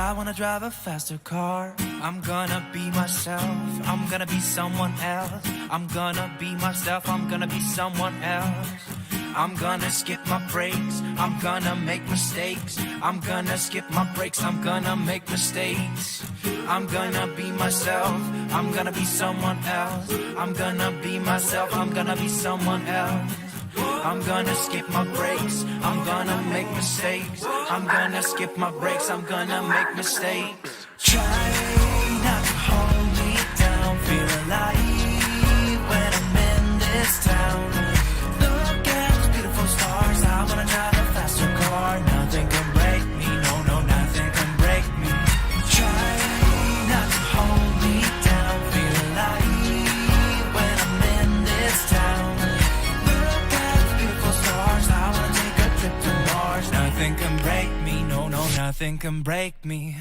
I wanna drive a faster car. I'm gonna be myself, I'm gonna be someone else. I'm gonna be myself, I'm gonna be someone else. I'm gonna skip my breaks, I'm gonna make mistakes. I'm gonna skip my breaks, I'm gonna make mistakes. I'm gonna be myself, I'm gonna be someone else. I'm gonna be myself, I'm gonna be someone else. I'm gonna skip my breaks, I'm gonna make mistakes. I'm gonna skip my breaks, I'm gonna make mistakes. Try not to hold me down, feel alive when I'm in this town. Look at those beautiful stars, I wanna drive a faster car. Nothing can break me, no, no, nothing can break me. Try not to hold me down, feel alive when I'm in this town. Nothing can break me, no, no, nothing can break me.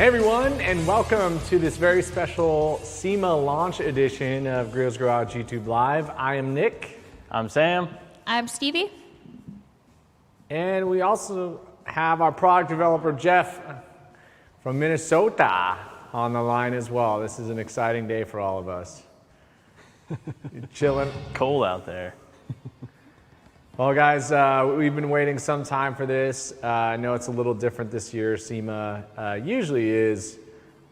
Hey everyone, and welcome to this very special SEMA launch edition of Griot's Garage YouTube Live. I am Nick. I'm Sam. I'm Stevie. And we also have our product developer, Jeff, from Minnesota on the line as well. This is an exciting day for all of us. You're chilling. Cold out there. Well, guys, we've been waiting some time for this. I know it's a little different this year. SEMA usually is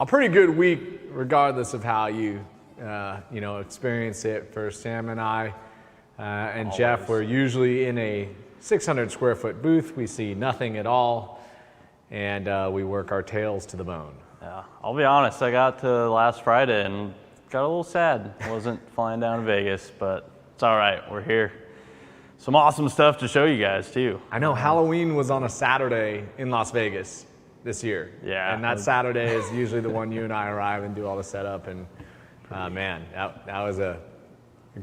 a pretty good week, regardless of how you, experience it. For Sam and I and Always. Jeff, we're usually in a 600 square foot booth. We see nothing at all, and we work our tails to the bone. Yeah, I'll be honest. I got to last Friday and got a little sad. I wasn't flying down to Vegas, but it's all right. We're here. Some awesome stuff to show you guys too. I know Halloween was on a Saturday in Las Vegas this year. Yeah. And that Saturday is usually the one you and I arrive and do all the setup. And man, that was a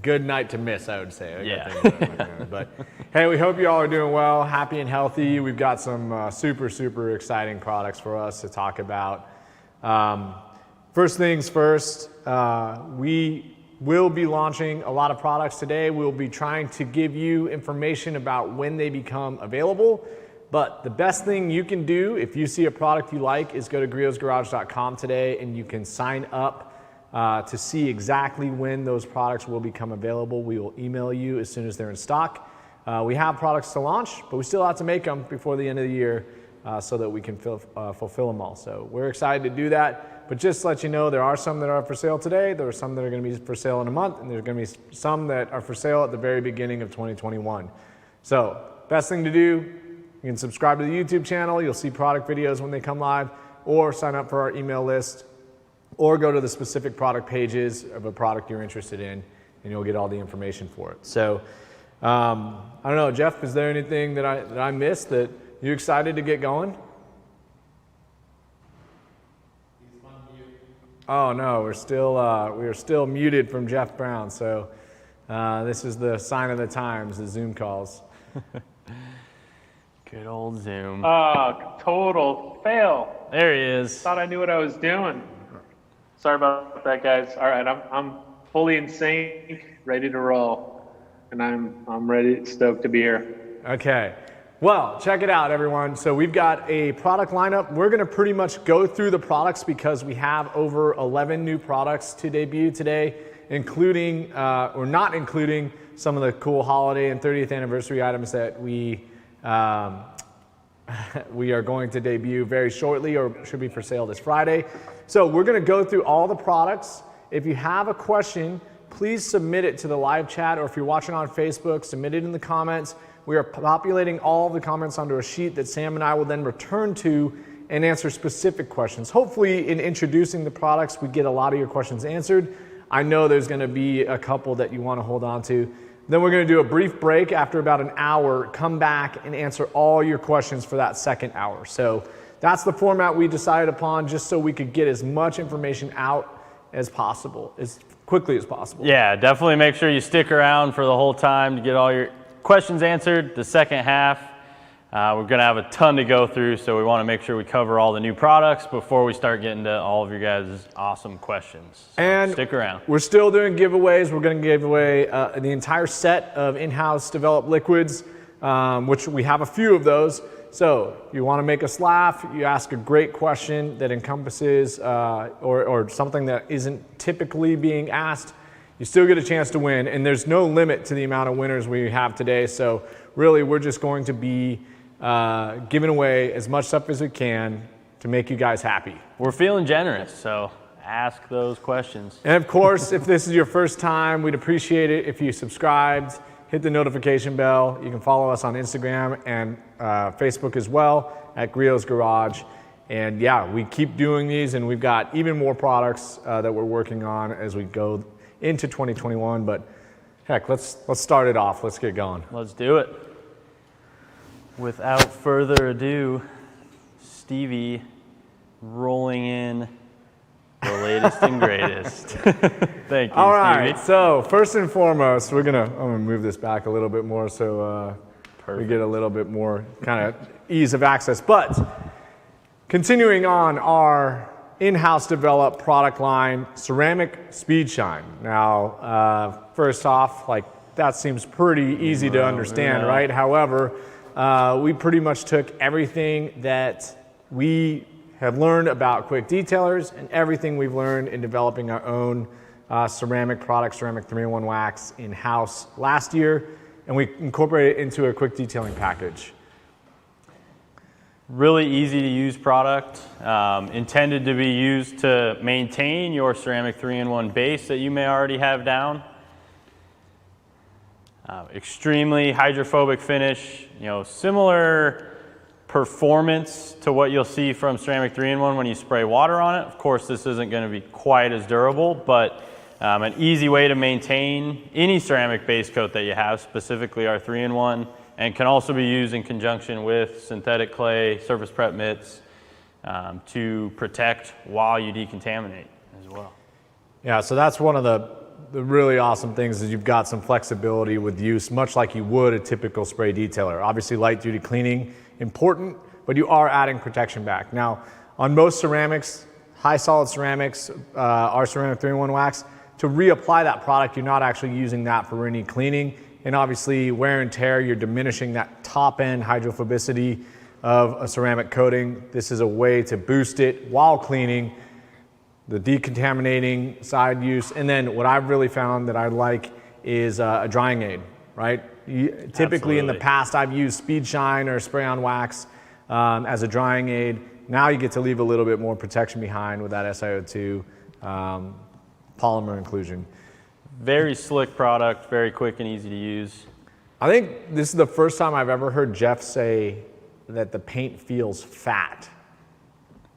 good night to miss, I would say. Yeah. But hey, we hope you all are doing well, happy and healthy. We've got some super exciting products for us to talk about. First things first, we will be launching a lot of products today. We'll be trying to give you information about when they become available. But the best thing you can do if you see a product you like is go to griotsgarage.com today and you can sign up to see exactly when those products will become available. We will email you as soon as they're in stock. We have products to launch, but we still have to make them before the end of the year so that we can fulfill them all. So we're excited to do that. But just to let you know, there are some that are for sale today, there are some that are going to be for sale in a month, and there's going to be some that are for sale at the very beginning of 2021. So, best thing to do, you can subscribe to the YouTube channel, you'll see product videos when they come live, or sign up for our email list, or go to the specific product pages of a product you're interested in, and you'll get all the information for it. So, I don't know, Jeff, is there anything that I missed that you're excited to get going? Oh no, we are still muted from Jeff Brown. So this is the sign of the times, the Zoom calls. Good old Zoom. Total fail. There he is. Thought I knew what I was doing. Sorry about that, guys. All right, I'm fully in sync, ready to roll, and I'm ready, stoked to be here. Okay. Well, check it out, everyone. So we've got a product lineup. We're going to pretty much go through the products because we have over 11 new products to debut today, including, or not including, some of the cool holiday and 30th anniversary items that we are going to debut very shortly, or should be for sale this Friday. So we're going to go through all the products. If you have a question, please submit it to the live chat, or if you're watching on Facebook, submit it in the comments. We are populating all of the comments onto a sheet that Sam and I will then return to and answer specific questions. Hopefully, in introducing the products, we get a lot of your questions answered. I know there's going to be a couple that you want to hold on to. Then we're going to do a brief break after about an hour, come back and answer all your questions for that second hour. So that's the format we decided upon, just so we could get as much information out as possible, as quickly as possible. Yeah, definitely make sure you stick around for the whole time to get all your questions answered. The second half, we're going to have a ton to go through, so we want to make sure we cover all the new products before we start getting to all of your guys' awesome questions. So and stick around. We're still doing giveaways. We're going to give away the entire set of in-house developed liquids, which we have a few of those. So if you want to make us laugh, you ask a great question that encompasses or something that isn't typically being asked, you still get a chance to win, and there's no limit to the amount of winners we have today. So really, we're just going to be giving away as much stuff as we can to make you guys happy. We're feeling generous, so ask those questions. And of course, if this is your first time, we'd appreciate it if you subscribed, hit the notification bell. You can follow us on Instagram and Facebook as well at Griot's Garage. And yeah, we keep doing these, and we've got even more products that we're working on as we go into 2021, but heck, let's start it off. Let's get going. Let's do it. Without further ado, Stevie rolling in the latest and greatest. Thank you, All right, Stevie. so first and foremost, I'm gonna move this back a little bit more so we get a little bit more kind of ease of access. But Continuing on our in-house developed product line, ceramic speed shine. Now, first off, like that seems pretty easy to understand, right? However, we pretty much took everything that we have learned about quick detailers and everything we've learned in developing our own ceramic product, ceramic 3-in-1 wax in-house last year, and we incorporated it into a quick detailing package. Really easy to use product, intended to be used to maintain your ceramic 3-in-1 base that you may already have down. Extremely hydrophobic finish, similar performance to what you'll see from ceramic 3-in-1 when you spray water on it. Of course, this isn't going to be quite as durable, but an easy way to maintain any ceramic base coat that you have, specifically our 3-in-1, and can also be used in conjunction with synthetic clay, surface prep mitts to protect while you decontaminate as well. Yeah, so that's one of the really awesome things is you've got some flexibility with use, much like you would a typical spray detailer. Obviously, light duty cleaning, important, but you are adding protection back. Now, on most ceramics, high solid ceramics, our ceramic 3-in-1 wax, to reapply that product, you're not actually using that for any cleaning. And obviously wear and tear, you're diminishing that top end hydrophobicity of a ceramic coating. This is a way to boost it while cleaning, the decontaminating side use. And then what I've really found that I like is a drying aid, right? Typically in the past, I've used speed shine or spray on wax as a drying aid. Now you get to leave a little bit more protection behind with that SiO2 polymer inclusion. Very slick product, very quick and easy to use. I think this is the first time I've ever heard Jeff say that the paint feels fat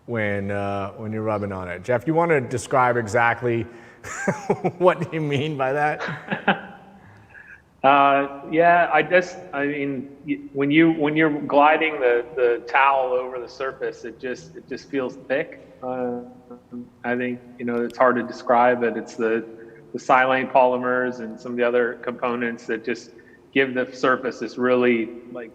when you're rubbing on it. Jeff, you want to describe exactly what you mean by that? Yeah, I mean, when you're gliding the towel over the surface, it just feels thick. I think, it's hard to describe it. It's the silane polymers and some of the other components that just give the surface this really like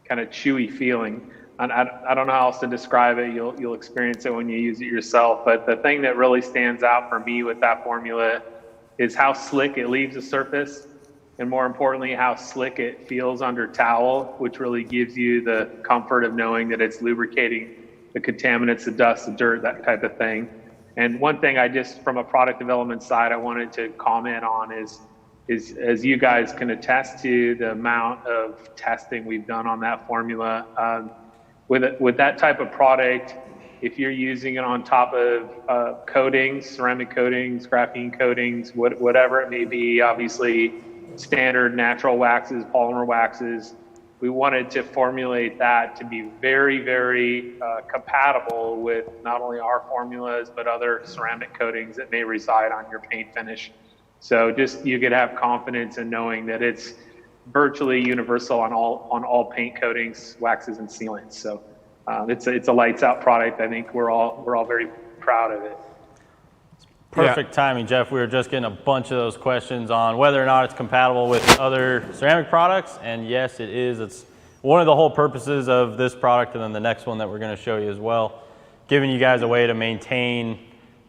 kind of chewy feeling. And I don't know how else to describe it. You'll experience it when you use it yourself. But the thing that really stands out for me with that formula is how slick it leaves the surface, and more importantly, how slick it feels under towel, which really gives you the comfort of knowing that it's lubricating the contaminants, the dust, the dirt, that type of thing. And one thing from a product development side, I wanted to comment on is as you guys can attest to the amount of testing we've done on that formula. With that type of product, if you're using it on top of coatings, ceramic coatings, graphene coatings, whatever it may be, obviously standard natural waxes, polymer waxes, we wanted to formulate that to be very, very compatible with not only our formulas, but other ceramic coatings that may reside on your paint finish. So just you could have confidence in knowing that it's virtually universal on all paint coatings, waxes, and sealants. So it's a lights out product. I think we're all very proud of it. Perfect timing, Jeff. We were just getting a bunch of those questions on whether or not it's compatible with other ceramic products, and yes, it is. It's one of the whole purposes of this product, and then the next one that we're going to show you as well, giving you guys a way to maintain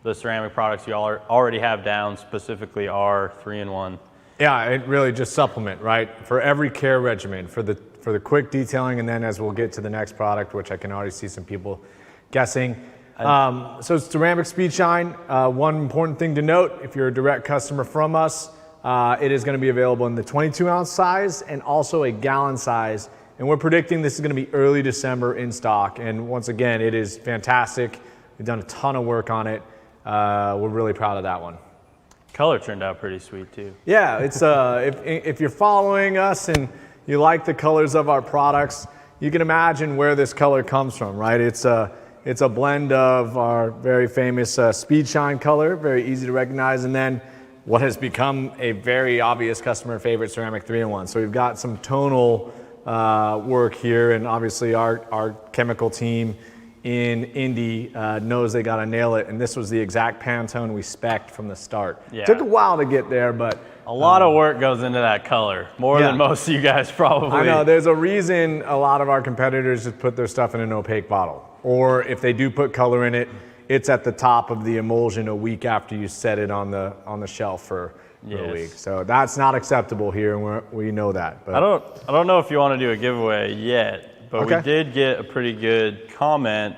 the ceramic products you already have down, specifically our 3-in-1. Yeah, it really just supplement, right? For every care regimen, for the quick detailing, and then as we'll get to the next product, which I can already see some people guessing. So ceramic speed shine, one important thing to note, if you're a direct customer from us, it is going to be available in the 22-ounce size and also a gallon size. And we're predicting this is going to be early December in stock. And once again, it is fantastic. We've done a ton of work on it. We're really proud of that one. Color turned out pretty sweet too. Yeah, it's if you're following us and you like the colors of our products, you can imagine where this color comes from, right? It's a blend of our very famous speed shine color, very easy to recognize, and then what has become a very obvious customer favorite ceramic 3-in-1. So we've got some tonal work here, and obviously our chemical team in Indy knows they got to nail it, and this was the exact Pantone we spec'd from the start. Yeah. Took a while to get there, but A lot of work goes into that color, more than most of you guys probably. I know, there's a reason a lot of our competitors just put their stuff in an opaque bottle. Or if they do put color in it, it's at the top of the emulsion a week after you set it on the shelf for a week. So that's not acceptable here, and we know that. But I don't know if you want to do a giveaway yet, but we did get a pretty good comment.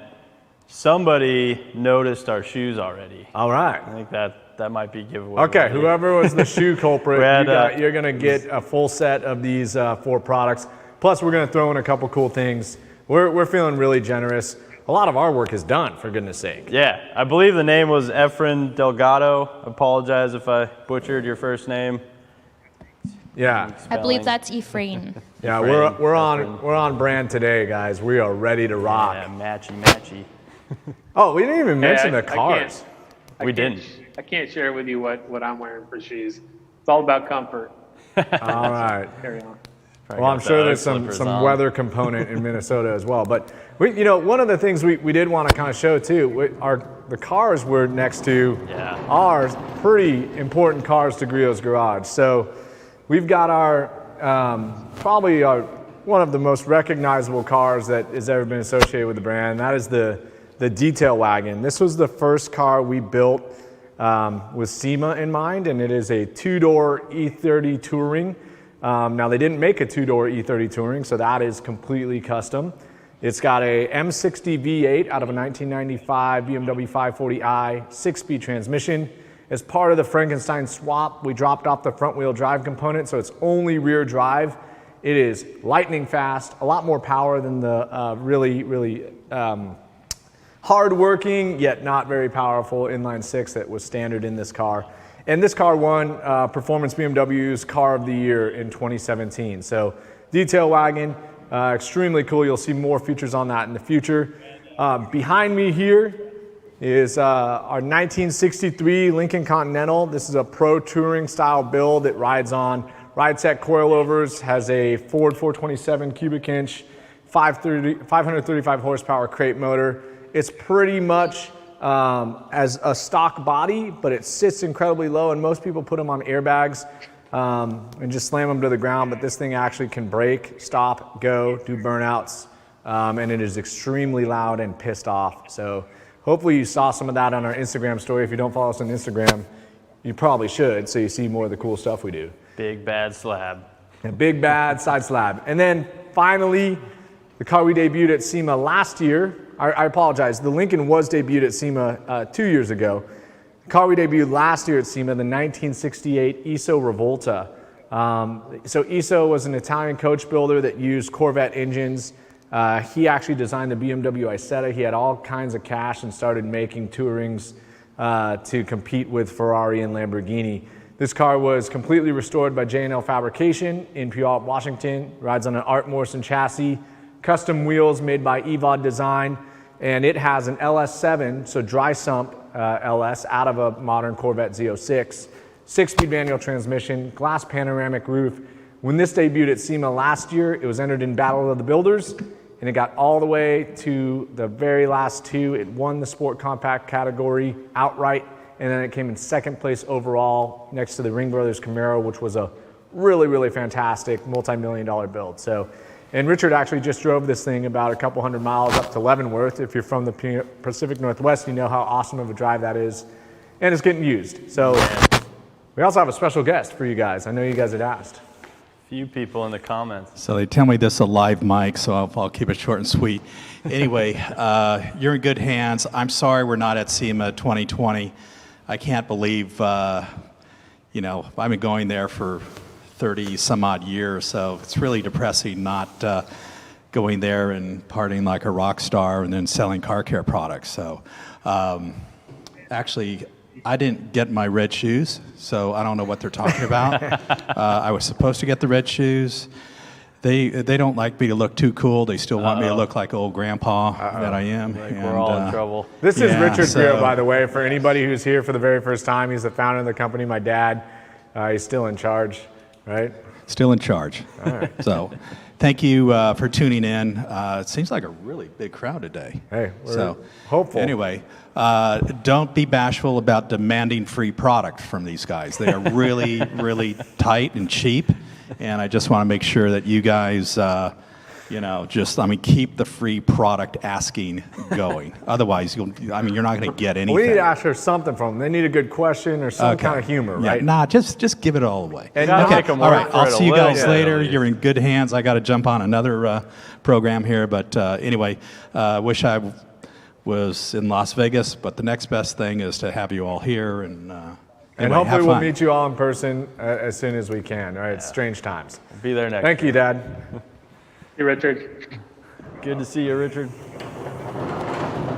Somebody noticed our shoes already. All right. I think that might be giveaway. Okay, whoever was the shoe culprit, you're going to get a full set of these 4 products. Plus, we're going to throw in a couple cool things. We're feeling really generous. A lot of our work is done, for goodness sake. Yeah, I believe the name was Efren Delgado. Apologize if I butchered your first name. Yeah. I believe that's Ephraim. Yeah, we're on brand today, guys. We are ready to rock. Yeah, matchy. Oh, we didn't even mention the cars. We didn't. I can't share with you what I'm wearing for shoes. It's all about comfort. All right. Carry on. Well, I'm sure there's some weather component in Minnesota as well. But one of the things we did want to kind of show too, the cars we're next to are pretty important cars to Griot's Garage. So we've got our probably one of the most recognizable cars that has ever been associated with the brand. And that is the detail wagon. This was the first car we built with SEMA in mind, and it is a 2-door E30 Touring. Now they didn't make a 2-door E30 Touring, so that is completely custom. It's got a M60 V8 out of a 1995 BMW 540i 6-speed transmission. As part of the Frankenstein swap, we dropped off the front wheel drive component, so it's only rear drive. It is lightning fast, a lot more power than the really hard-working yet not very powerful inline 6 that was standard in this car. And this car won Performance BMW's Car of the Year in 2017. So detail wagon, extremely cool. You'll see more features on that in the future. Behind me here is our 1963 Lincoln Continental. This is a pro touring style build. It rides on ride set coilovers, has a Ford 427 cubic inch, 535 horsepower crate motor. It's pretty much as a stock body, but it sits incredibly low, and most people put them on airbags and just slam them to the ground, but this thing actually can brake, stop, go, do burnouts, and it is extremely loud and pissed off. So hopefully you saw some of that on our Instagram story. If you don't follow us on Instagram, you probably should, so you see more of the cool stuff we do. Big bad slab. A big bad side slab. And then finally, the car we debuted at SEMA last year. I apologize, the Lincoln was debuted at SEMA 2 years ago. The car we debuted last year at SEMA, the 1968 ISO Revolta. So ISO was an Italian coach builder that used Corvette engines. He actually designed the BMW Isetta. He had all kinds of cash and started making Tourings to compete with Ferrari and Lamborghini. This car was completely restored by J&L Fabrication in Puyallup, Washington. Rides on an Art Morrison chassis, custom wheels made by EVOD Design, and it has an LS7, so dry sump LS out of a modern Corvette Z06, 6-speed manual transmission, glass panoramic roof. When this debuted at SEMA last year, it was entered in Battle of the Builders, and it got all the way to the very last 2. It won the sport compact category outright, and then it came in 2nd place overall next to the Ring Brothers Camaro, which was a really fantastic multi-million-dollar build. So, and Richard actually just drove this thing about a couple hundred miles up to Leavenworth. If you're from the Pacific Northwest, you know how awesome of a drive that is. And it's getting used. So we also have a special guest for you guys. I know you guys had asked. Few people in the comments. So they tell me this is a live mic, so I'll keep it short and sweet. Anyway, you're in good hands. I'm sorry we're not at SEMA 2020. I can't believe, I've been going there for 30 some odd years, so it's really depressing not going there and partying like a rock star and then selling car care products. So actually, I didn't get my red shoes, so I don't know what they're talking about. I was supposed to get the red shoes. They don't like me to look too cool. They still want me to look like old grandpa that I am. We're all in trouble. This is Richard Griot, by the way. For anybody who's here for the very first time, he's the founder of the company. My dad, he's still in charge, right? Still in charge. All right. So thank you for tuning in. It seems like a really big crowd today. Hey, we're hopeful. Anyway, don't be bashful about demanding free product from these guys. They are really, really tight and cheap, and I just want to make sure that you guys, keep the free product asking going. Otherwise, you're not going to get anything. We need to ask her something from them. They need a good question or some kind of humor, right? Nah, just give it all away. And okay, all right. I'll see you guys later. Yeah. You're in good hands. I got to jump on another program here, but anyway, wish I was in Las Vegas, but the next best thing is to have you all here and. And hopefully we'll meet you all in person as soon as we can. All right, it's strange times. We'll be there next. Thank you, Dad. Hey, Richard. Good to see you, Richard.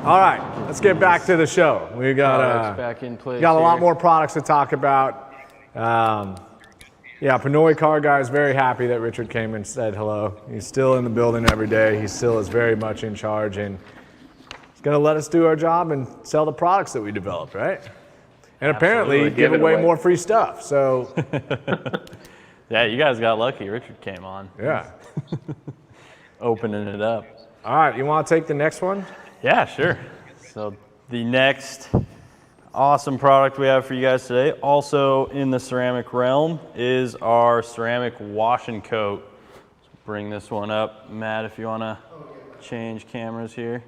All right, let's get back to the show. We got back in place. got a lot more products to talk about. Pinoy Car Guy is very happy that Richard came and said hello. He's still in the building every day. He still is very much in charge, and he's going to let us do our job and sell the products that we developed, right? And apparently give away more free stuff. So yeah, you guys got lucky. Richard came on. Yeah. Opening it up. All right, you want to take the next one? Yeah, sure. So the next awesome product we have for you guys today, also in the ceramic realm, is our ceramic wash and coat. Let's bring this one up. Matt, if you want to change cameras here.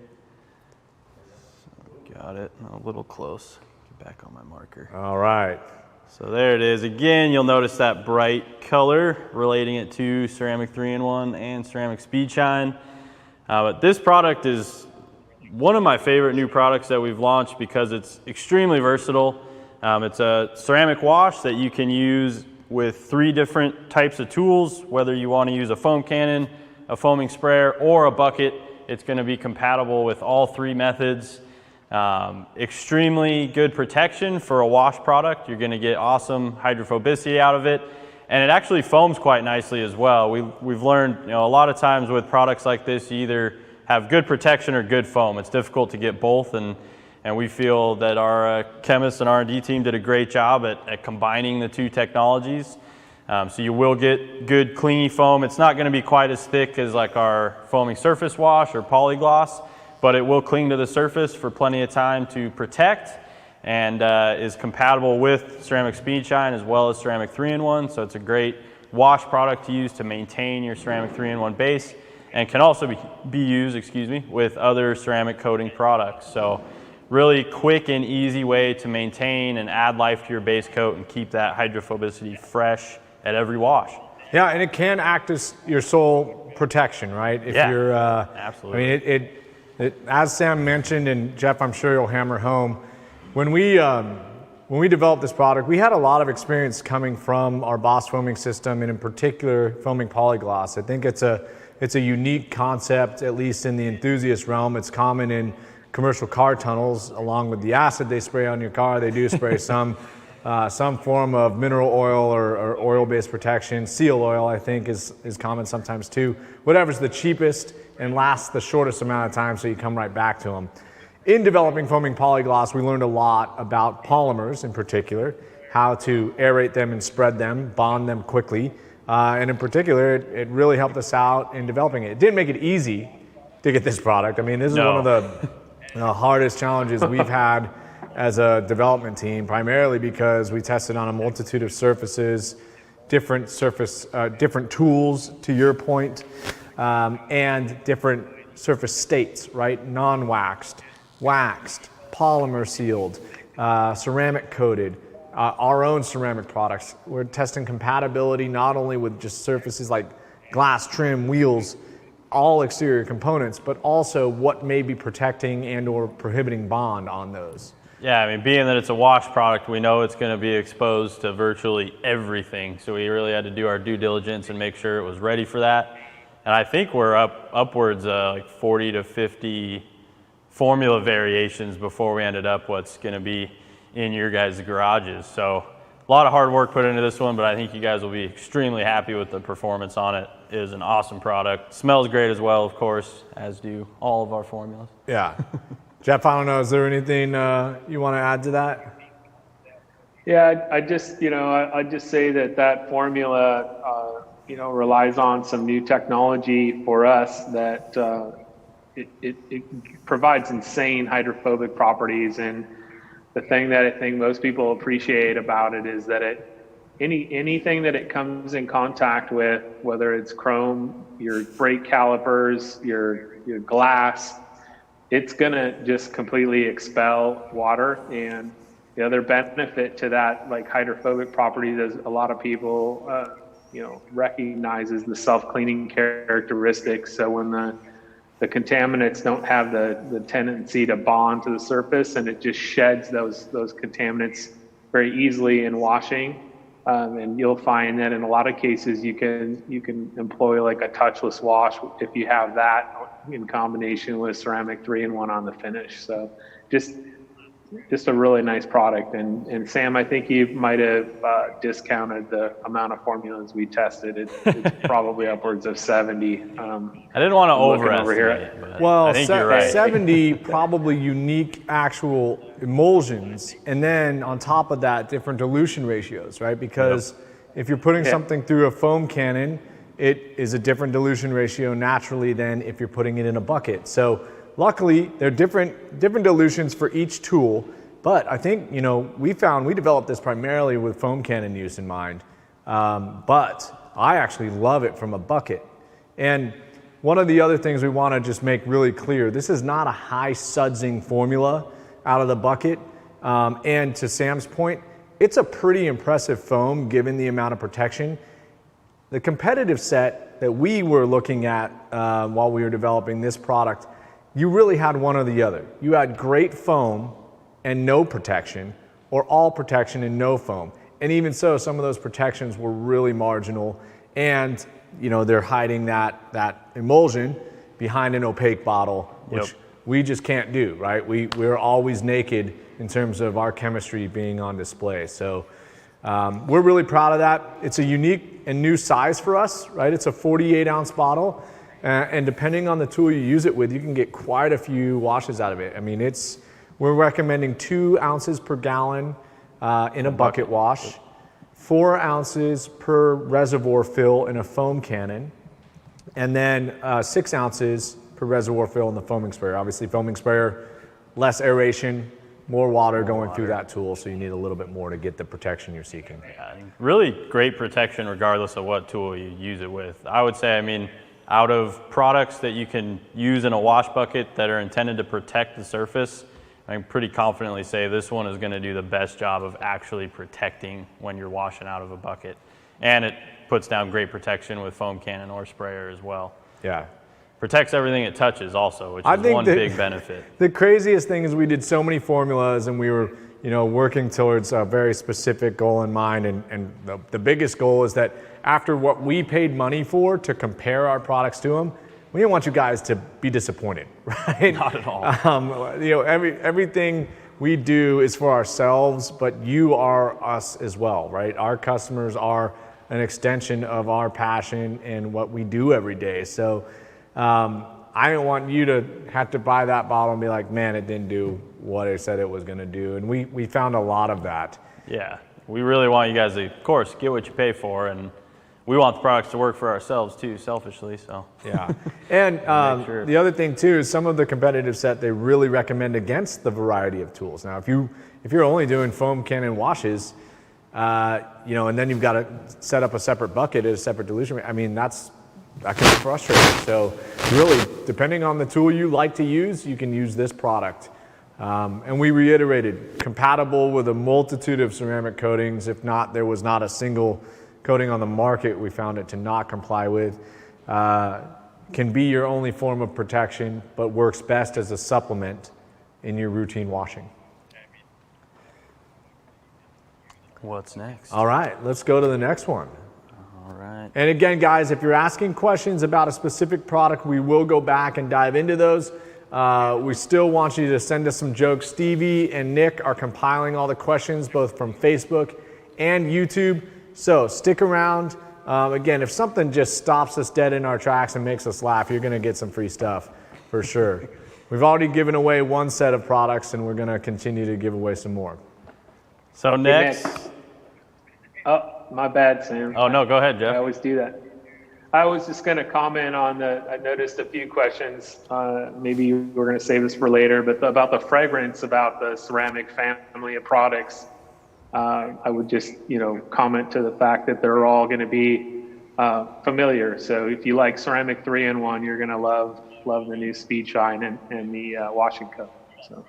Got it. A little close. Get back on my marker. All right. So there it is. Again, you'll notice that bright color relating it to ceramic 3-in-1 and ceramic speed shine. But this product is one of my favorite new products that we've launched because it's extremely versatile. It's a ceramic wash that you can use with 3 different types of tools, whether you want to use a foam cannon, a foaming sprayer, or a bucket. It's going to be compatible with all 3 methods. Extremely good protection for a wash product. You're going to get awesome hydrophobicity out of it, and it actually foams quite nicely as well. We've learned, a lot of times with products like this, you either have good protection or good foam. It's difficult to get both, and we feel that our chemists and R&D team did a great job at combining the 2 technologies. So you will get good clingy foam. It's not going to be quite as thick as like our foaming surface wash or polygloss, but it will cling to the surface for plenty of time to protect, and is compatible with ceramic speed shine as well as ceramic 3-in-1. So it's a great wash product to use to maintain your ceramic 3-in-1 base, and can also be used, with other ceramic coating products. So really quick and easy way to maintain and add life to your base coat and keep that hydrophobicity fresh at every wash. Yeah, and it can act as your sole protection, right? If you're, absolutely. I mean, as Sam mentioned, and Jeff, I'm sure you'll hammer home, when we developed this product, we had a lot of experience coming from our Boss foaming system, and in particular, foaming polygloss. I think it's a unique concept, at least in the enthusiast realm. It's common in commercial car tunnels. Along with the acid they spray on your car, they do spray some form of mineral oil or oil-based protection. Seal oil, I think, is common sometimes too. Whatever's the cheapest and lasts the shortest amount of time, so you come right back to them. In developing foaming polygloss, we learned a lot about polymers in particular, how to aerate them and spread them, bond them quickly. And in particular, it really helped us out in developing it. It didn't make it easy to get this product. I mean, this is one of the hardest challenges we've had as a development team, primarily because we tested on a multitude of surfaces, different tools, to your point, and different surface states, right? Non-waxed, waxed, polymer sealed, ceramic coated, our own ceramic products. We're testing compatibility not only with just surfaces like glass, trim, wheels, all exterior components, but also what may be protecting and or prohibiting bond on those. Yeah, I mean, being that it's a wash product, we know it's going to be exposed to virtually everything. So we really had to do our due diligence and make sure it was ready for that. And I think we're upwards like 40 to 50 formula variations before we ended up what's going to be in your guys' garages. So a lot of hard work put into this one, but I think you guys will be extremely happy with the performance on it. It is an awesome product. Smells great as well, of course, as do all of our formulas. Yeah. Jeff, I don't know, is there anything you want to add to that? Yeah, I just say that formula relies on some new technology for us that it provides insane hydrophobic properties. And the thing that I think most people appreciate about it is that anything that it comes in contact with, whether it's chrome, your brake calipers, your glass, it's gonna just completely expel water. And the other benefit to that, like hydrophobic properties, is a lot of people, recognizes the self-cleaning characteristics. So when the contaminants don't have the tendency to bond to the surface, and it just sheds those contaminants very easily in washing. And you'll find that in a lot of cases you can employ like a touchless wash if you have that in combination with ceramic 3-in-1 on the finish. So just a really nice product. And Sam, I think you might have discounted the amount of formulas we tested. It's probably upwards of 70. I didn't want to overestimate it. But Well, I think you're right. 70 probably unique actual emulsions, and then on top of that, different dilution ratios, right? Because if you're putting something through a foam cannon, it is a different dilution ratio naturally than if you're putting it in a bucket. So luckily, there are different dilutions for each tool, but I think, we developed this primarily with foam cannon use in mind, but I actually love it from a bucket. And one of the other things we want to just make really clear, this is not a high sudsing formula out of the bucket. And to Sam's point, it's a pretty impressive foam given the amount of protection. The competitive set that we were looking at while we were developing this product, you really had one or the other. You had great foam and no protection, or all protection and no foam. And even so, some of those protections were really marginal, and they're hiding that emulsion behind an opaque bottle, which we just can't do, right? We're always naked in terms of our chemistry being on display. So we're really proud of that. It's a unique and new size for us, right? It's a 48-ounce bottle. And depending on the tool you use it with, you can get quite a few washes out of it. I mean, we're recommending 2 ounces per gallon in a bucket wash, 4 ounces per reservoir fill in a foam cannon, and then 6 ounces per reservoir fill in the foaming sprayer. Obviously, foaming sprayer, less aeration, more water going through that tool, so you need a little bit more to get the protection you're seeking. Yeah, really great protection regardless of what tool you use it with. I would say, out of products that you can use in a wash bucket that are intended to protect the surface, I can pretty confidently say this one is going to do the best job of actually protecting when you're washing out of a bucket. And it puts down great protection with foam cannon or sprayer as well. Yeah. Protects everything it touches also, which is one big benefit. The craziest thing is we did so many formulas, and we were working towards a very specific goal in mind. And the biggest goal is that after what we paid money for to compare our products to them, we didn't want you guys to be disappointed, right? Not at all. Everything we do is for ourselves, but you are us as well, right? Our customers are an extension of our passion and what we do every day. So I don't want you to have to buy that bottle and be like, man, it didn't do what it said it was going to do. And we found a lot of that. Yeah, we really want you guys to, of course, get what you pay for, and we want the products to work for ourselves too, selfishly. So yeah, and the other thing too is some of the competitive set they really recommend against the variety of tools. Now, if you're only doing foam cannon washes, and then you've got to set up a separate bucket at a separate dilution, that can be frustrating. So really, depending on the tool you like to use, you can use this product. And we reiterated, compatible with a multitude of ceramic coatings. If not, there was not a single coating on the market we found it to not comply with. Can be your only form of protection, but works best as a supplement in your routine washing. What's next? All right, let's go to the next one. All right. And again, guys, if you're asking questions about a specific product, we will go back and dive into those. We still want you to send us some jokes. Stevie and Nick are compiling all the questions, both from Facebook and YouTube. So stick around. Again, if something just stops us dead in our tracks and makes us laugh, you're going to get some free stuff for sure. We've already given away one set of products, and we're going to continue to give away some more. So next. Oh, my bad, Sam. Oh, no, go ahead, Jeff. I always do that. I was just going to comment on I noticed a few questions. Maybe we're going to save this for later, but about the fragrance, about the ceramic family of products. I would just, comment to the fact that they're all going to be familiar. So if you like ceramic 3-in-1, you're going to love the new Speed Shine and the washing cup. So.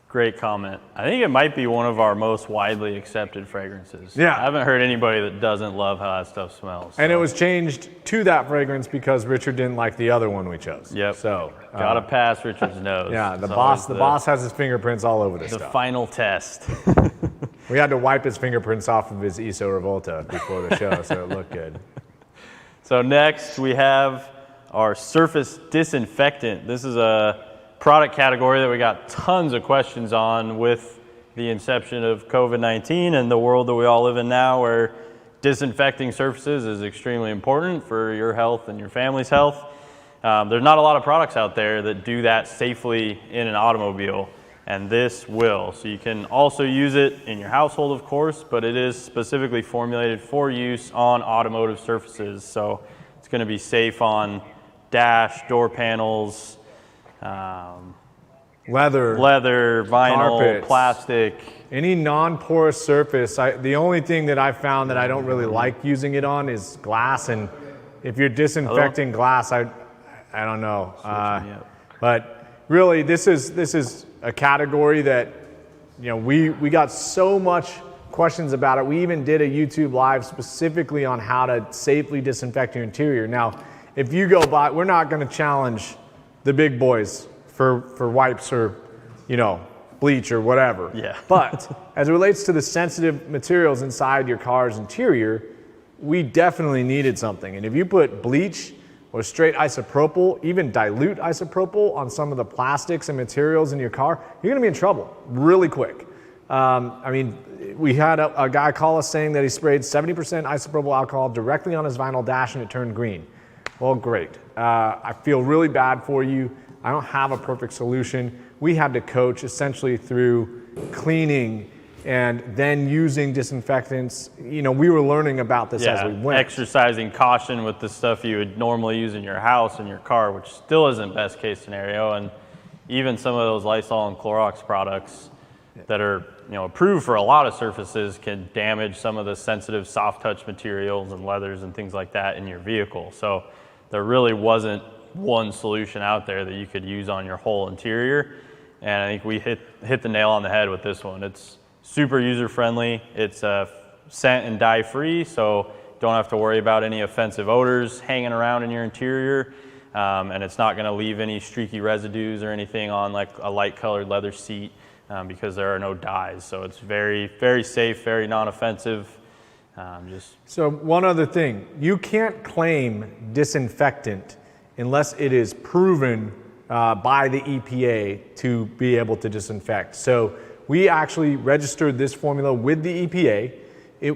Great comment. I think it might be one of our most widely accepted fragrances. Yeah. I haven't heard anybody that doesn't love how that stuff smells. And it was changed to that fragrance because Richard didn't like the other one we chose. Yep. So gotta pass Richard's nose. yeah, the It's boss has his fingerprints all over this the stuff. final test. We had to wipe his fingerprints off of his ISO Revolta before the show, so it looked good. So next we have our surface disinfectant. This is a product category that we got tons of questions on with the inception of COVID-19 and the world that we all live in now, where disinfecting surfaces is extremely important for your health and your family's health. There's not a lot of products out there that do that safely in an automobile, and this will. So you can also use it in your household, of course, but it is specifically formulated for use on automotive surfaces. So it's going to be safe on dash, door panels, Leather, vinyl, carpets, plastic. any non-porous surface. The only thing that I've found that I don't really like using it on is glass, and if you're disinfecting glass, I don't know. But really, this is a category that we got so much questions about it. We even did a YouTube live specifically on how to safely disinfect your interior. Now, if you go by, we're not going to challenge the big boys for wipes or bleach or whatever. Yeah. But as it relates to the sensitive materials inside your car's interior, we definitely needed something. And if you put bleach or straight isopropyl, even dilute isopropyl on some of the plastics and materials in your car, you're going to be in trouble really quick. We had a guy call us saying that he sprayed 70% isopropyl alcohol directly on his vinyl dash and it turned green. Well, great. I feel really bad for you. I don't have a perfect solution. We had to coach essentially through cleaning and then using disinfectants. We were learning about this as we went. Exercising caution with the stuff you would normally use in your house and your car, which still isn't best case scenario. And even some of those Lysol and Clorox products that are approved for a lot of surfaces can damage some of the sensitive soft touch materials and leathers and things like that in your vehicle. So there really wasn't one solution out there that you could use on your whole interior. And I think we hit the nail on the head with this one. It's super user friendly. It's scent and dye free, so don't have to worry about any offensive odors hanging around in your interior. And it's not going to leave any streaky residues or anything on like a light colored leather seat because there are no dyes. So it's very, very safe, very non-offensive. So one other thing, you can't claim disinfectant unless it is proven by the EPA to be able to disinfect. So we actually registered this formula with the EPA.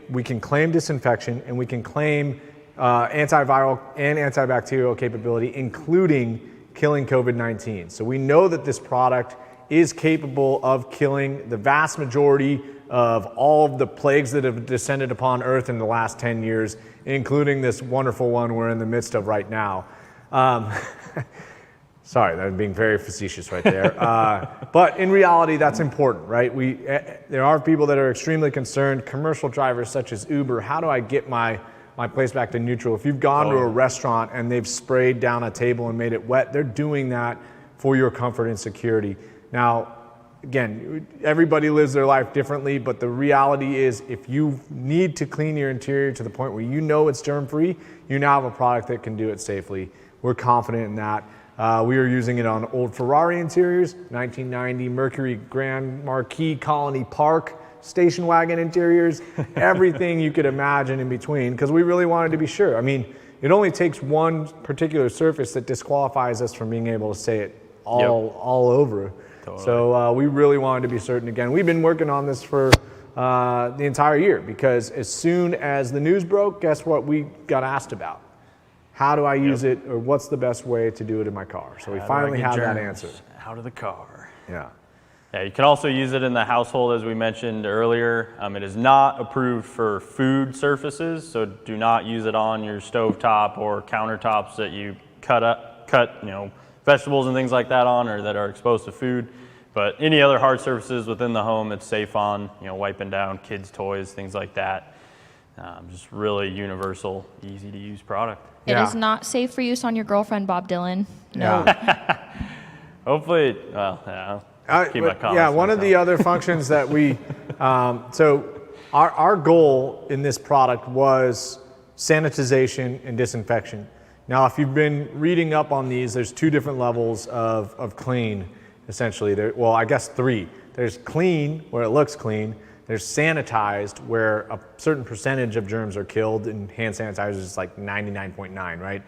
We can claim disinfection and we can claim antiviral and antibacterial capability, including killing COVID-19. So we know that this product is capable of killing the vast majority of all of the plagues that have descended upon Earth in the last 10 years, including this wonderful one we're in the midst of right now. Sorry, I'm being very facetious right there. But in reality, that's important, right? There are people that are extremely concerned, commercial drivers such as Uber. How do I get my place back to neutral? If you've gone to a restaurant and they've sprayed down a table and made it wet, they're doing that for your comfort and security. Now, again, everybody lives their life differently, but the reality is if you need to clean your interior to the point where you know it's germ-free, you now have a product that can do it safely. We're confident in that. We are using it on old Ferrari interiors, 1990 Mercury Grand Marquis Colony Park station wagon interiors, everything you could imagine in between, because we really wanted to be sure. I mean, it only takes one particular surface that disqualifies us from being able to say it all over. Totally. So we really wanted to be certain. Again, we've been working on this for the entire year, because as soon as the news broke, guess what we got asked about? How do I use it, or what's the best way to do it in my car? So we finally have that answer. Out of the car. Yeah. Yeah, you can also use it in the household, as we mentioned earlier. It is not approved for food surfaces, so do not use it on your stovetop or countertops that you cut vegetables and things like that on, or that are exposed to food. But any other hard surfaces within the home, it's safe on, wiping down kids' toys, things like that. Just really universal, easy to use product. It is not safe for use on your girlfriend, Bob Dylan. No. Hopefully, well, yeah. Keep my comments yeah, one of the other functions that we, so our goal in this product was sanitization and disinfection. Now, if you've been reading up on these, there's two different levels of clean, essentially. Well, I guess three. There's clean, where it looks clean. There's sanitized, where a certain percentage of germs are killed, and hand sanitizer is like 99.9, right?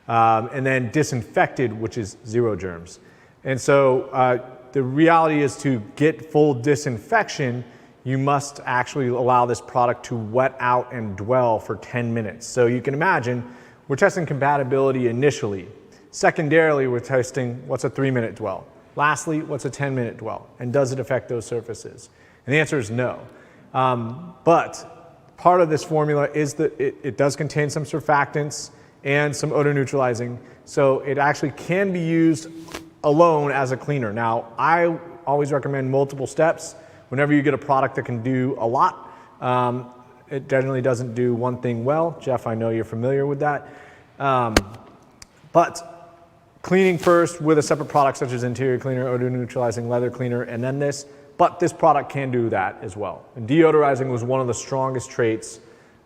And then disinfected, which is 0 germs. And so the reality is, to get full disinfection, you must actually allow this product to wet out and dwell for 10 minutes. So you can imagine, we're testing compatibility initially. Secondarily, we're testing what's a 3-minute dwell. Lastly, what's a 10-minute dwell? And does it affect those surfaces? And the answer is no. But part of this formula is that it does contain some surfactants and some odor neutralizing. So it actually can be used alone as a cleaner. Now, I always recommend multiple steps. Whenever you get a product that can do a lot, it generally doesn't do one thing well. Jeff, I know you're familiar with that. But cleaning first with a separate product such as interior cleaner, odor neutralizing, leather cleaner, and then this. But this product can do that as well. And deodorizing was one of the strongest traits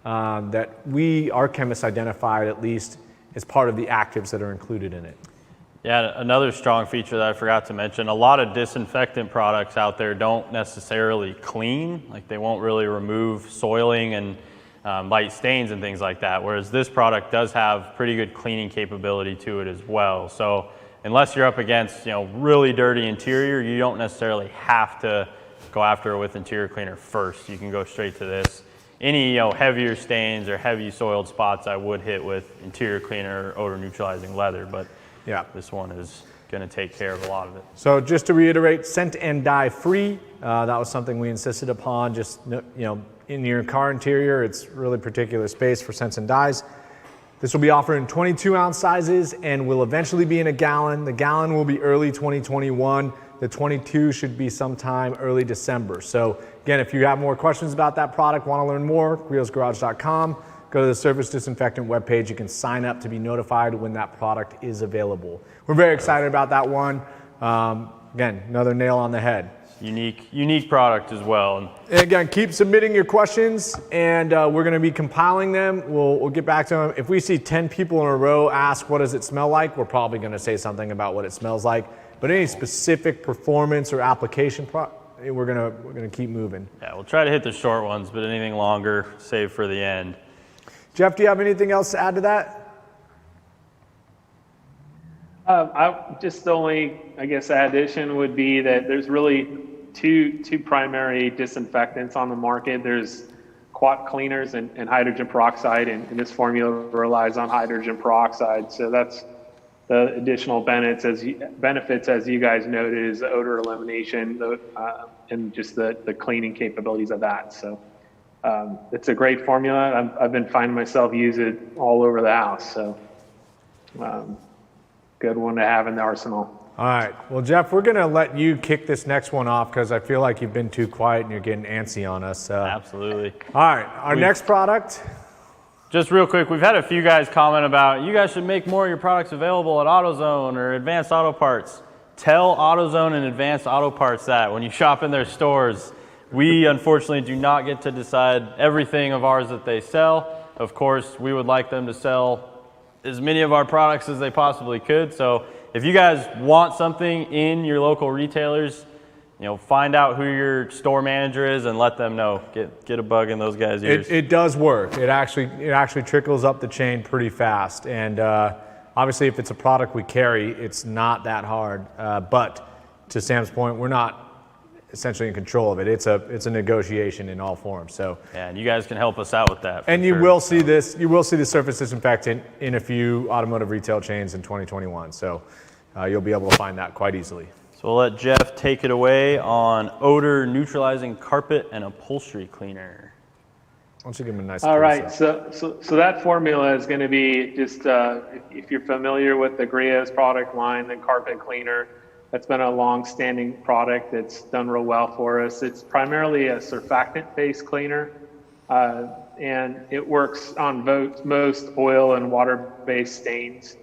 that our chemists identified, at least as part of the actives that are included in it. Yeah, another strong feature that I forgot to mention, a lot of disinfectant products out there don't necessarily clean, like they won't really remove soiling and light stains and things like that, whereas this product does have pretty good cleaning capability to it as well. So unless you're up against really dirty interior, you don't necessarily have to go after it with interior cleaner first. You can go straight to this. Any heavier stains or heavy soiled spots I would hit with interior cleaner or odor neutralizing leather, but yeah, this one is going to take care of a lot of it. So just to reiterate, scent and dye free. That was something we insisted upon. Just in your car interior, it's really particular space for scents and dyes. This will be offered in 22-ounce sizes and will eventually be in a gallon. The gallon will be early 2021. The 22 should be sometime early December. So again, if you have more questions about that product, want to learn more, griotsgarage.com. Go to the Surface Disinfectant webpage. You can sign up to be notified when that product is available. We're very excited about that one. Again, another nail on the head. Unique product as well. And again, keep submitting your questions, and we're going to be compiling them. We'll get back to them. If we see 10 people in a row ask, what does it smell like? We're probably going to say something about what it smells like. But any specific performance or application, we're going to keep moving. Yeah, we'll try to hit the short ones, but anything longer, save for the end. Jeff, do you have anything else to add to that? Just the only, I guess, addition would be that there's really two primary disinfectants on the market. There's quat cleaners and hydrogen peroxide, and this formula relies on hydrogen peroxide. So that's the additional benefits, as you guys noted, is the odor elimination and just the cleaning capabilities of that. So it's a great formula. I've been finding myself use it all over the house. So good one to have in the arsenal. All right. Well, Jeff, we're going to let you kick this next one off because I feel like you've been too quiet and you're getting antsy on us. Absolutely. All right. Our next product. Just real quick, we've had a few guys comment about, you guys should make more of your products available at AutoZone or Advanced Auto Parts. Tell AutoZone and Advanced Auto Parts that when you shop in their stores, we unfortunately do not get to decide everything of ours that they sell. Of course, we would like them to sell as many of our products as they possibly could. So if you guys want something in your local retailers, find out who your store manager is and let them know. Get a bug in those guys' ears. It does work. It actually trickles up the chain pretty fast. And obviously, if it's a product we carry, it's not that hard. But to Sam's point, we're not essentially in control of it. It's a negotiation in all forms. So yeah, and you guys can help us out with that. And you will see this. You will see the surface disinfectant in a few automotive retail chains in 2021. So you'll be able to find that quite easily. So we'll let Jeff take it away on Odor Neutralizing Carpet and Upholstery Cleaner. Why don't you give him a nice All right, close-up? so that formula is going to be just, if you're familiar with the Griot's product line, the carpet cleaner, that's been a long-standing product that's done real well for us. It's primarily a surfactant-based cleaner, and it works on most oil and water-based stains.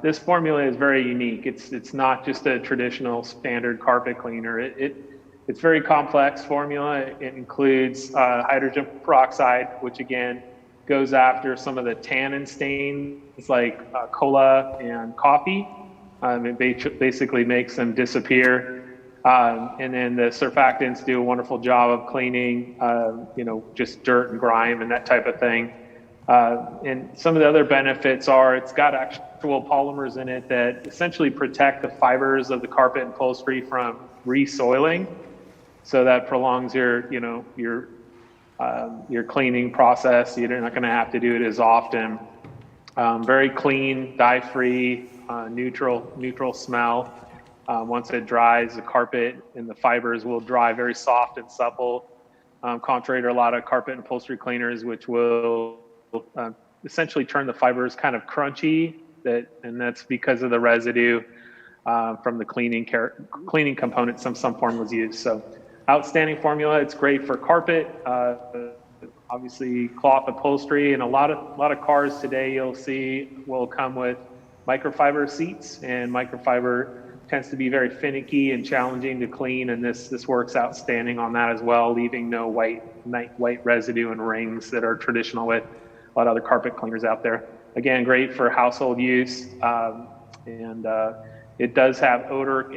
This formula is very unique. It's not just a traditional standard carpet cleaner. It's very complex formula. It includes hydrogen peroxide, which again goes after some of the tannin stains like cola and coffee. It basically makes them disappear. And then the surfactants do a wonderful job of cleaning, just dirt and grime and that type of thing. And some of the other benefits are it's got actual polymers in it that essentially protect the fibers of the carpet and upholstery from resoiling. So that prolongs your cleaning process. You're not going to have to do it as often. Very clean, dye-free, neutral smell. Once it dries, the carpet and the fibers will dry very soft and supple, contrary to a lot of carpet and upholstery cleaners, which will essentially turn the fibers kind of crunchy. And that's because of the residue from the cleaning component some form was used. So outstanding formula. It's great for carpet, obviously cloth upholstery, and a lot of cars today you'll see will come with microfiber seats, and microfiber tends to be very finicky and challenging to clean, and this works outstanding on that as well, leaving no white residue and rings that are traditional with a lot of other carpet cleaners out there. Again, great for household use, and it does have odor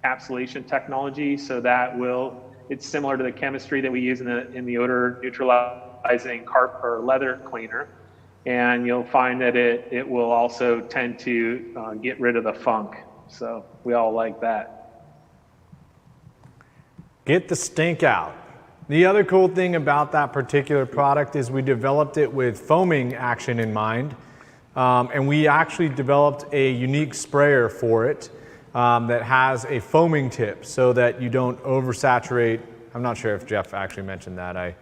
encapsulation technology, so it's similar to the chemistry that we use in the odor neutralizing carpet or leather cleaner, and you'll find that it will also tend to get rid of the funk. So we all like that. Get the stink out. The other cool thing about that particular product is we developed it with foaming action in mind, and we actually developed a unique sprayer for it. That has a foaming tip so that you don't oversaturate. I'm not sure if Jeff actually mentioned that. I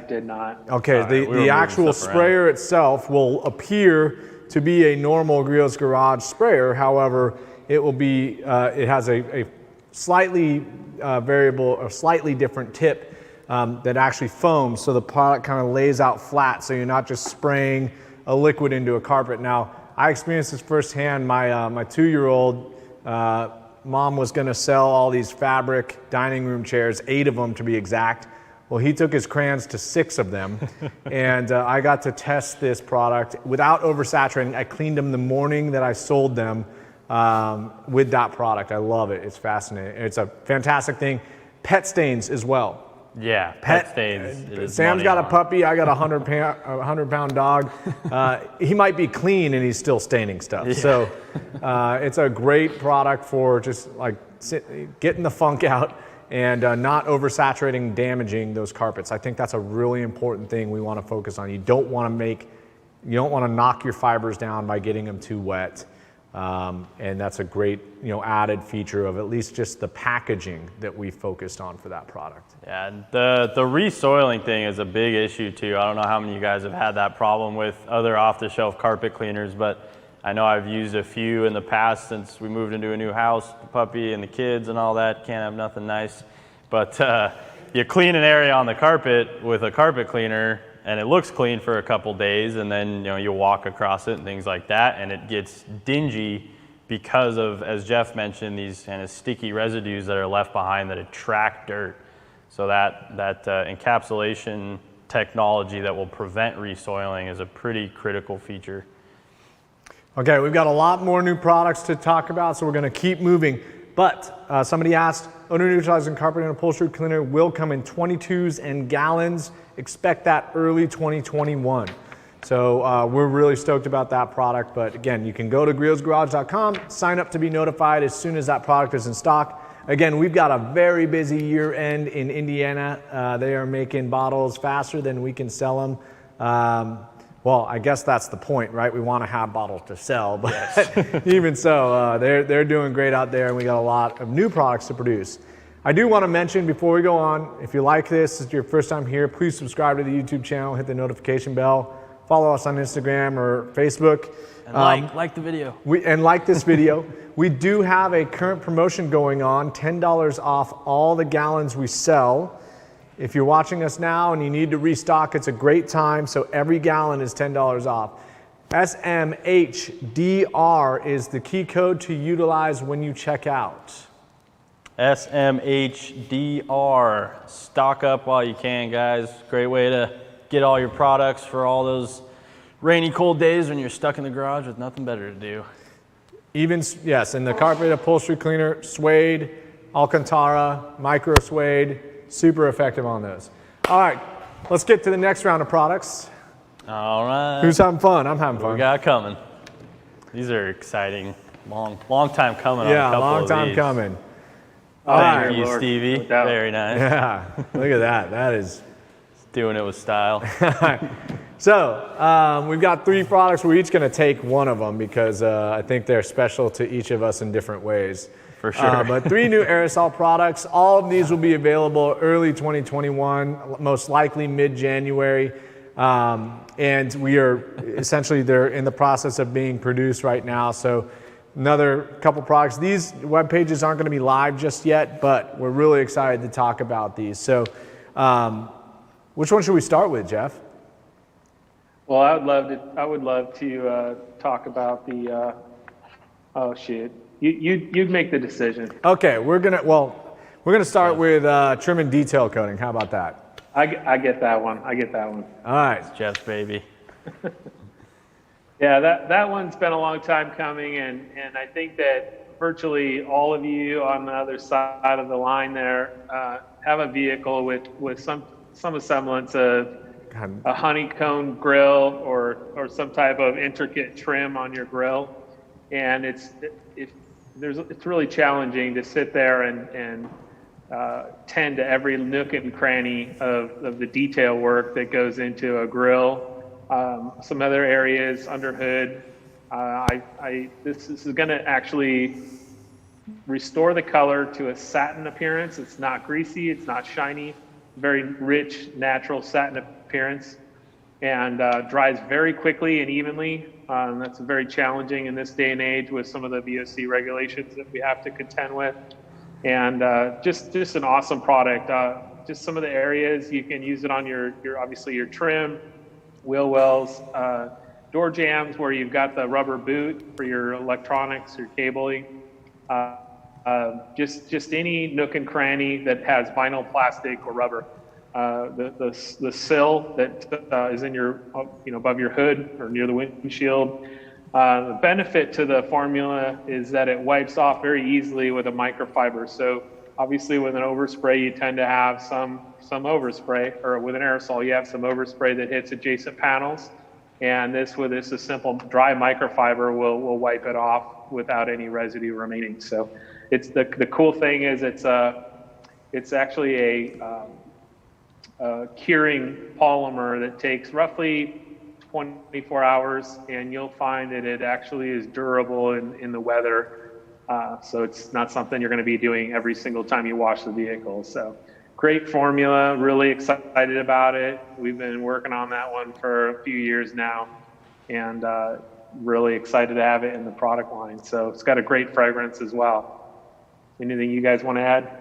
did not. Okay, the actual sprayer itself will appear to be a normal Griot's Garage sprayer. However, it has a slightly variable or slightly different tip that actually foams, so the product kind of lays out flat, so you're not just spraying a liquid into a carpet. Now, I experienced this firsthand. My 2-year-old mom was going to sell all these fabric dining room chairs, 8 of them to be exact. Well, he took his crayons to 6 of them, and I got to test this product without oversaturating. I cleaned them the morning that I sold them with that product. I love it. It's fascinating. It's a fantastic thing. Pet stains as well. Yeah, pet stains. Sam's got a puppy. I got a 100-pound dog. He might be clean and he's still staining stuff. Yeah. So it's a great product for just like getting the funk out and not oversaturating, damaging those carpets. I think that's a really important thing we want to focus on. You don't want to knock your fibers down by getting them too wet. And that's a great, added feature of at least just the packaging that we focused on for that product. Yeah, and the resoiling thing is a big issue too. I don't know how many of you guys have had that problem with other off-the-shelf carpet cleaners, but I know I've used a few in the past since we moved into a new house, the puppy and the kids and all that. Can't have nothing nice. But you clean an area on the carpet with a carpet cleaner, and it looks clean for a couple days, and then you walk across it and things like that, and it gets dingy because of, as Jeff mentioned, these kind of sticky residues that are left behind that attract dirt. So that encapsulation technology that will prevent resoiling is a pretty critical feature. Okay, we've got a lot more new products to talk about, so we're going to keep moving. But somebody asked, odor neutralizing carpet and upholstery cleaner will come in 22s and gallons. Expect that early 2021. So we're really stoked about that product. But again, you can go to griotsgarage.com, sign up to be notified as soon as that product is in stock. Again, we've got a very busy year end in Indiana. They are making bottles faster than we can sell them. Well, I guess that's the point, right? We want to have bottles to sell, but even so, they're doing great out there, and we got a lot of new products to produce. I do want to mention before we go on, if you like this, it's your first time here, please subscribe to the YouTube channel, hit the notification bell, follow us on Instagram or Facebook. And like the video. And like this video. We do have a current promotion going on, $10 off all the gallons we sell. If you're watching us now and you need to restock, it's a great time. So every gallon is $10 off. SMHDR is the key code to utilize when you check out. SMHDR. Stock up while you can, guys. Great way to get all your products for all those rainy, cold days when you're stuck in the garage with nothing better to do. Even, yes, and the carpet upholstery cleaner, suede, Alcantara, micro suede, super effective on those. All right, let's get to the next round of products. All right. Who's having fun? I'm having fun. We got coming. These are exciting. Long time coming on a Yeah, couple long of time these. coming. All Thank right. you, Lord. Stevie. No doubt. Very nice. Yeah, look at that. That is. Doing it with style. So we've got 3 products. We're each going to take one of them because I think they're special to each of us in different ways. For sure. But 3 new aerosol products. All of these will be available early 2021, most likely mid-January. And we are essentially, they're in the process of being produced right now. So another couple products. These web pages aren't going to be live just yet, but we're really excited to talk about these. So which one should we start with, Jeff? Well, I would love to talk about the. Oh shit! You'd make the decision. Okay, we're gonna start with trim and detail coating. How about that? I get that one. All right. Jeff's baby. Yeah, that one's been a long time coming, and I think that virtually all of you on the other side of the line there have a vehicle with some semblance of a honeycomb grill or some type of intricate trim on your grill, and it's really challenging to sit there and tend to every nook and cranny of the detail work that goes into a grill. Some other areas under hood. This is going to actually restore the color to a satin appearance. It's not greasy. It's not shiny. Very rich, natural satin appearance, and dries very quickly and evenly. That's very challenging in this day and age with some of the VOC regulations that we have to contend with. And just an awesome product. Just some of the areas you can use it on your obviously your trim, wheel wells, door jambs where you've got the rubber boot for your electronics, your cabling. Just any nook and cranny that has vinyl, plastic, or rubber. The sill that is in your above your hood or near the windshield. The benefit to the formula is that it wipes off very easily with a microfiber. So obviously with an overspray you tend to have some overspray, or with an aerosol you have some overspray that hits adjacent panels. And this a simple dry microfiber will wipe it off without any residue remaining. So it's the cool thing is it's actually a curing polymer that takes roughly 24 hours, and you'll find that it actually is durable in the weather. So it's not something you're going to be doing every single time you wash the vehicle. So great formula, really excited about it. We've been working on that one for a few years now, and really excited to have it in the product line. So it's got a great fragrance as well. Anything you guys want to add?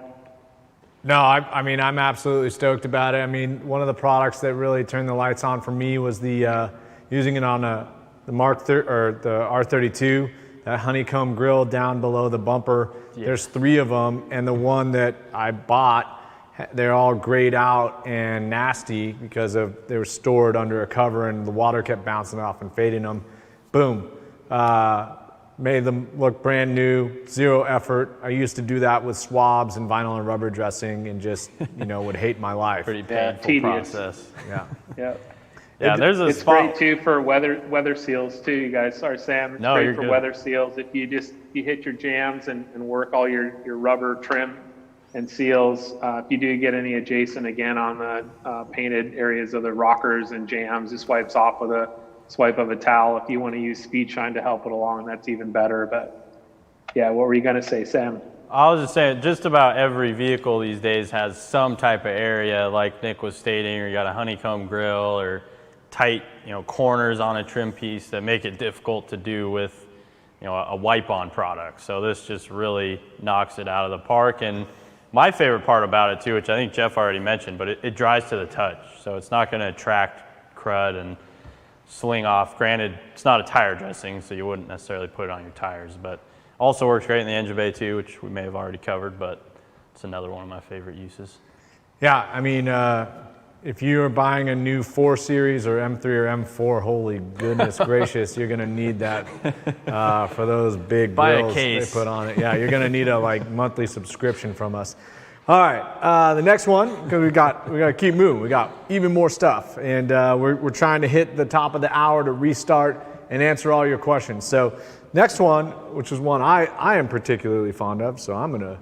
No, I mean, I'm absolutely stoked about it. I mean, one of the products that really turned the lights on for me was the using it on the the R32, that honeycomb grill down below the bumper. Yeah. There's 3 of them, and the one that I bought, they're all grayed out and nasty because they were stored under a cover and the water kept bouncing off and fading them. Boom. Made them look brand new, 0 effort. I used to do that with swabs and vinyl and rubber dressing and just, would hate my life. Pretty painful tedious process. Yeah. Yeah. Yeah, there's a It's spot. great too for weather seals too, you guys. Sorry, Sam. It's No, great you're for good. weather seals. If you hit your jams and work all your rubber trim and seals. If you do get any adjacent again on the painted areas of the rockers and jams, this wipes off with swipe of a towel. If you want to use speed shine to help it along, that's even better. But yeah, what were you going to say, Sam? I was just saying, just about every vehicle these days has some type of area, like Nick was stating, or you got a honeycomb grill or tight, corners on a trim piece that make it difficult to do with, a wipe-on product. So this just really knocks it out of the park. And my favorite part about it too, which I think Jeff already mentioned, but it dries to the touch. So it's not going to attract crud and sling off. Granted, it's not a tire dressing, so you wouldn't necessarily put it on your tires, but also works great in the engine bay too, which we may have already covered, but it's another one of my favorite uses. Yeah, I mean, if you're buying a new 4 Series or M3 or M4, holy goodness gracious, you're going to need that for those big grills they put on it. Yeah, you're going to need a monthly subscription from us. All right, the next one, because we got to keep moving. We got even more stuff, and we're trying to hit the top of the hour to restart and answer all your questions. So next one, which is one I am particularly fond of, so I'm going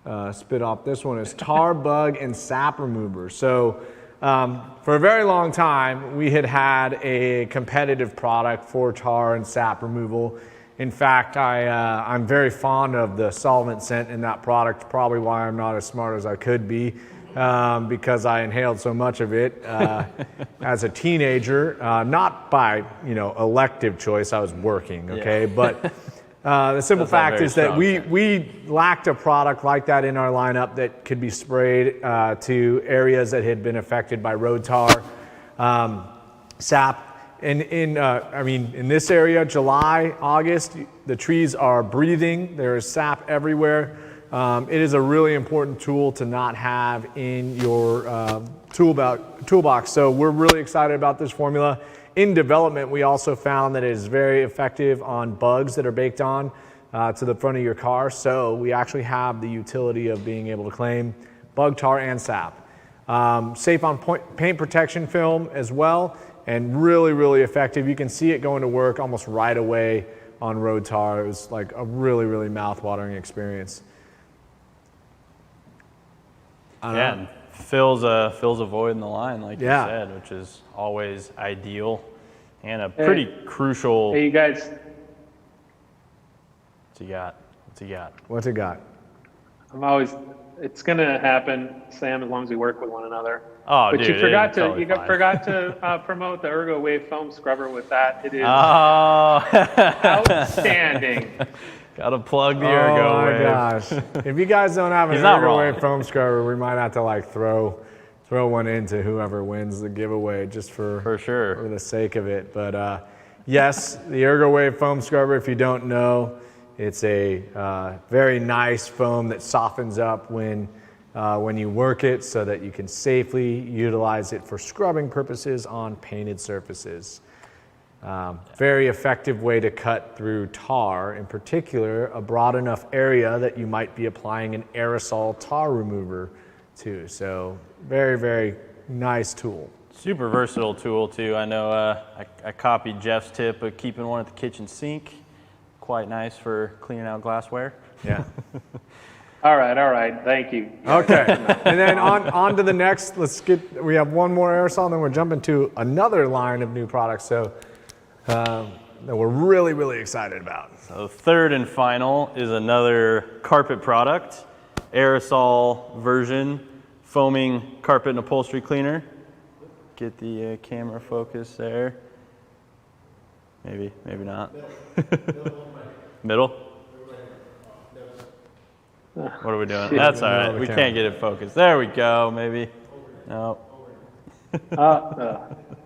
to spit off this one, is tar, bug, and sap remover. So for a very long time, we had a competitive product for tar and sap removal. In fact, I'm very fond of the solvent scent in that product, probably why I'm not as smart as I could be, because I inhaled so much of it as a teenager, not by elective choice. I was working, okay, but the simple fact is that we lacked a product like that in our lineup that could be sprayed to areas that had been affected by road tar, sap. And in this area, July, August, the trees are breathing. There is sap everywhere. It is a really important tool to not have in your toolbox. So we're really excited about this formula. In development, we also found that it is very effective on bugs that are baked on to the front of your car. So we actually have the utility of being able to claim bug tar and sap. Safe on paint protection film as well, and really, really effective. You can see it going to work almost right away on road tar. It was like a really, really mouth-watering experience. And fills a void in the line, like you said, which is always ideal and a pretty crucial. Hey, you guys. What's he got? What's it got? It's going to happen, Sam, as long as we work with one another. Oh, but dude, you forgot forgot to promote the Ergo Wave foam scrubber with that. It is outstanding. outstanding. Gotta plug the Ergo Wave. Oh my gosh! If you guys don't have an Ergo Wave foam scrubber, we might have to throw one into whoever wins the giveaway, just for sure, for the sake of it. But yes, the Ergo Wave foam scrubber. If you don't know, it's a very nice foam that softens up when you work it, so that you can safely utilize it for scrubbing purposes on painted surfaces. Very effective way to cut through tar, in particular a broad enough area that you might be applying an aerosol tar remover to. So very, very nice tool. Super versatile tool too. I know I copied Jeff's tip of keeping one at the kitchen sink. Quite nice for cleaning out glassware. Yeah. All right. Thank you. Okay. And then on to the next. We have one more aerosol, then we're jumping to another line of new products. So that we're really, really excited about. So third and final is another carpet product, aerosol version, foaming carpet and upholstery cleaner. Get the camera focus there. Maybe not. Middle? What are we doing? That's all right. We can't get it focused. There we go, maybe. No.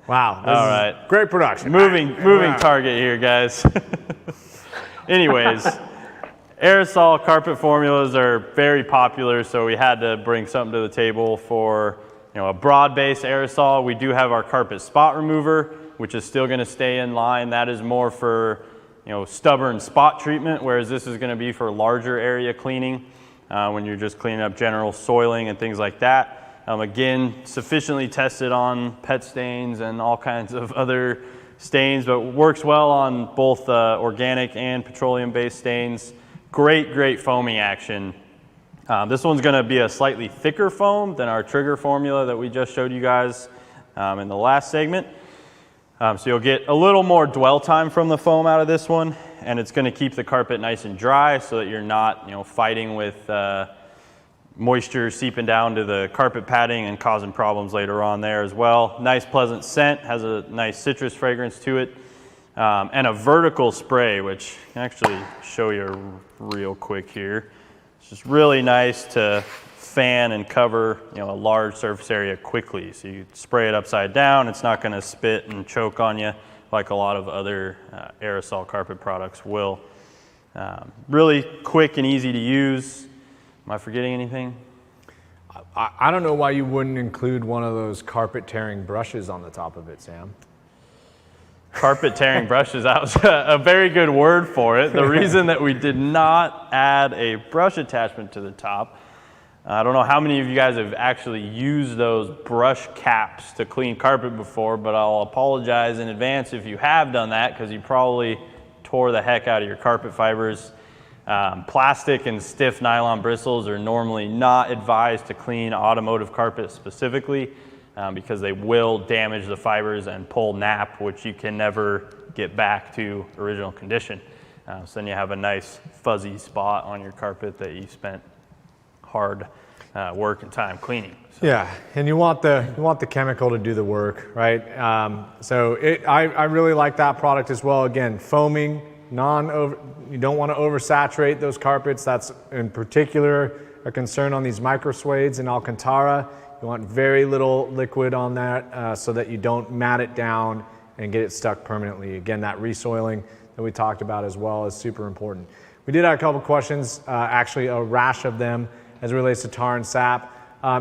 Wow. All right. Great production. Moving target here, guys. Anyways, aerosol carpet formulas are very popular, so we had to bring something to the table for a broad-based aerosol. We do have our carpet spot remover, which is still going to stay in line. That is more for stubborn spot treatment, whereas this is going to be for larger area cleaning when you're just cleaning up general soiling and things like that. Again, sufficiently tested on pet stains and all kinds of other stains, but works well on both organic and petroleum-based stains. Great foaming action. This one's going to be a slightly thicker foam than our trigger formula that we just showed you guys in the last segment. So you'll get a little more dwell time from the foam out of this one, and it's going to keep the carpet nice and dry so that you're not, fighting with moisture seeping down to the carpet padding and causing problems later on there as well. Nice pleasant scent, has a nice citrus fragrance to it, and a vertical spray, which I can actually show you real quick here. It's just really nice to fan and cover a large surface area quickly. So you spray it upside down, it's not going to spit and choke on you like a lot of other aerosol carpet products will. Really quick and easy to use. Am I forgetting anything? I don't know why you wouldn't include one of those carpet tearing brushes on the top of it, Sam. Carpet tearing brushes, that was a very good word for it. The reason that we did not add a brush attachment to the top, I don't know how many of you guys have actually used those brush caps to clean carpet before, but I'll apologize in advance if you have done that, because you probably tore the heck out of your carpet fibers. Plastic and stiff nylon bristles are normally not advised to clean automotive carpet specifically, because they will damage the fibers and pull nap, which you can never get back to original condition. So then you have a nice fuzzy spot on your carpet that you spent hard work and time cleaning. So. Yeah, and you want the chemical to do the work, right? I really like that product as well. Again, foaming, you don't want to oversaturate those carpets. That's in particular a concern on these micro suedes in Alcantara. You want very little liquid on that so that you don't mat it down and get it stuck permanently. Again, that resoiling that we talked about as well is super important. We did have a couple questions, actually a rash of them as it relates to tar and sap.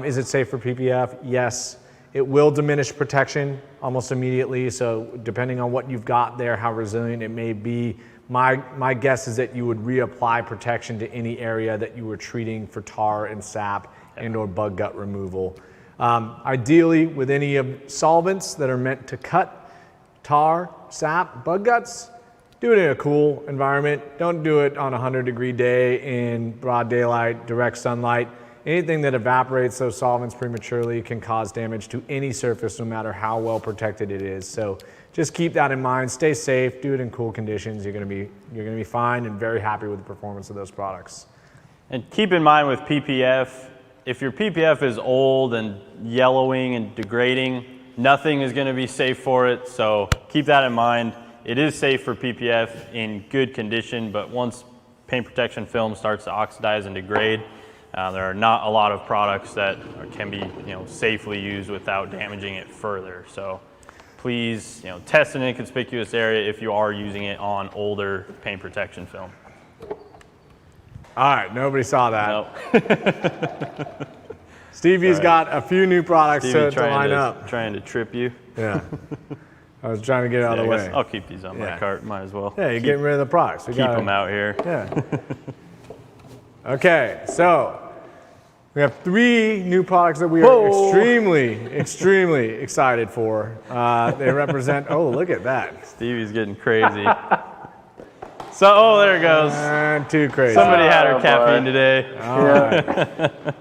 Is it safe for PPF? Yes. It will diminish protection almost immediately. So depending on what you've got there, how resilient it may be, my guess is that you would reapply protection to any area that you were treating for tar and sap and or bug gut removal. Ideally, with any of solvents that are meant to cut tar, sap, bug guts, do it in a cool environment. Don't do it on a 100-degree day in broad daylight, direct sunlight. Anything that evaporates those solvents prematurely can cause damage to any surface, no matter how well protected it is. So just keep that in mind. Stay safe. Do it in cool conditions. You're going to be fine and very happy with the performance of those products. And keep in mind with PPF, if your PPF is old and yellowing and degrading, nothing is going to be safe for it. So keep that in mind. It is safe for PPF in good condition, but once paint protection film starts to oxidize and degrade, there are not a lot of products that can be safely used without damaging it further. So please test an inconspicuous area if you are using it on older paint protection film. All right, nobody saw that. Nope. Stevie's got a few new products to line up. Trying to trip you. Yeah. I was trying to get it out of the way. I'll keep these on my cart, might as well. Yeah, you're getting rid of the products. Keep them out here. Yeah. Okay, so we have 3 new products that we are extremely excited for. They represent, look at that. Stevie's getting crazy. So, there it goes. And too crazy. Somebody had her caffeine today. All right.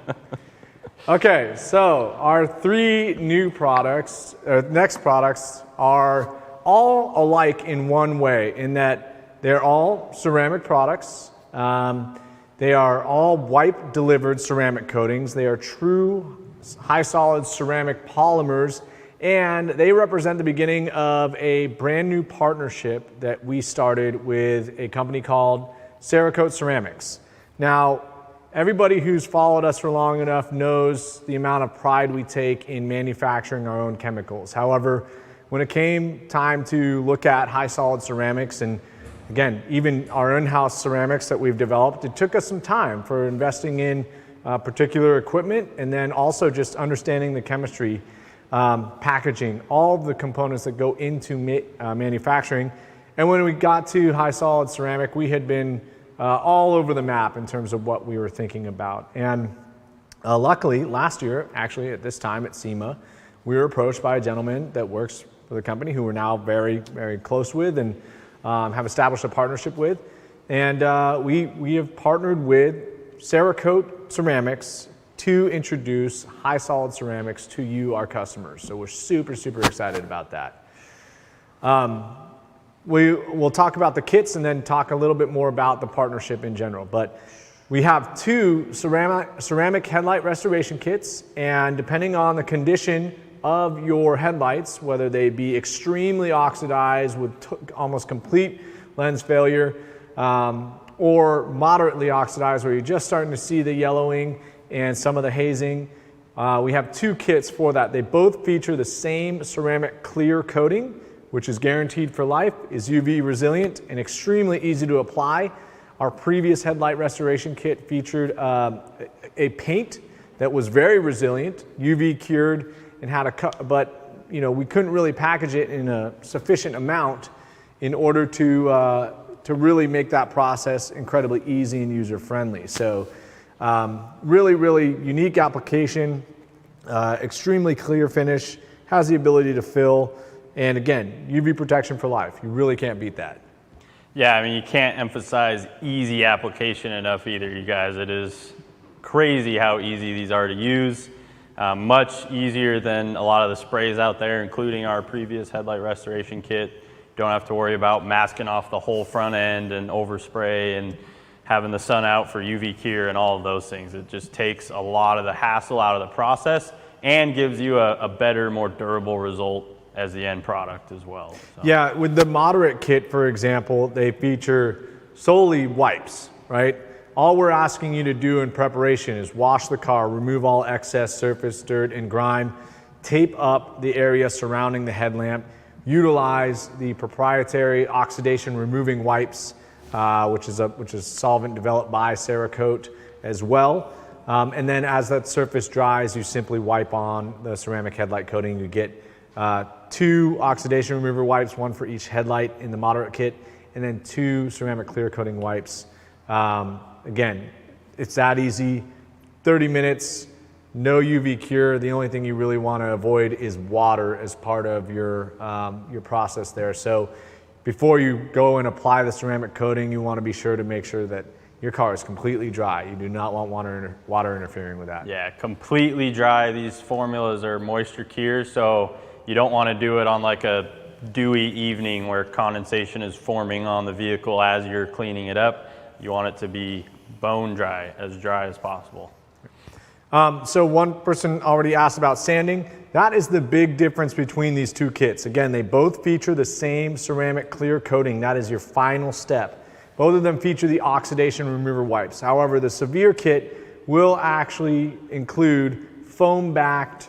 Okay, so our 3 new products, next products, are all alike in one way, in that they're all ceramic products. They are all wipe-delivered ceramic coatings. They are true high-solid ceramic polymers, and they represent the beginning of a brand new partnership that we started with a company called Cerakote Ceramics. Now, everybody who's followed us for long enough knows the amount of pride we take in manufacturing our own chemicals. However, when it came time to look at high solid ceramics, and again, even our in-house ceramics that we've developed, it took us some time for investing in particular equipment, and then also just understanding the chemistry, packaging, all of the components that go into manufacturing. And when we got to high solid ceramic, we had been all over the map in terms of what we were thinking about. And luckily, last year, actually at this time at SEMA, we were approached by a gentleman that works for the company who we're now very, very close with and have established a partnership with. And we have partnered with Cerakote Ceramics to introduce high solid ceramics to you, our customers. So we're super, super excited about that. We'll talk about the kits and then talk a little bit more about the partnership in general. But we have 2 ceramic headlight restoration kits, and depending on the condition of your headlights, whether they be extremely oxidized with almost complete lens failure, or moderately oxidized where you're just starting to see the yellowing and some of the hazing, we have 2 kits for that. They both feature the same ceramic clear coating, which is guaranteed for life, is UV resilient and extremely easy to apply. Our previous headlight restoration kit featured a paint that was very resilient, UV cured, and had but we couldn't really package it in a sufficient amount in order to really make that process incredibly easy and user friendly. So really, really unique application, extremely clear finish, has the ability to fill, and again, UV protection for life. You really can't beat that. Yeah, I mean, you can't emphasize easy application enough either, you guys. It is crazy how easy these are to use. Much easier than a lot of the sprays out there, including our previous headlight restoration kit. Don't have to worry about masking off the whole front end and overspray and having the sun out for UV cure and all of those things. It just takes a lot of the hassle out of the process and gives you a better, more durable result as the end product as well. So. Yeah, with the moderate kit, for example, they feature solely wipes, right? All we're asking you to do in preparation is wash the car, remove all excess surface dirt and grime, tape up the area surrounding the headlamp, utilize the proprietary oxidation removing wipes, which is solvent developed by Cerakote as well. And then as that surface dries, you simply wipe on the ceramic headlight coating. You get 2 oxidation remover wipes, 1 for each headlight in the moderate kit, and then 2 ceramic clear coating wipes. Again, it's that easy. 30 minutes, no UV cure. The only thing you really want to avoid is water as part of your process there. So before you go and apply the ceramic coating, you want to be sure to make sure that your car is completely dry. You do not want water interfering with that. Yeah, completely dry. These formulas are moisture cure, so you don't want to do it on like a dewy evening where condensation is forming on the vehicle as you're cleaning it up. You want it to be bone dry as possible. So one person already asked about sanding. That is the big difference between these 2 kits. Again, they both feature the same ceramic clear coating. That is your final step. Both of them feature the oxidation remover wipes. However, the severe kit will actually include foam-backed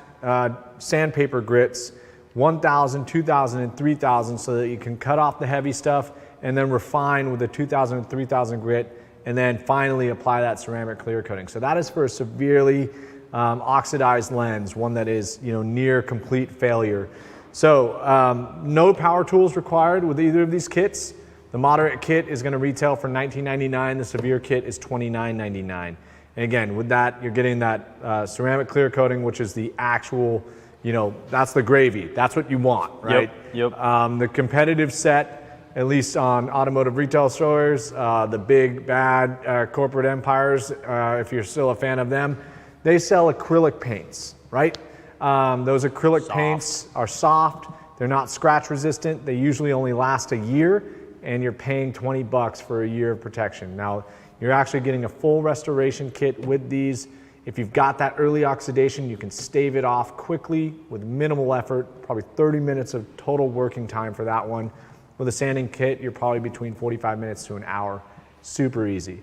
sandpaper grits, 1,000, 2,000, and 3,000, so that you can cut off the heavy stuff and then refine with a 2,000 and 3,000 grit, and then finally apply that ceramic clear coating. So that is for a severely oxidized lens, one that is near complete failure. So no power tools required with either of these kits. The moderate kit is going to retail for $19.99. The severe kit is $29.99. And again, with that, you're getting that ceramic clear coating, which is the actual, that's the gravy. That's what you want, right? Yep. The competitive set, at least on automotive retail stores, the big bad corporate empires, if you're still a fan of them, they sell acrylic paints, right? Those acrylic paints are soft. They're not scratch resistant. They usually only last a year, and you're paying $20 for a year of protection. Now, you're actually getting a full restoration kit with these. If you've got that early oxidation, you can stave it off quickly with minimal effort, probably 30 minutes of total working time for that one. With a sanding kit, you're probably between 45 minutes to an hour. Super easy.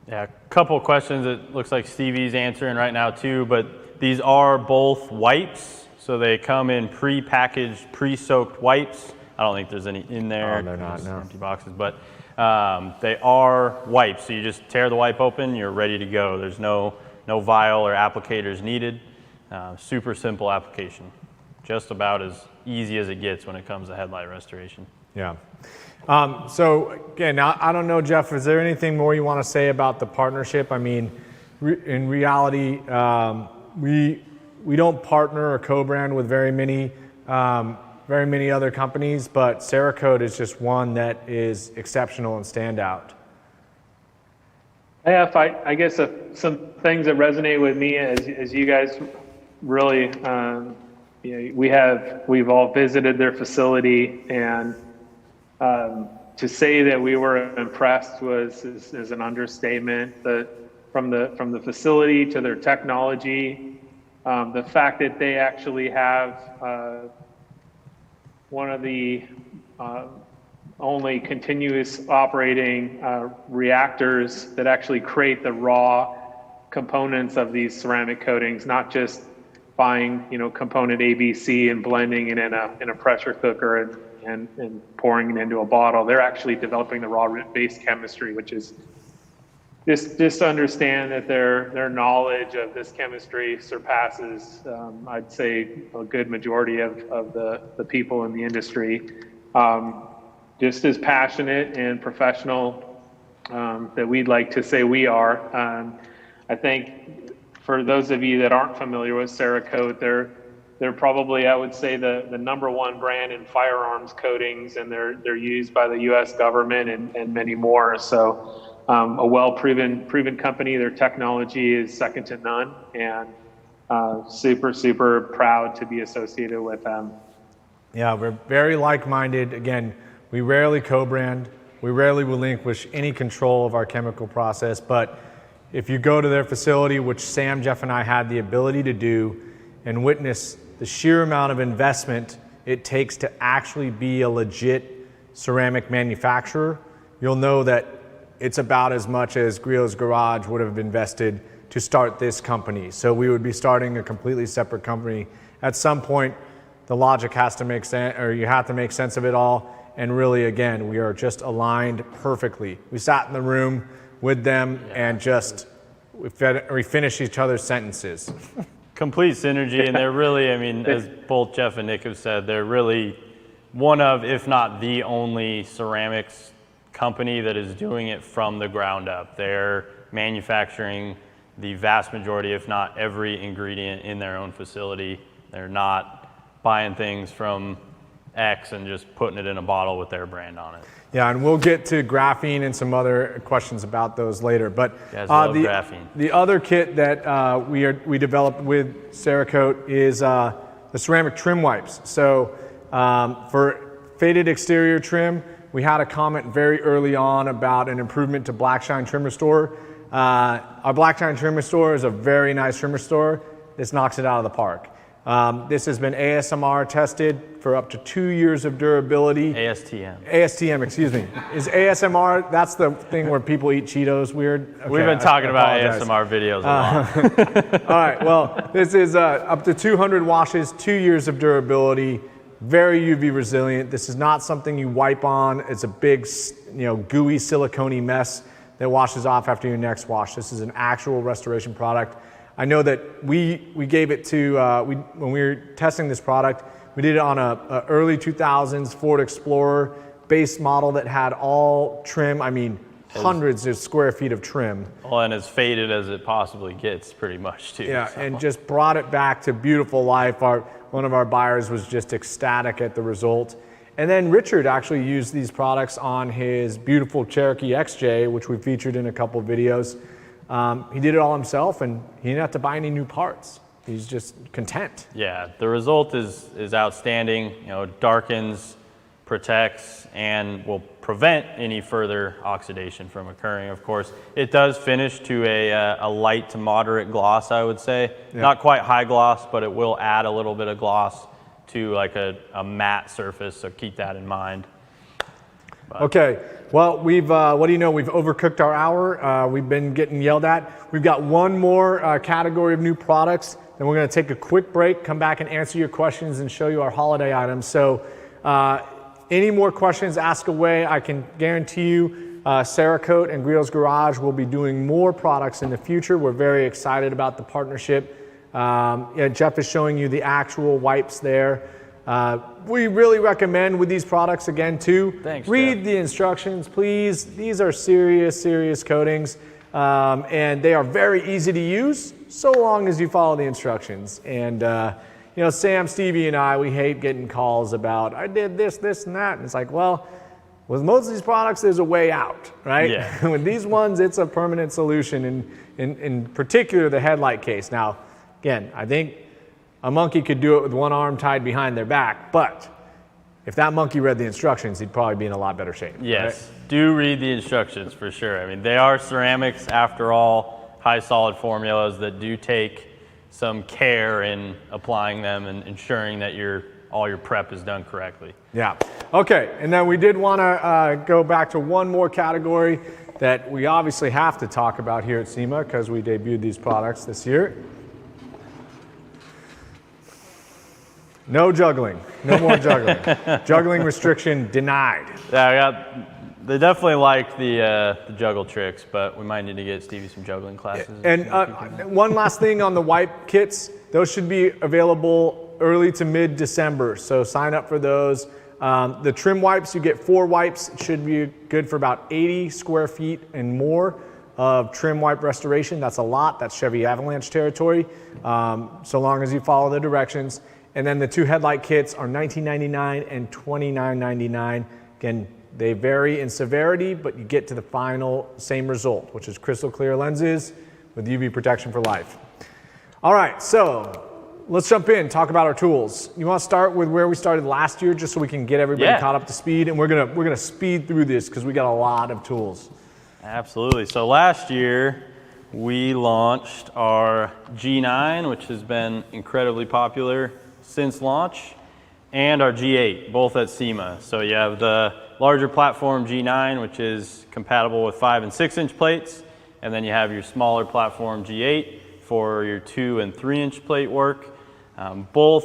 Yeah, a couple of questions it looks like Stevie's answering right now too, but these are both wipes, so they come in pre-packaged, pre-soaked wipes. I don't think there's any in there. Oh, they're not, no. Empty boxes, but they are wipes, so you just tear the wipe open, you're ready to go. There's no vial or applicators needed. Super simple application. Just about as easy as it gets when it comes to headlight restoration. Yeah. So again, I don't know, Jeff, is there anything more you want to say about the partnership? I mean, in reality, we don't partner or co-brand with very many other companies, but Cerakote is just one that is exceptional and standout. Yeah, I guess some things that resonate with me as you guys really we've all visited their facility, and to say that we were impressed is an understatement. From the facility to their technology, the fact that they actually have one of the only continuous operating reactors that actually create the raw components of these ceramic coatings, not just buying component ABC and blending it in a pressure cooker and pouring it into a bottle. They're actually developing the raw base chemistry, which is just to understand that their knowledge of this chemistry surpasses, I'd say, a good majority of the people in the industry. Just as passionate and professional that we'd like to say we are. I think for those of you that aren't familiar with Cerakote, they're probably, I would say, the #1 brand in firearms coatings, and they're used by the U.S. government and many more. So a well-proven company. Their technology is second to none, and super proud to be associated with them. Yeah, we're very like-minded. Again, we rarely co-brand. We rarely relinquish any control of our chemical process, but if you go to their facility, which Sam, Jeff, and I had the ability to do, and witness the sheer amount of investment it takes to actually be a legit ceramic manufacturer, you'll know that it's about as much as Griot's Garage would have invested to start this company. So we would be starting a completely separate company. At some point, the logic has to make sense, or you have to make sense of it all. And really, again, we are just aligned perfectly. We sat in the room with them and just we finished each other's sentences. Complete synergy, and they're really, I mean, as both Jeff and Nick have said, they're really one of, if not the only ceramics company that is doing it from the ground up. They're manufacturing the vast majority, if not every ingredient in their own facility. They're not buying things from X and just putting it in a bottle with their brand on it. Yeah, and we'll get to graphene and some other questions about those later. But graphene. The other kit that we developed with Cerakote is the ceramic trim wipes. So for faded exterior trim, we had a comment very early on about an improvement to Black Shine Trim Restore. Our Black Shine Trim Restore is a very nice trim restore. This knocks it out of the park. This has been ASMR tested for up to 2 years of durability. ASTM, excuse me. Is ASMR, that's the thing where people eat Cheetos weird? Okay, we've been talking about ASMR videos a lot. All right, well, this is up to 200 washes, 2 years of durability, very UV resilient. This is not something you wipe on. It's a big, gooey silicone mess that washes off after your next wash. This is an actual restoration product. I know that we gave it to, when we were testing this product, we did it on a early 2000s Ford Explorer base model that had all trim, I mean, hundreds of square feet of trim. Well, and as faded as it possibly gets, pretty much, too. Yeah, so. And just brought it back to beautiful life. One of our buyers was just ecstatic at the result. And then Richard actually used these products on his beautiful Cherokee XJ, which we featured in a couple of videos. He did it all himself, and he didn't have to buy any new parts. He's just content. Yeah, the result is outstanding. Darkens, protects, and will prevent any further oxidation from occurring. Of course, it does finish to a light to moderate gloss, I would say. Yeah. Not quite high gloss, but it will add a little bit of gloss to like a matte surface, so keep that in mind. Okay, well, what do you know? We've overcooked our hour. We've been getting yelled at. We've got one more category of new products. Then we're going to take a quick break, come back and answer your questions and show you our holiday items. So any more questions, ask away. I can guarantee you Cerakote and Griot's Garage will be doing more products in the future. We're very excited about the partnership. Jeff is showing you the actual wipes there. We really recommend with these products, again, too, read the instructions, please. These are serious coatings, and they are very easy to use, so long as you follow the instructions. And, Sam, Stevie, and I, we hate getting calls about, I did this, and that. And it's like, well, with most of these products, there's a way out, right? Yeah. With these ones, it's a permanent solution, in particular, the headlight case. Now, again, I think A monkey could do it with one arm tied behind their back, but if that monkey read the instructions, he'd probably be in a lot better shape. Yes, right? Do read the instructions for sure. I mean, they are ceramics after all, high solid formulas that do take some care in applying them and ensuring that all your prep is done correctly. Yeah. Okay, and then we did want to go back to one more category that we obviously have to talk about here at SEMA because we debuted these products this year. No juggling. No more juggling. Juggling restriction denied. Yeah, they definitely like the juggle tricks, but we might need to get Stevie some juggling classes. And one last thing on the wipe kits, those should be available early to mid-December, so sign up for those. The trim wipes, you get 4 wipes. It should be good for about 80 square feet and more of trim wipe restoration. That's a lot. That's Chevy Avalanche territory, so long as you follow the directions. And then the 2 headlight kits are $19.99 and $29.99. Again, they vary in severity, but you get to the final same result, which is crystal clear lenses with UV protection for life. All right, so let's jump in, talk about our tools. You want to start with where we started last year, just so we can get everybody caught up to speed, and we're gonna speed through this because we got a lot of tools. Absolutely. So last year we launched our G9, which has been incredibly popular since launch, and our G8, both at SEMA. So you have the larger platform G9, which is compatible with 5 and 6 inch plates, and then you have your smaller platform G8 for your 2 and 3 inch plate work. Both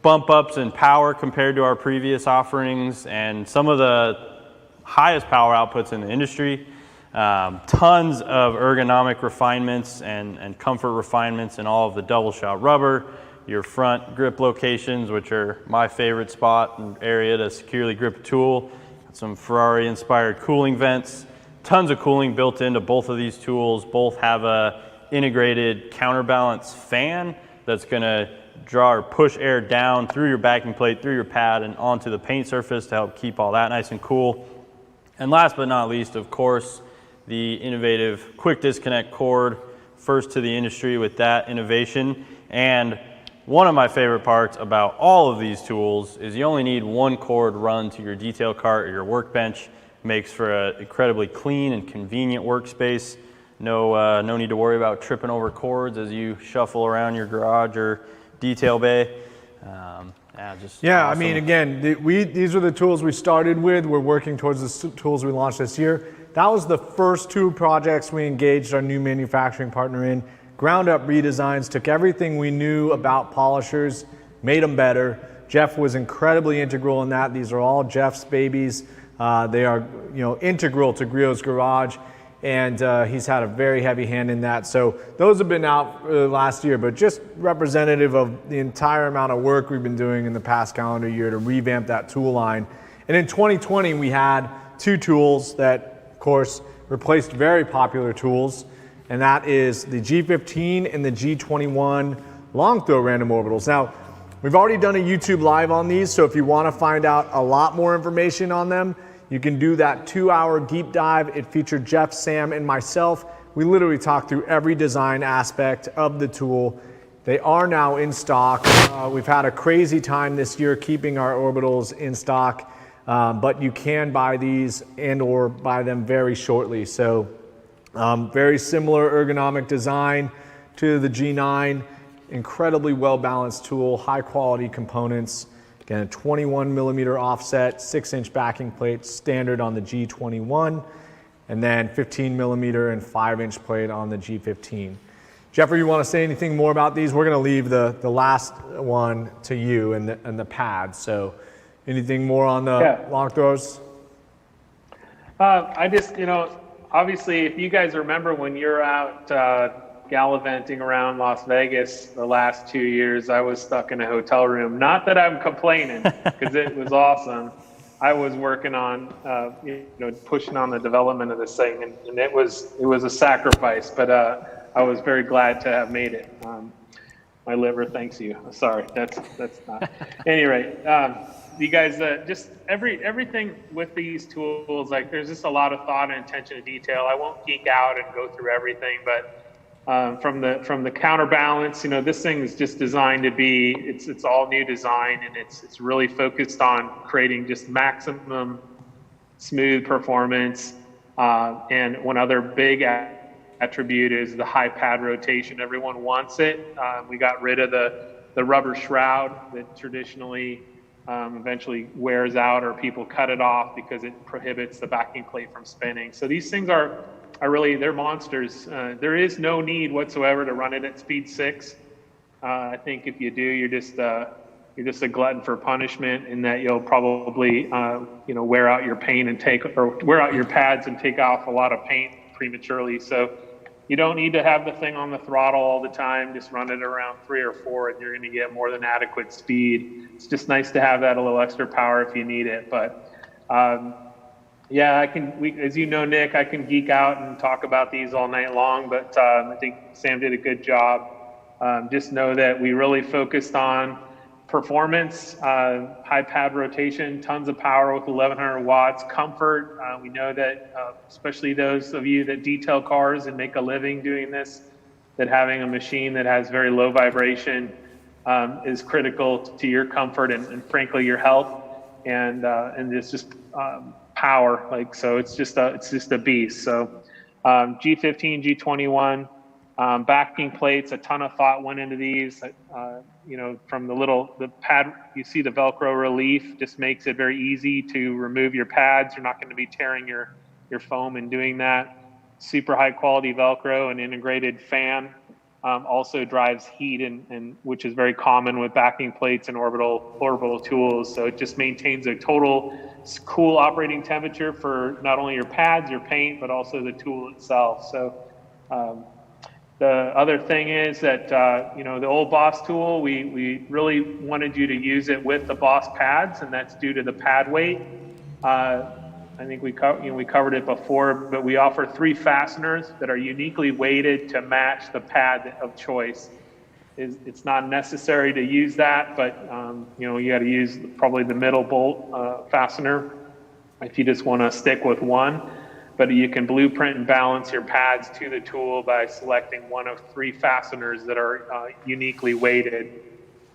bump ups in power compared to our previous offerings and some of the highest power outputs in the industry. Tons of ergonomic refinements and comfort refinements in all of the double shot rubber, your front grip locations, which are my favorite spot and area to securely grip a tool, some Ferrari inspired cooling vents, tons of cooling built into both of these tools. Both have a integrated counterbalance fan that's going to draw or push air down through your backing plate, through your pad, and onto the paint surface to help keep all that nice and cool. And last but not least, of course, the innovative quick disconnect cord, first to the industry with that innovation. And one of my favorite parts about all of these tools is you only need one cord run to your detail cart or your workbench. Makes for an incredibly clean and convenient workspace. No need to worry about tripping over cords as you shuffle around your garage or detail bay. Awesome. I mean, again, these are the tools we started with. We're working towards the tools we launched this year. That was the first 2 projects we engaged our new manufacturing partner in. Ground up redesigns, took everything we knew about polishers, made them better. Jeff was incredibly integral in that. These are all Jeff's babies. They are, integral to Griot's garage, and he's had a very heavy hand in that. So those have been out last year, but just representative of the entire amount of work we've been doing in the past calendar year to revamp that tool line. And in 2020, we had 2 tools that, of course, replaced very popular tools, and that is the G15 and the G21 long throw random orbitals. Now, we've already done a YouTube live on these, so if you want to find out a lot more information on them, you can do that 2-hour deep dive. It featured Jeff, Sam, and myself. We literally talked through every design aspect of the tool. They are now in stock. We've had a crazy time this year keeping our orbitals in stock, but you can buy these and or buy them very shortly. So very similar ergonomic design to the G9, incredibly well-balanced tool, high quality components. Again, a 21 millimeter offset, 6 inch backing plate, standard on the G21, and then 15 millimeter and 5 inch plate on the G15. Jeffrey, you want to say anything more about these? We're going to leave the last one to you and the pad. So anything more on the long throws? I just, obviously, if you guys remember when you're out gallivanting around Las Vegas the last 2 years, I was stuck in a hotel room. Not that I'm complaining, because it was awesome. I was working on, pushing on the development of this thing, and it was a sacrifice, but I was very glad to have made it. My liver thanks you. Sorry, that's not. At any rate, you guys, just everything with these tools, like there's just a lot of thought and attention to detail. I won't geek out and go through everything, but From the counterbalance, this thing is just designed to be, it's all new design, and it's really focused on creating just maximum smooth performance. And one other big attribute is the high pad rotation. Everyone wants it. We got rid of the rubber shroud that traditionally eventually wears out, or people cut it off because it prohibits the backing plate from spinning. So these things are really, they're monsters. There is no need whatsoever to run it at speed 6. I think if you do, you're just a glutton for punishment, in that you'll probably wear out your paint wear out your pads and take off a lot of paint prematurely. So you don't need to have the thing on the throttle all the time. Just run it around 3 or 4 and you're going to get more than adequate speed. It's just nice to have that a little extra power if you need it. But yeah, as you know, Nick, I can geek out and talk about these all night long, but I think Sam did a good job. Just know that we really focused on performance, high pad rotation, tons of power with 1100 watts, comfort. We know that, especially those of you that detail cars and make a living doing this, that having a machine that has very low vibration is critical to your comfort and frankly, your health. And it's just power. So it's just a beast. So G15, G21, backing plates, a ton of thought went into these. From the pad, you see the Velcro relief just makes it very easy to remove your pads. You're not going to be tearing your foam in doing that. Super high quality Velcro and integrated fan also drives heat, and which is very common with backing plates and orbital tools. So it just maintains a total cool operating temperature for not only your pads, your paint, but also the tool itself. So the other thing is that, the old Boss tool, we really wanted you to use it with the Boss pads, and that's due to the pad weight. I think we covered it before, but we offer 3 fasteners that are uniquely weighted to match the pad of choice. It's not necessary to use that, but you got to use probably the middle bolt fastener if you just want to stick with one. But you can blueprint and balance your pads to the tool by selecting one of 3 fasteners that are uniquely weighted.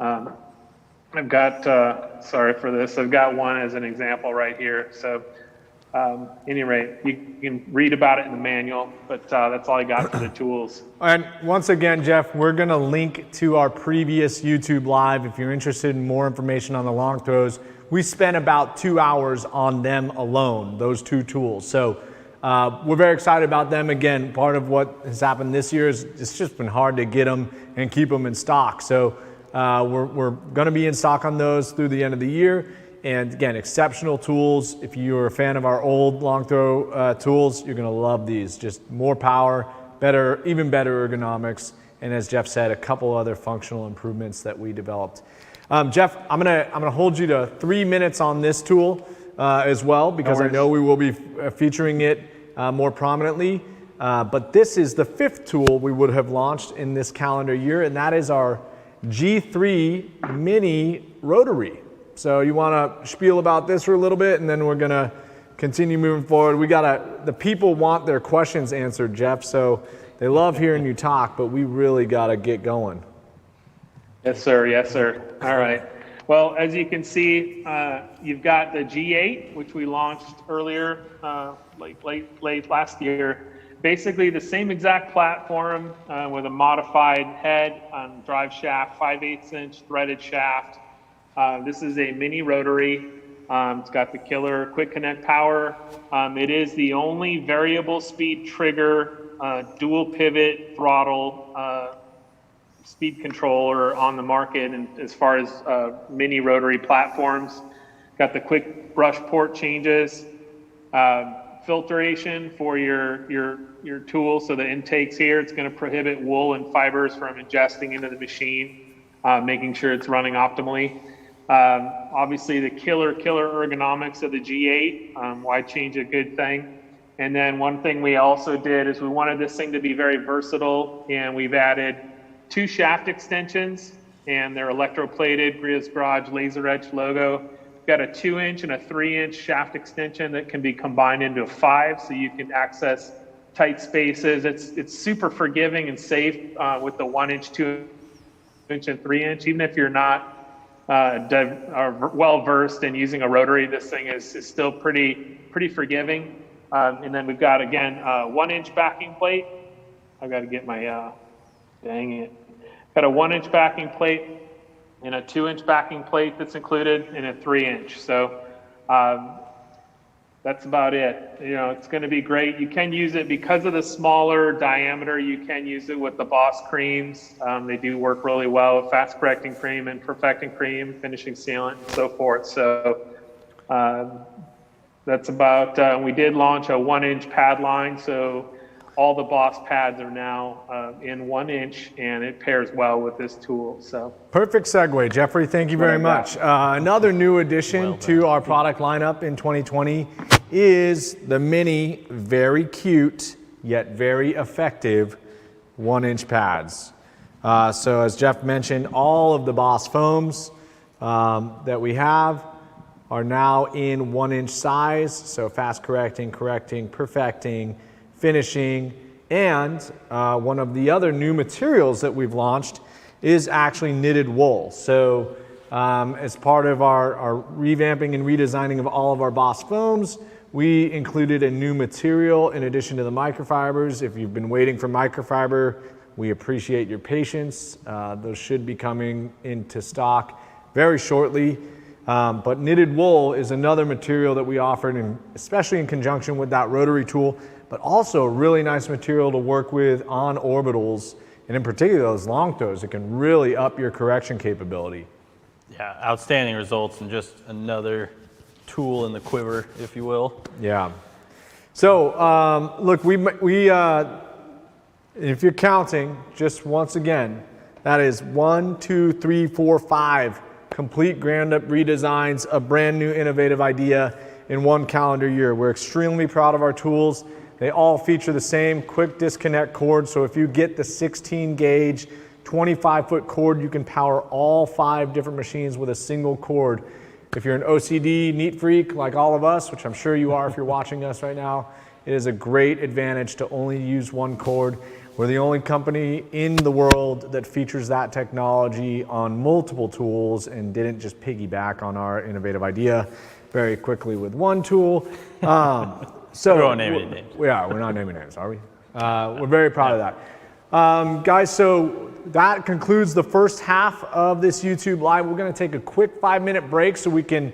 I've got, sorry for this, I've got one as an example right here. So any rate, you can read about it in the manual, but that's all I got for the tools. And once again, Jeff, we're going to link to our previous YouTube Live if you're interested in more information on the long throws. We spent about 2 hours on them alone, those 2 tools. So we're very excited about them. Again, part of what has happened this year is it's just been hard to get them and keep them in stock. So we're going to be in stock on those through the end of the year. And again, exceptional tools. If you're a fan of our old long throw tools, you're going to love these. Just more power, even better ergonomics. And as Jeff said, a couple other functional improvements that we developed. Jeff, I'm gonna hold you to 3 minutes on this tool as well, because I know we will be featuring it more prominently. But this is the 5th tool we would have launched in this calendar year, and that is our G3 Mini Rotary. So you want to spiel about this for a little bit, and then we're going to continue moving forward. The people want their questions answered, Jeff, so they love hearing you talk, but we really got to get going. Yes, sir. Yes, sir. All right. Well, as you can see, you've got the G8, which we launched earlier, late last year. Basically the same exact platform with a modified head on drive shaft, 5/8 inch threaded shaft. This is a mini rotary. It's got the killer quick connect power. It is the only variable speed trigger, dual pivot throttle speed controller on the market, and as far as mini rotary platforms. Got the quick brush port changes, filtration for your tool. So the intakes here, it's going to prohibit wool and fibers from ingesting into the machine, making sure it's running optimally. Obviously the killer ergonomics of the G8, why change a good thing? And then one thing we also did is we wanted this thing to be very versatile, and we've added 2 shaft extensions, and they're electroplated, Griot's Garage laser etch logo. We've got a 2-inch and a 3-inch shaft extension that can be combined into a 5, so you can access tight spaces. It's super forgiving and safe with the 1 inch, 2 inch, and 3 inch. Even if you're not well versed in using a rotary, this thing is still pretty forgiving. And then we've got, again, 1 inch backing plate. I've got to get my, dang it. Got a 1 inch backing plate and a 2 inch backing plate that's included, and a 3 inch. So that's about it. You know, it's going to be great. You can use it because of the smaller diameter. You can use it with the Boss creams. They do work really well, fast correcting cream and perfecting cream, finishing sealant, and so forth. So that's about, we did launch a 1 inch pad line. So all the Boss pads are now in 1 inch, and it pairs well with this tool. So perfect segue, Jeffrey. Thank you very much. Another new addition to our product lineup in 2020 is the mini, very cute yet very effective 1 inch pads. So as Jeff mentioned, all of the Boss foams that we have are now in 1 inch size. So fast correcting, perfecting, finishing, and one of the other new materials that we've launched is actually knitted wool. So as part of our revamping and redesigning of all of our Boss foams, we included a new material in addition to the microfibers. If you've been waiting for microfiber, we appreciate your patience. Those should be coming into stock very shortly. But knitted wool is another material that we offered, especially in conjunction with that rotary tool, but also a really nice material to work with on orbitals, and in particular those long throws. It can really up your correction capability. Yeah, outstanding results, and just another tool in the quiver, if you will. Yeah. So look, if you're counting, just once again, that is 1, 2, 3, 4, 5 complete ground up redesigns, a brand new innovative idea in one calendar year. We're extremely proud of our tools. They all feature the same quick disconnect cord. So if you get the 16 gauge, 25-foot cord, you can power all 5 different machines with a single cord. If you're an OCD neat freak like all of us, which I'm sure you are if you're watching us right now, it is a great advantage to only use one cord. We're the only company in the world that features that technology on multiple tools and didn't just piggyback on our innovative idea very quickly with one tool. So we won't name any names. Yeah, we're not naming names, are we? We're very proud of that. Guys, so that concludes the first half of this YouTube Live. We're going to take a quick 5-minute break so we can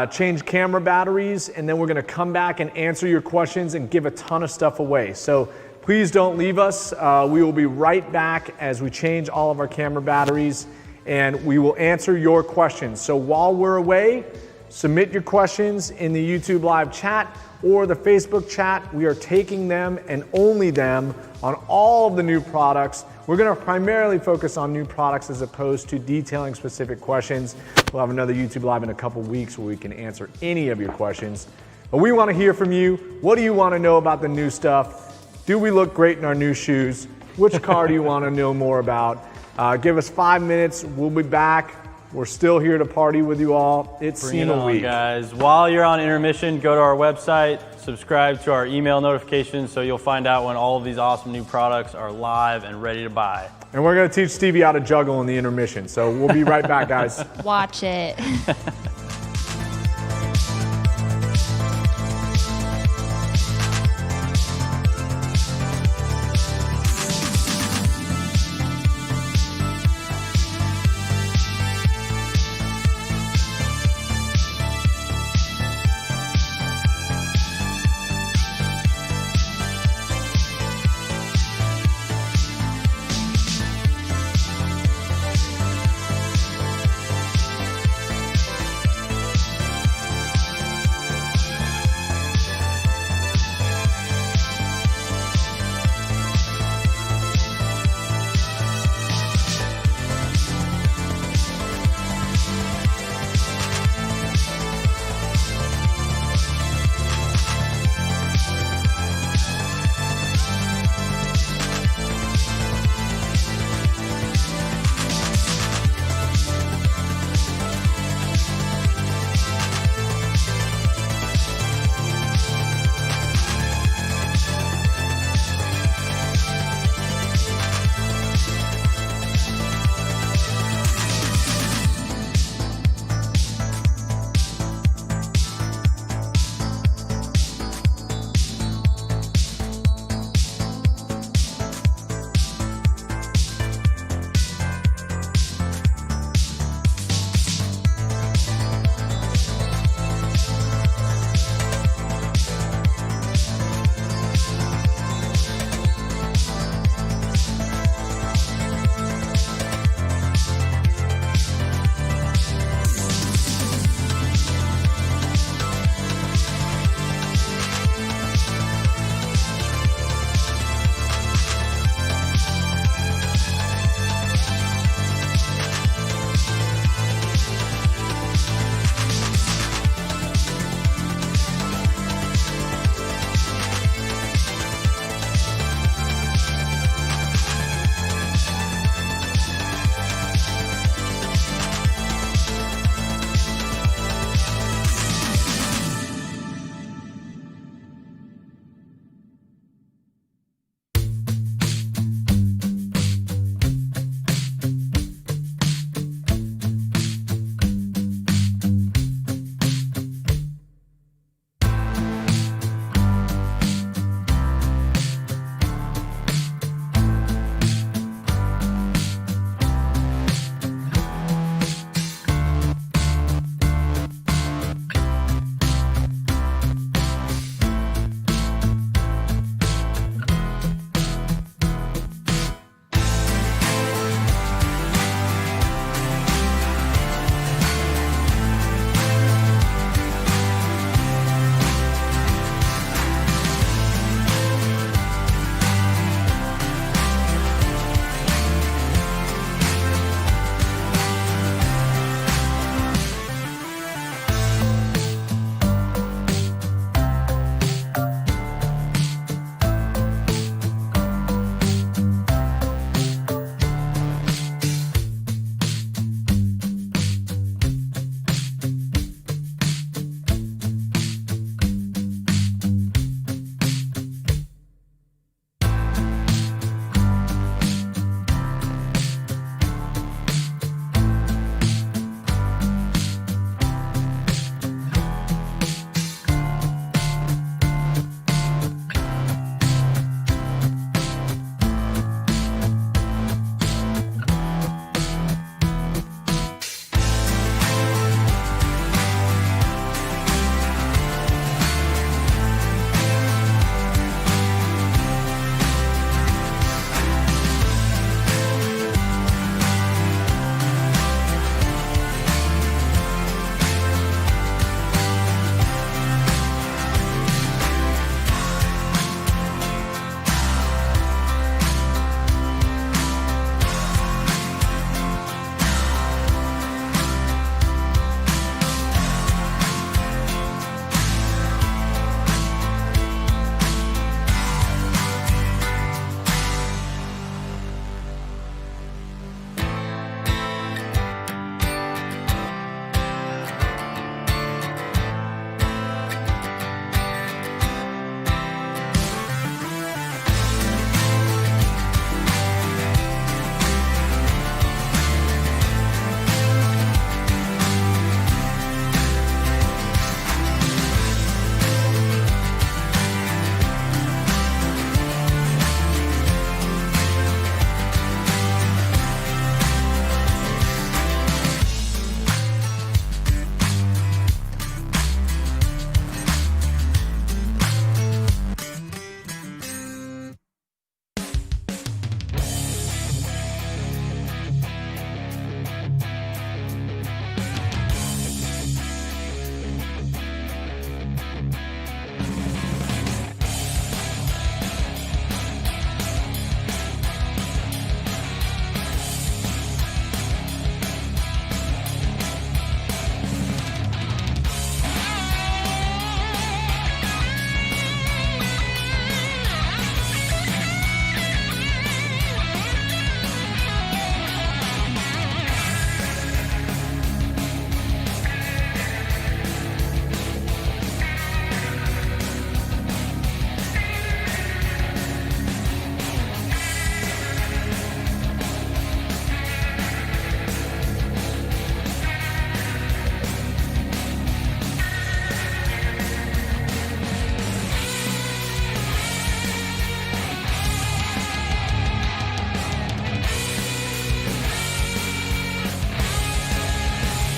change camera batteries, and then we're going to come back and answer your questions and give a ton of stuff away. So please don't leave us. We will be right back as we change all of our camera batteries, and we will answer your questions. So while we're away, submit your questions in the YouTube Live chat or the Facebook chat. We are taking them and only them on all of the new products. We're going to primarily focus on new products as opposed to detailing specific questions. We'll have another YouTube Live in a couple weeks where we can answer any of your questions. But we want to hear from you. What do you want to know about the new stuff? Do we look great in our new shoes? Which car do you want to know more about? Give us 5 minutes. We'll be back. We're still here to party with you all. It's SEMA week. Guys, while you're on intermission, go to our website, subscribe to our email notifications so you'll find out when all of these awesome new products are live and ready to buy. And we're going to teach Stevie how to juggle in the intermission. So we'll be right back, guys. Watch it.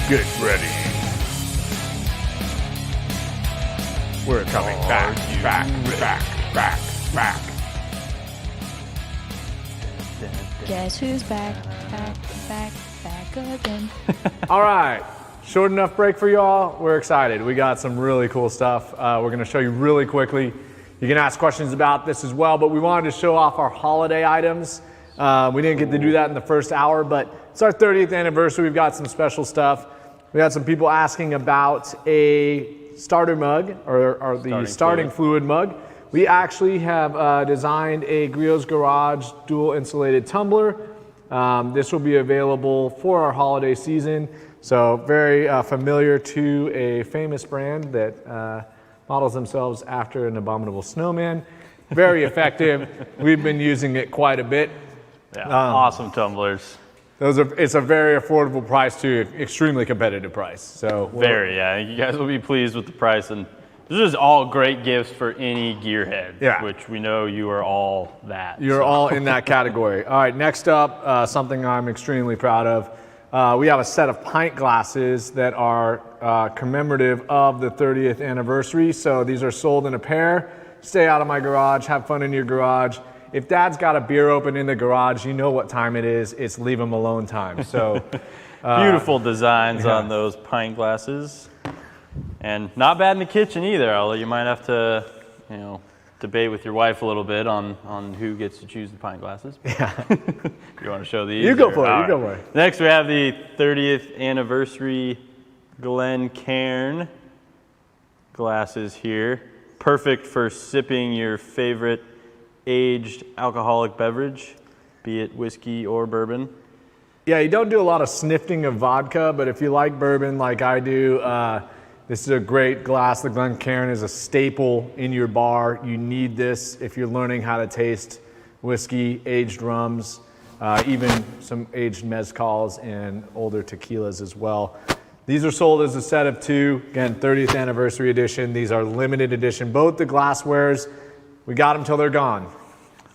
Get ready. We're coming back. Guess who's back again. All right, short enough break for y'all. We're excited. We got some really cool stuff. We're gonna show you really quickly. You can ask questions about this as well, but we wanted to show off our holiday items. We didn't get to do that in the first hour, but it's our 30th anniversary. We've got some special stuff. We had some people asking about a starter mug or the starting fluid mug. We actually have designed a Griot's Garage dual insulated tumbler. This will be available for our holiday season. So very familiar to a famous brand that models themselves after an abominable snowman. Very effective. We've been using it quite a bit. Yeah, awesome tumblers. It's a very affordable price too, extremely competitive price. So yeah. You guys will be pleased with the price, and this is all great gifts for any gearhead, which we know you are all that. You're all in that category. All right, next up, something I'm extremely proud of. We have a set of pint glasses that are commemorative of the 30th anniversary. So these are sold in a pair. Stay out of my garage, have fun in your garage. If Dad's got a beer open in the garage, you know what time it is. It's leave him alone time. So beautiful designs on those pint glasses, and not bad in the kitchen either. Although you might have to, debate with your wife a little bit on who gets to choose the pint glasses. Yeah. You want to show these? You go for it. You go for it. Next, we have the 30th anniversary Glencairn glasses here. Perfect for sipping your favorite aged alcoholic beverage, be it whiskey or bourbon. Yeah, you don't do a lot of snifting of vodka, but if you like bourbon like I do, this is a great glass. The Glencairn is a staple in your bar. You need this if you're learning how to taste whiskey, aged rums, even some aged mezcals and older tequilas as well. These are sold as a set of two. Again, 30th anniversary edition. These are limited edition. Both the glasswares, we got them till they're gone.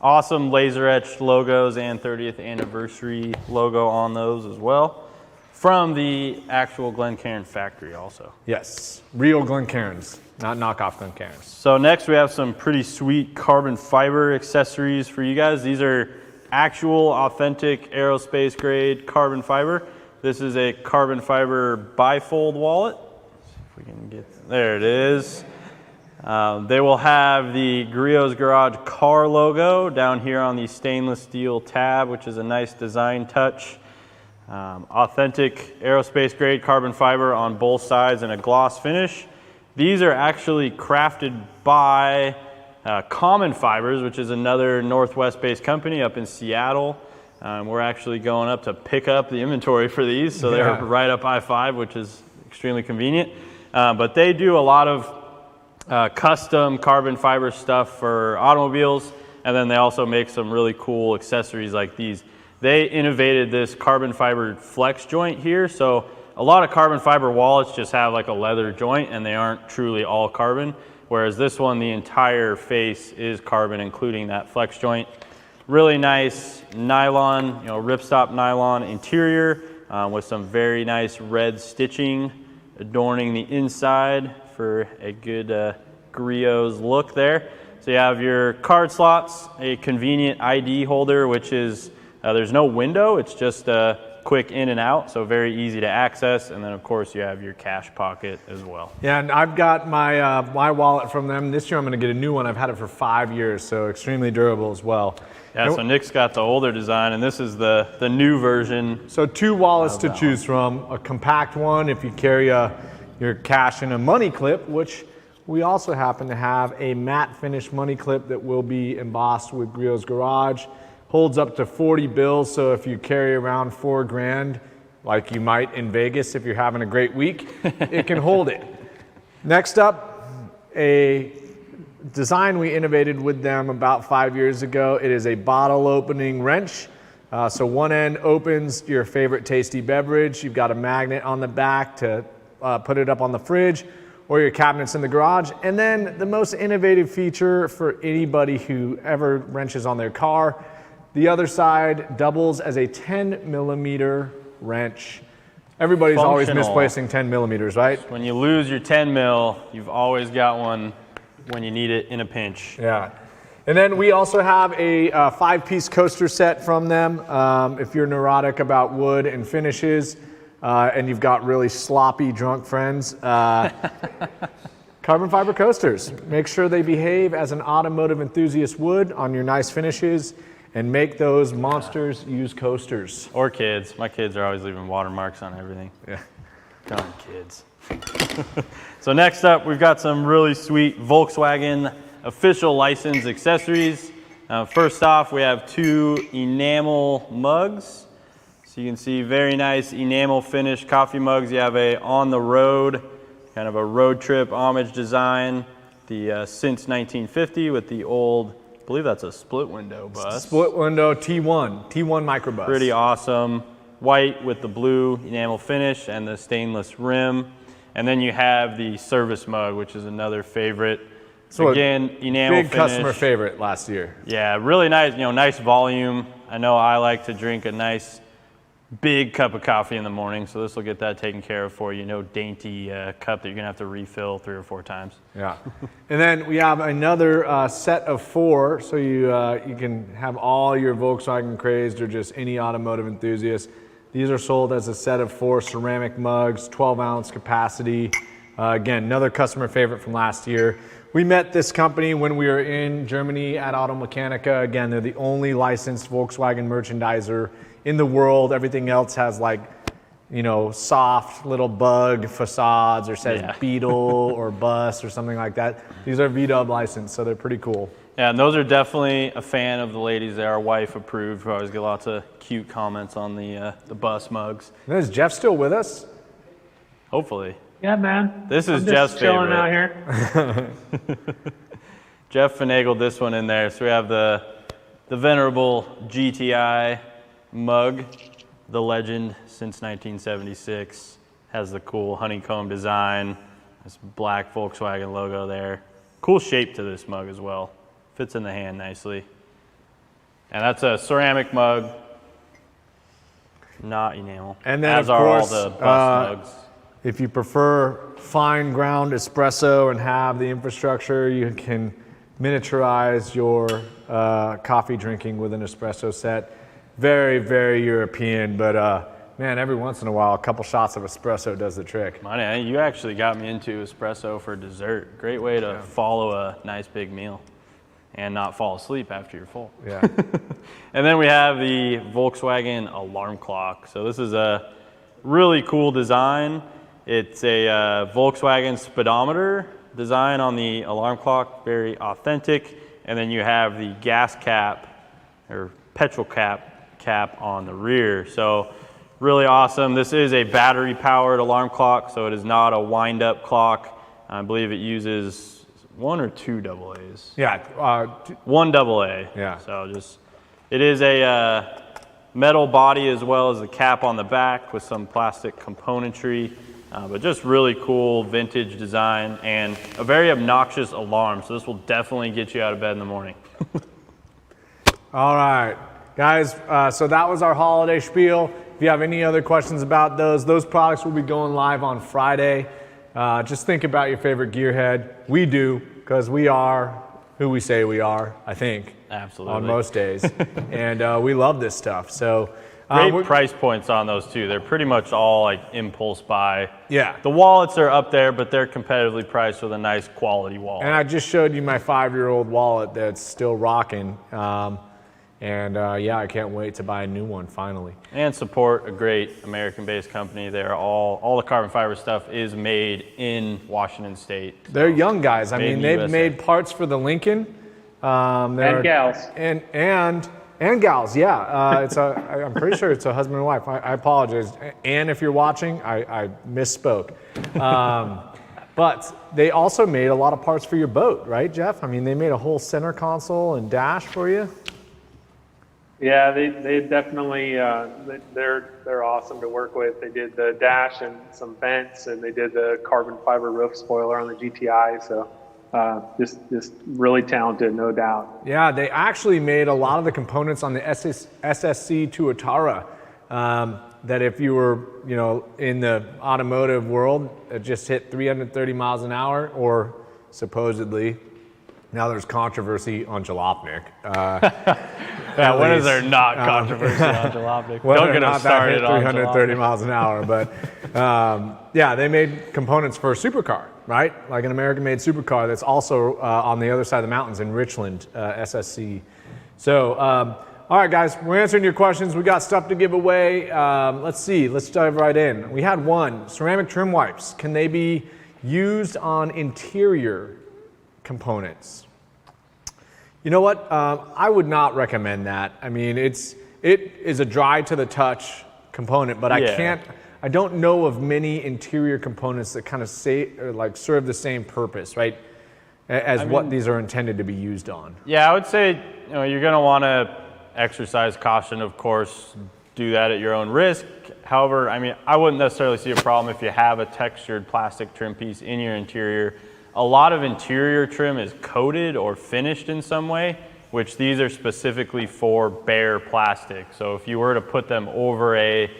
Awesome laser etched logos and 30th anniversary logo on those as well. From the actual Glencairn factory also. Yes, real Glencairns, not knockoff Glencairns. So next we have some pretty sweet carbon fiber accessories for you guys. These are actual authentic aerospace grade carbon fiber. This is a carbon fiber bifold wallet. Let's see if we can get, there it is. They will have the Griot's Garage car logo down here on the stainless steel tab, which is a nice design touch. Authentic aerospace grade carbon fiber on both sides and a gloss finish. These are actually crafted by Common Fibers, which is another Northwest based company up in Seattle. We're actually going up to pick up the inventory for these, so they're right up I-5, which is extremely convenient. But they do a lot of custom carbon fiber stuff for automobiles, and then they also make some really cool accessories like these. They innovated this carbon fiber flex joint here, so a lot of carbon fiber wallets just have like a leather joint and they aren't truly all carbon, whereas this one, the entire face is carbon, including that flex joint. Really nice nylon, ripstop nylon interior with some very nice red stitching adorning the inside for a good Griot's look there. So you have your card slots, a convenient ID holder, which is, there's no window, it's just a quick in and out, so very easy to access. And then of course you have your cash pocket as well. Yeah, and I've got my, my wallet from them. This year I'm gonna get a new one. I've had it for 5 years, so extremely durable as well. Yeah, so Nick's got the older design, and this is the new version. So two wallets to choose from. A compact one if you carry your cash in a money clip, which we also happen to have a matte finish money clip that will be embossed with Griot's Garage. Holds up to 40 bills, so if you carry around $4 grand, like you might in Vegas if you're having a great week, it can hold it. Next up, a design we innovated with them about 5 years ago. It is a bottle opening wrench. So one end opens your favorite tasty beverage. You've got a magnet on the back to put it up on the fridge or your cabinets in the garage. And then the most innovative feature for anybody who ever wrenches on their car, the other side doubles as a 10 millimeter wrench Everybody's always Functional. misplacing 10 millimeters, right? When you lose your 10 mil, you've always got one when you need it in a pinch. Yeah. And then we also have a 5-piece coaster set from them. If you're neurotic about wood and finishes, and you've got really sloppy drunk friends, carbon fiber coasters. Make sure they behave as an automotive enthusiast would on your nice finishes, and make those monsters use coasters. Or kids. My kids are always leaving watermarks on everything. Yeah. Darn kids. So next up, we've got some really sweet Volkswagen official license accessories. First off, we have 2 enamel mugs. So you can see very nice enamel finish coffee mugs. You have a on the road, kind of a road trip homage design. The since 1950 with the old, I believe that's a split window bus. Split window T1 microbus. Pretty awesome. White with the blue enamel finish and the stainless rim. And then you have the service mug, which is another favorite. So again, enamel big finish. customer favorite last year. Yeah, really nice, nice volume. I know I like to drink a nice big cup of coffee in the morning, so this will get that taken care of for you. No dainty cup that you're gonna have to refill 3 or 4 times. Yeah. And then we have another set of 4, so you can have all your Volkswagen crazed or just any automotive enthusiast. These are sold as a set of 4 ceramic mugs, 12-ounce capacity. Again, another customer favorite from last year. We met this company when we were in Germany at Automechanica. Again, they're the only licensed Volkswagen merchandiser in the world. Everything else has soft little bug facades or says Beetle or Bus or something like that. These are VW licensed, so they're pretty cool. Yeah, and those are definitely a fan of the ladies there. Our wife approved. We always get lots of cute comments on the bus mugs. And is Jeff still with us? Hopefully. Yeah, man. This is I'm Jeff's just chilling favorite. out here. Jeff finagled this one in there. So we have the venerable GTI mug, the legend since 1976. Has the cool honeycomb design. This black Volkswagen logo there. Cool shape to this mug as well. Fits in the hand nicely. And that's a ceramic mug, not enamel. And then as of are course, all the bus mugs. If you prefer fine ground espresso and have the infrastructure, you can miniaturize your coffee drinking with an espresso set. Very, very European, but man, every once in a while, a couple shots of espresso does the trick. Money, you actually got me into espresso for dessert. Great way to follow a nice big meal and not fall asleep after you're full. Yeah. And then we have the Volkswagen alarm clock. So this is a really cool design. It's a Volkswagen speedometer design on the alarm clock, very authentic. And then you have the gas cap or petrol cap on the rear. So really awesome. This is a battery powered alarm clock, so it is not a wind up clock. I believe it uses 1 or 2 AA's. Yeah. 1 AA. Yeah. So it is a metal body as well as the cap on the back with some plastic componentry. But just really cool vintage design and a very obnoxious alarm. So this will definitely get you out of bed in the morning. All right, guys, so that was our holiday spiel. If you have any other questions about those products will be going live on Friday. Just think about your favorite gearhead. We do, because we are who we say we are, I think. Absolutely. On most days. And we love this stuff. So great price points on those too. They're pretty much all like impulse buy. Yeah. The wallets are up there, but they're competitively priced with a nice quality wallet. And I just showed you my 5-year-old wallet that's still rocking. Yeah, I can't wait to buy a new one finally. And support a great American-based company. They're all the carbon fiber stuff is made in Washington State. They're young guys. I mean, they've USA. made parts for the Lincoln. And gals. And gals, yeah. I'm pretty sure it's a husband and wife. I apologize. And if you're watching, I misspoke. But they also made a lot of parts for your boat, right, Jeff? I mean, they made a whole center console and dash for you. Yeah, they definitely they're awesome to work with. They did the dash and some vents, and they did the carbon fiber roof spoiler on the GTI. So just really talented, no doubt. Yeah, they actually made a lot of the components on the SSC Tuatara. that if you were, in the automotive world, it just hit 330 miles an hour, or supposedly, now there's controversy on jalopnik. Yeah, when is there not controversy on jalopnik? Don't get us started on 330 jalopnik. miles an hour, but yeah, they made components for a supercar, right? Like an American-made supercar that's also on the other side of the mountains in Richland, SSC. So, all right, guys, we're answering your questions. We got stuff to give away. Let's see. Let's dive right in. We had one, ceramic trim wipes. Can they be used on interior components? You know what? I would not recommend that. I mean, it is a dry to the touch component, but I don't know of many interior components that kind of serve the same purpose, right? As what these are intended to be used on. Yeah, I would say, you're going to want to exercise caution, of course, do that at your own risk. However, I wouldn't necessarily see a problem if you have a textured plastic trim piece in your interior. A lot of interior trim is coated or finished in some way, which these are specifically for bare plastic. So if you were to put them over a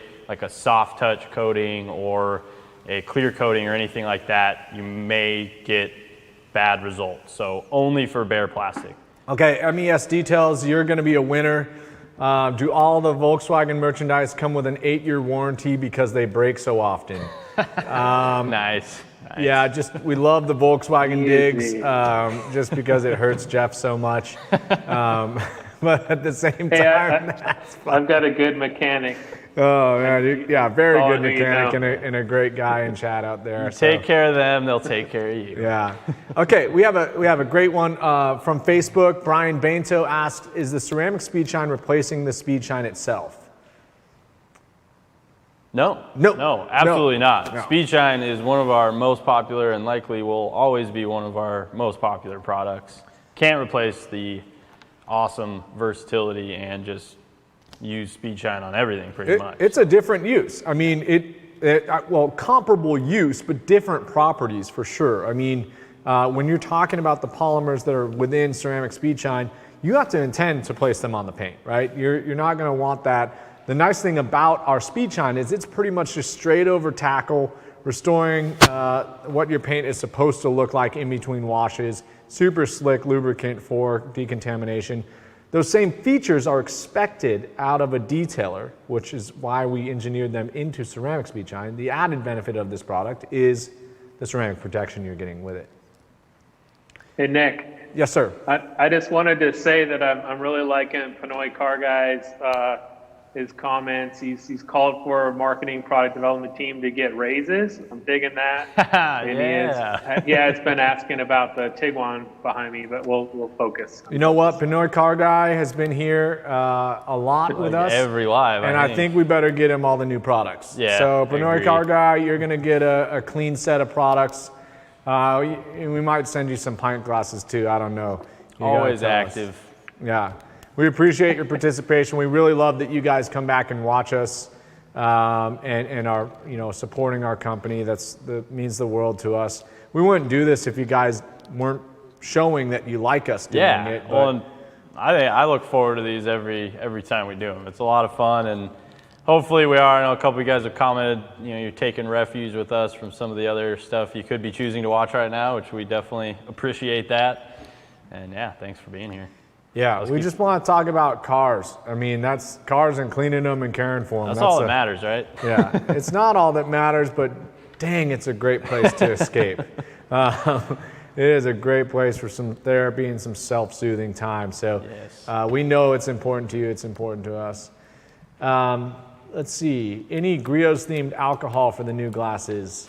soft touch coating or a clear coating or anything like that, you may get bad results. So only for bare plastic. Okay, MES details, you're going to be a winner. Do all the Volkswagen merchandise come with an 8-year warranty because they break so often? Nice. Yeah, we love the Volkswagen digs just because it hurts Jeff so much. But at the same time, I've got a good mechanic. Oh, man, yeah, very good mechanic and a great guy in chat out there. Take care of them, they'll take care of you. Yeah. Okay, we have a great one from Facebook. Brian Bainto asked, is the ceramic speed shine replacing the speed shine itself? No, absolutely not. Speed shine is one of our most popular and likely will always be one of our most popular products. Can't replace the awesome versatility and just use speed shine on everything pretty much. It's a different use. I mean, comparable use, but different properties for sure. I mean, when you're talking about the polymers that are within ceramic speed shine, you have to intend to place them on the paint, right? You're not going to want that. The nice thing about our speed shine is it's pretty much just straight over tackle, restoring what your paint is supposed to look like in between washes. Super slick lubricant for decontamination. Those same features are expected out of a detailer, which is why we engineered them into ceramic speed shine. The added benefit of this product is the ceramic protection you're getting with it. Hey, Nick. Yes, sir. I just wanted to say that I'm really liking Pinoy Car Guy's his comments. He's called for a marketing product development team to get raises. I'm digging that. And it's been asking about the Tiguan behind me, but we'll focus. You know what? Pinoy Car Guy has been here a lot with us. Every live, and I think we better get him all the new products. Yeah. So Pinoy Car Guy, you're going to get a clean set of products. We might send you some pint glasses too. I don't know. Always active. Yeah. We appreciate your participation. We really love that you guys come back and watch us and are supporting our company. That means the world to us. We wouldn't do this if you guys weren't showing that you like us doing it. Yeah, well, I look forward to these every time we do them. It's a lot of fun, and hopefully we are. I know a couple of you guys have commented, you're taking refuge with us from some of the other stuff you could be choosing to watch right now, which we definitely appreciate that. And yeah, thanks for being here. Yeah, we just want to talk about cars. I mean, that's cars and cleaning them and caring for them. That's all that matters, right? Yeah, it's not all that matters, but dang, it's a great place to escape. It is a great place for some therapy and some self-soothing time. So yes. We know it's important to you. It's important to us. Let's see. Any Griots themed alcohol for the new glasses?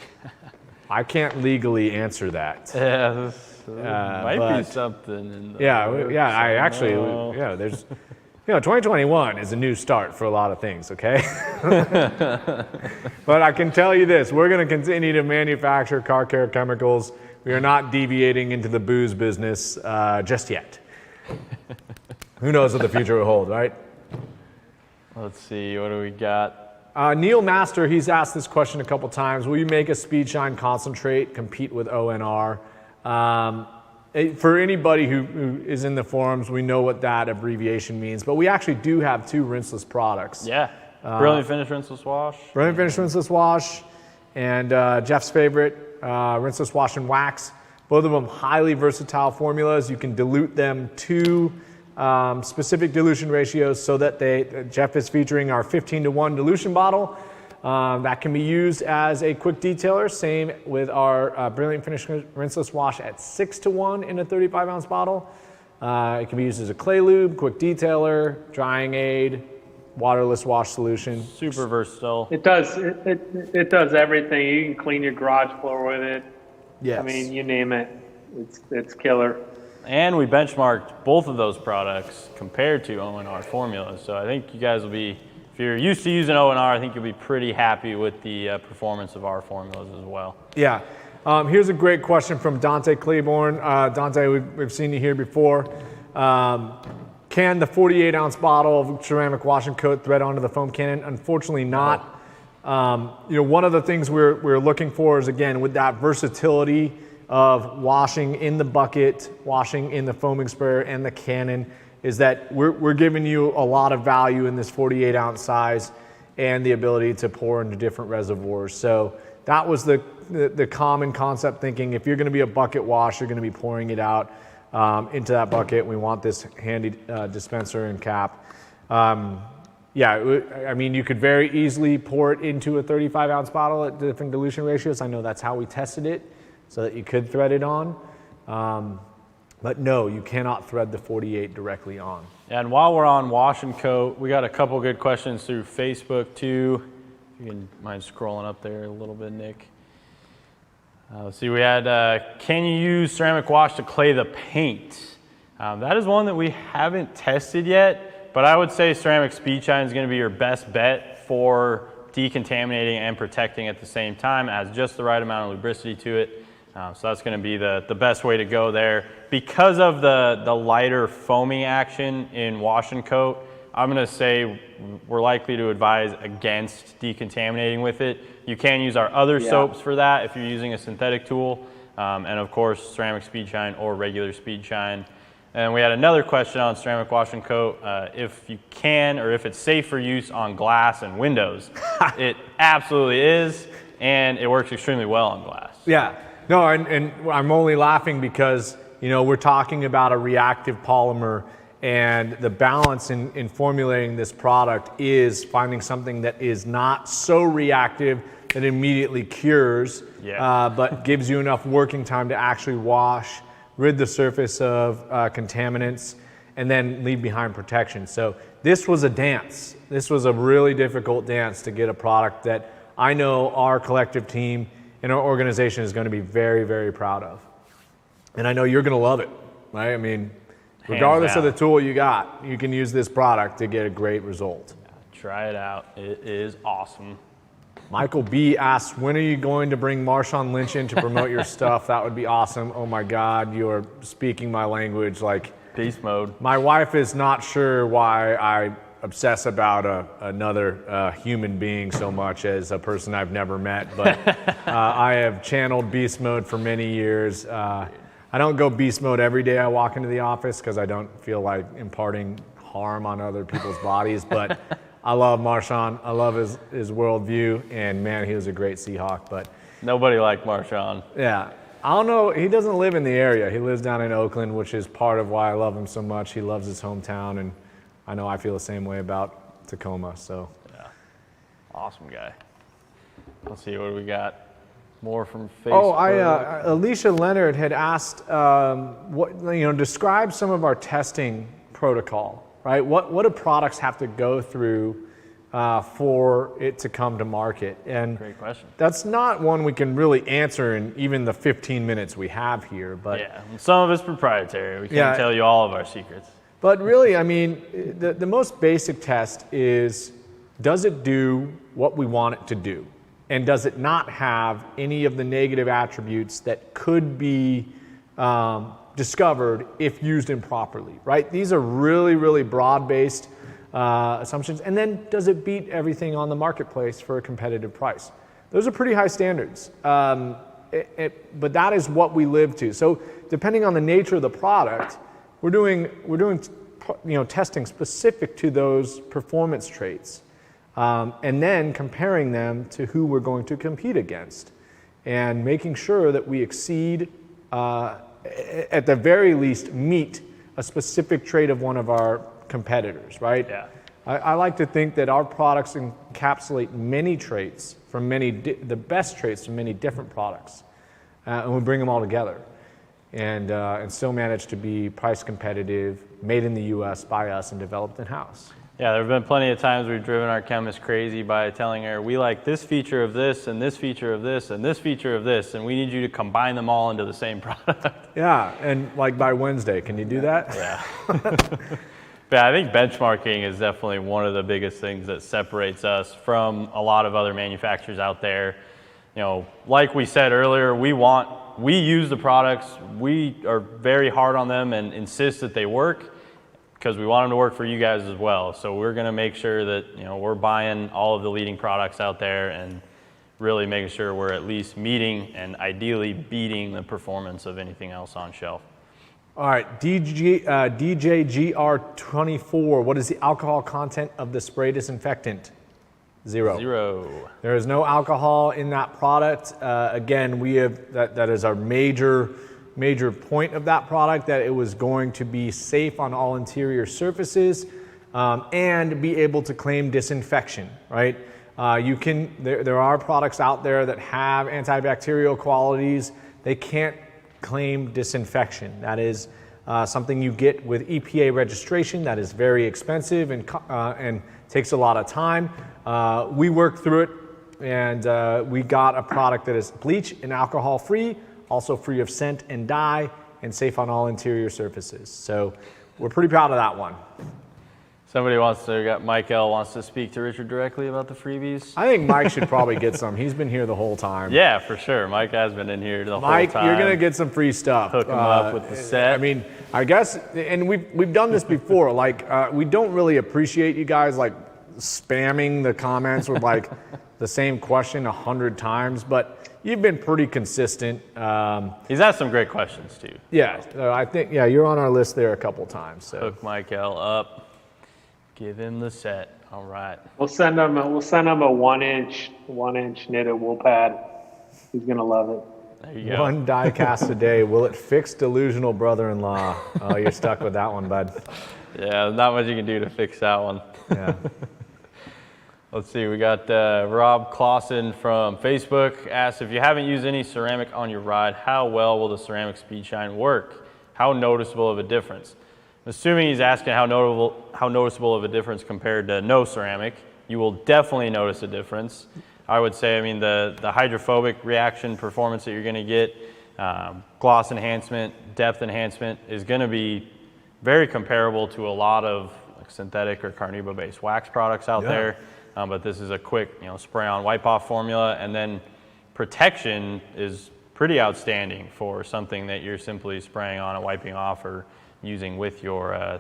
I can't legally answer that. Yeah. Might be something in the there's 2021 is a new start for a lot of things, okay? But I can tell you this, we're going to continue to manufacture car care chemicals. We are not deviating into the booze business just yet. Who knows what the future will hold, right? Let's see, what do we got? Neil Master, he's asked this question a couple times. Will you make a Speed Shine concentrate compete with ONR? For anybody who is in the forums, we know what that abbreviation means, but we actually do have two rinseless products. Yeah. Brilliant Finish Rinseless Wash. Brilliant Finish Rinseless Wash, and Jeff's favorite, Rinseless Wash and Wax. Both of them highly versatile formulas. You can dilute them to specific dilution ratios so that Jeff is featuring our 15-to-1 dilution bottle. That can be used as a quick detailer. Same with our Brilliant Finish Rinseless Wash at 6-to-1 in a 35-ounce bottle. It can be used as a clay lube, quick detailer, drying aid, waterless wash solution. Super versatile. It does everything. You can clean your garage floor with it. Yes. I mean, you name it. It's killer. And we benchmarked both of those products compared to ONR formulas. So I think you guys will be, if you're used to using ONR, I think you'll be pretty happy with the performance of our formulas as well. Yeah. Here's a great question from Dante Claiborne. Dante, we've seen you here before. Can the 48-ounce bottle of ceramic wash and coat thread onto the foam cannon? Unfortunately not. One of the things we're looking for is, again, with that versatility of washing in the bucket, washing in the foaming sprayer and the cannon, is that we're giving you a lot of value in this 48-ounce size and the ability to pour into different reservoirs. So that was the common concept thinking. If you're going to be a bucket wash, you're going to be pouring it out into that bucket. We want this handy dispenser and cap. I mean, you could very easily pour it into a 35-ounce bottle at different dilution ratios. I know that's how we tested it, so that you could thread it on. But no, you cannot thread the 48 directly on. And while we're on wash and coat, we got a couple good questions through Facebook too. You can mind scrolling up there a little bit, Nick. Let's see, we had, can you use ceramic wash to clay the paint? That is one that we haven't tested yet, but I would say ceramic speed shine is going to be your best bet for decontaminating and protecting at the same time. It has just the right amount of lubricity to it. So that's going to be the best way to go there. Because of the lighter foaming action in wash and coat, I'm going to say we're likely to advise against decontaminating with it. You can use our other soaps for that if you're using a synthetic tool. And of course, ceramic speed shine or regular speed shine. And we had another question on ceramic wash and coat. If you can, or if it's safe for use on glass and windows. It absolutely is, and it works extremely well on glass. Yeah, no, and I'm only laughing because, we're talking about a reactive polymer, and the balance in formulating this product is finding something that is not so reactive that immediately cures, but gives you enough working time to actually wash, rid the surface of contaminants, and then leave behind protection. So this was a dance. This was a really difficult dance to get a product that I know our collective team and our organization is going to be very, very proud of. And I know you're going to love it, right? I mean, regardless of the tool you got, you can use this product to get a great result. Try it out. It is awesome. Michael B. asks, when are you going to bring Marshawn Lynch in to promote your stuff? That would be awesome. Oh my God, you are speaking my language. Like beast mode. My wife is not sure why I obsess about another human being so much as a person I've never met, but I have channeled beast mode for many years. I don't go beast mode every day I walk into the office because I don't feel like imparting harm on other people's bodies, but I love Marshawn. I love his worldview, and man, he was a great Seahawk. But nobody liked Marshawn. Yeah. I don't know. He doesn't live in the area. He lives down in Oakland, which is part of why I love him so much. He loves his hometown, and I know I feel the same way about Tacoma. So, yeah, awesome guy. Let's see, what do we got? More from Facebook. Alicia Leonard had asked, describe some of our testing protocol. Right? What do products have to go through for it to come to market? And great question. That's not one we can really answer in even the 15 minutes we have here. But yeah, some of it's proprietary. We can't tell you all of our secrets. But really, I mean, the most basic test is, does it do what we want it to do? And does it not have any of the negative attributes that could be discovered if used improperly, right? These are really, really broad-based assumptions. And then, does it beat everything on the marketplace for a competitive price? Those are pretty high standards, but that is what we live to. So, depending on the nature of the product, we're doing testing specific to those performance traits. and then comparing them to who we're going to compete against, and making sure that we exceed, at the very least, meet a specific trait of one of our competitors, right? Yeah. I like to think that our products encapsulate many traits from the best traits from many different products, and we bring them all together, and still manage to be price competitive, made in the U.S. by us, and developed in-house. Yeah, there have been plenty of times we've driven our chemists crazy by telling her, we like this feature of this, and this feature of this, and this feature of this, and we need you to combine them all into the same product. Yeah, and like by Wednesday, can you do that? Yeah. But I think benchmarking is definitely one of the biggest things that separates us from a lot of other manufacturers out there. You know, like we said earlier, we use the products, we are very hard on them and insist that they work because we want them to work for you guys as well. So we're going to make sure that, you know, we're buying all of the leading products out there and really making sure we're at least meeting and ideally beating the performance of anything else on shelf. All right, DJGR24, what is the alcohol content of the spray disinfectant? 0. 0. There is no alcohol in that product. Again, we have that is our major point of that product, that it was going to be safe on all interior surfaces and be able to claim disinfection, right? There are products out there that have antibacterial qualities. They can't claim disinfection. That is something you get with EPA registration. That is very expensive and takes a lot of time. We worked through it, and we got a product that is bleach and alcohol free, also free of scent and dye, and safe on all interior surfaces. So we're pretty proud of that one. Mike L wants to speak to Richard directly about the freebies. I think Mike should probably get some. He's been here the whole time. Yeah, for sure. Mike has been in here the whole time. Mike, you're going to get some free stuff. Hook him up with the set. I mean, I guess, and we've done this before. Like, we don't really appreciate you guys like spamming the comments with like the same question 100 times, but you've been pretty consistent. He's asked some great questions too. Yeah, I think you're on our list there a couple times. So. Hook Mike L up. Give him the set. All right. We'll send him a 1 inch knitted wool pad. He's gonna love it. There you go. 1 die cast a day. Will it fix delusional brother-in-law? Oh, you're stuck with that one, bud. Yeah, not much you can do to fix that one. Yeah. Let's see. We got Rob Clausen from Facebook asked, if you haven't used any ceramic on your ride, how well will the ceramic speed shine work? How noticeable of a difference? Assuming he's asking how noticeable of a difference compared to no ceramic, you will definitely notice a difference. I would say, I mean, the hydrophobic reaction performance that you're going to get, gloss enhancement, depth enhancement is going to be very comparable to a lot of like synthetic or carnauba-based wax products out there. But this is a quick, spray-on wipe-off formula, and then protection is pretty outstanding for something that you're simply spraying on and wiping off or using with your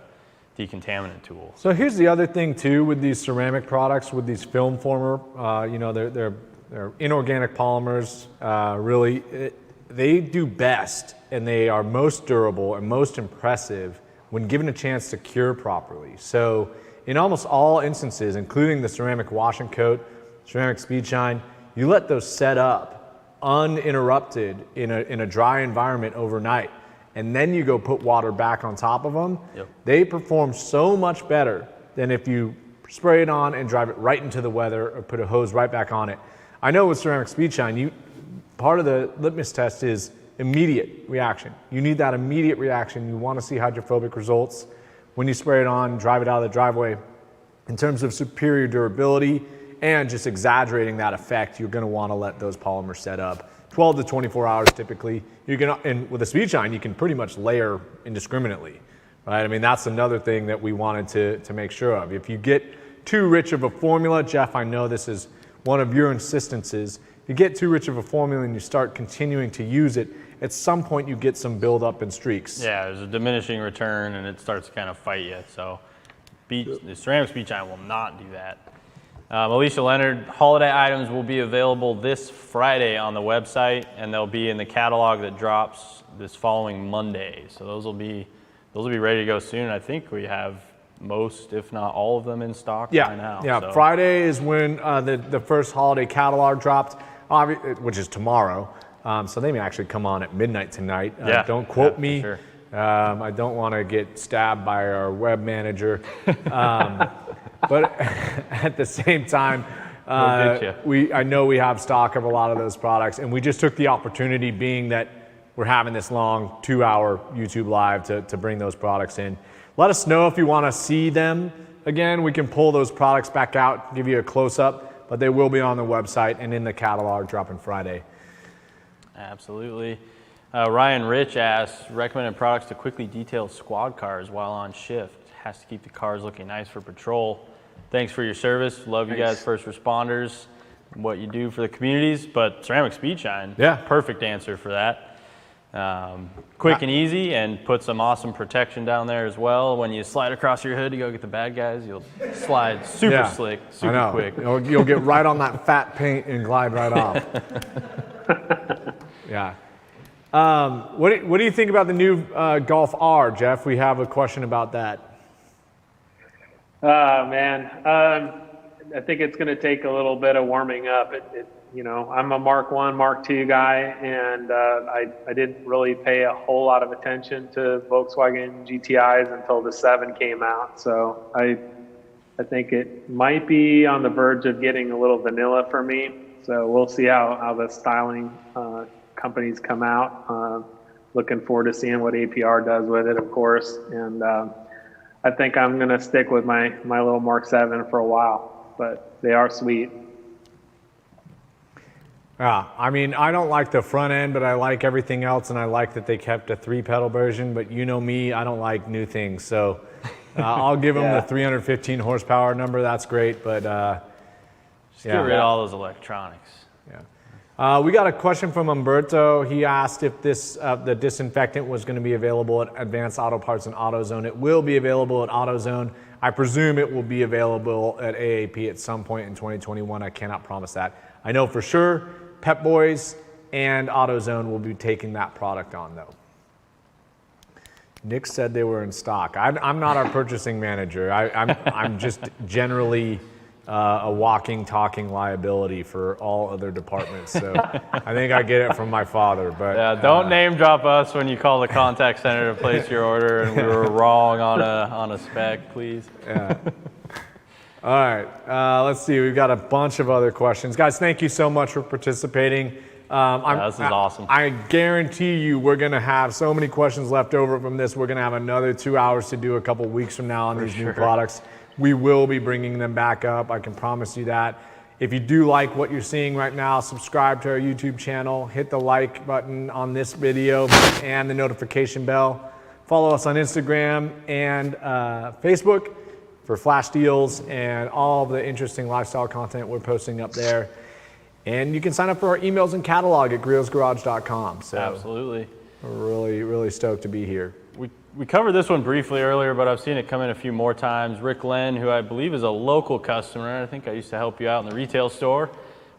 decontaminant tool. So here's the other thing too with these ceramic products, with these film former, they're inorganic polymers. Really, they do best and they are most durable and most impressive when given a chance to cure properly. So in almost all instances, including the ceramic wash and coat, ceramic speed shine, you let those set up uninterrupted in a dry environment overnight, and then you go put water back on top of them. Yep. They They perform so much better than if you spray it on and drive it right into the weather or put a hose right back on it. I know with ceramic speed shine, part of the litmus test is immediate reaction. You need that immediate reaction. You want to see hydrophobic results when you spray it on, drive it out of the driveway. In terms of superior durability and just exaggerating that effect, you're going to want to let those polymers set up 12 to 24 hours typically. And with a speed shine, you can pretty much layer indiscriminately, right? I mean, that's another thing that we wanted to make sure of. If you get too rich of a formula, Jeff, I know this is one of your insistences. If you get too rich of a formula and you start continuing to use it, at some point you get some buildup and streaks. Yeah, there's a diminishing return and it starts to kind of fight you. So the ceramic speed shine will not do that. Alicia Leonard, holiday items will be available this Friday on the website, and they'll be in the catalog that drops this following Monday. So those will be ready to go soon. I think we have most, if not all of them in stock Yeah, by now. yeah. So. Friday is when the first holiday catalog dropped, which is tomorrow. So they may actually come on at midnight tonight. Yeah, Don't quote for me. sure. I don't want to get stabbed by our web manager. But at the same time, I know we have stock of a lot of those products, and we just took the opportunity, being that we're having this long 2-hour YouTube live, to bring those products in. Let us know if you want to see them again. We can pull those products back out, give you a close-up, but they will be on the website and in the catalog dropping Friday. Absolutely. Ryan Rich asks, recommended products to quickly detail squad cars while on shift. Has to keep the cars looking nice for patrol. Thanks for your service. Love you guys, first responders, what you do for the communities. But ceramic speed shine, yeah, perfect answer for that. Quick and easy, and put some awesome protection down there as well. When you slide across your hood to go get the bad guys, you'll slide super slick, super quick. You'll get right on that fat paint and glide right off. Yeah. What do you think about the new Golf R, Jeff? We have a question about that. Man, I think it's going to take a little bit of warming up. I'm a Mark 1, Mark 2 guy, and I didn't really pay a whole lot of attention to Volkswagen GTIs until the 7 came out. So I think it might be on the verge of getting a little vanilla for me. So we'll see how the styling companies come out. Looking forward to seeing what APR does with it, of course. And I think I'm going to stick with my little Mark 7 for a while, but they are sweet. Yeah, I mean, I don't like the front end, but I like everything else, and I like that they kept a 3-pedal version, but you know me, I don't like new things. So I'll give them the 315 horsepower number. That's great, but just get rid of all those electronics. Yeah. We got a question from Umberto. He asked if the disinfectant was going to be available at Advanced Auto Parts and AutoZone. It will be available at AutoZone. I presume it will be available at AAP at some point in 2021. I cannot promise that. I know for sure Pep Boys and AutoZone will be taking that product on, though. Nick said they were in stock. I'm not our purchasing manager. I'm just generally a walking, talking liability for all other departments. So I think I get it from my father. But yeah, don't name drop us when you call the contact center to place your order and we were wrong on a spec, please. Yeah. All right, let's see. We've got a bunch of other questions. Guys, thank you so much for participating. This is awesome. I guarantee you we're going to have so many questions left over from this. We're going to have another 2 hours to do a couple weeks from now on these new products. We will be bringing them back up. I can promise you that. If you do like what you're seeing right now, subscribe to our YouTube channel. Hit the like button on this video and the notification bell. Follow us on Instagram and Facebook for flash deals and all the interesting lifestyle content we're posting up there. And you can sign up for our emails and catalog at griotsgarage.com. So absolutely. We're really, really stoked to be here. We covered this one briefly earlier, but I've seen it come in a few more times. Rick Len, who I believe is a local customer. I think I used to help you out in the retail store.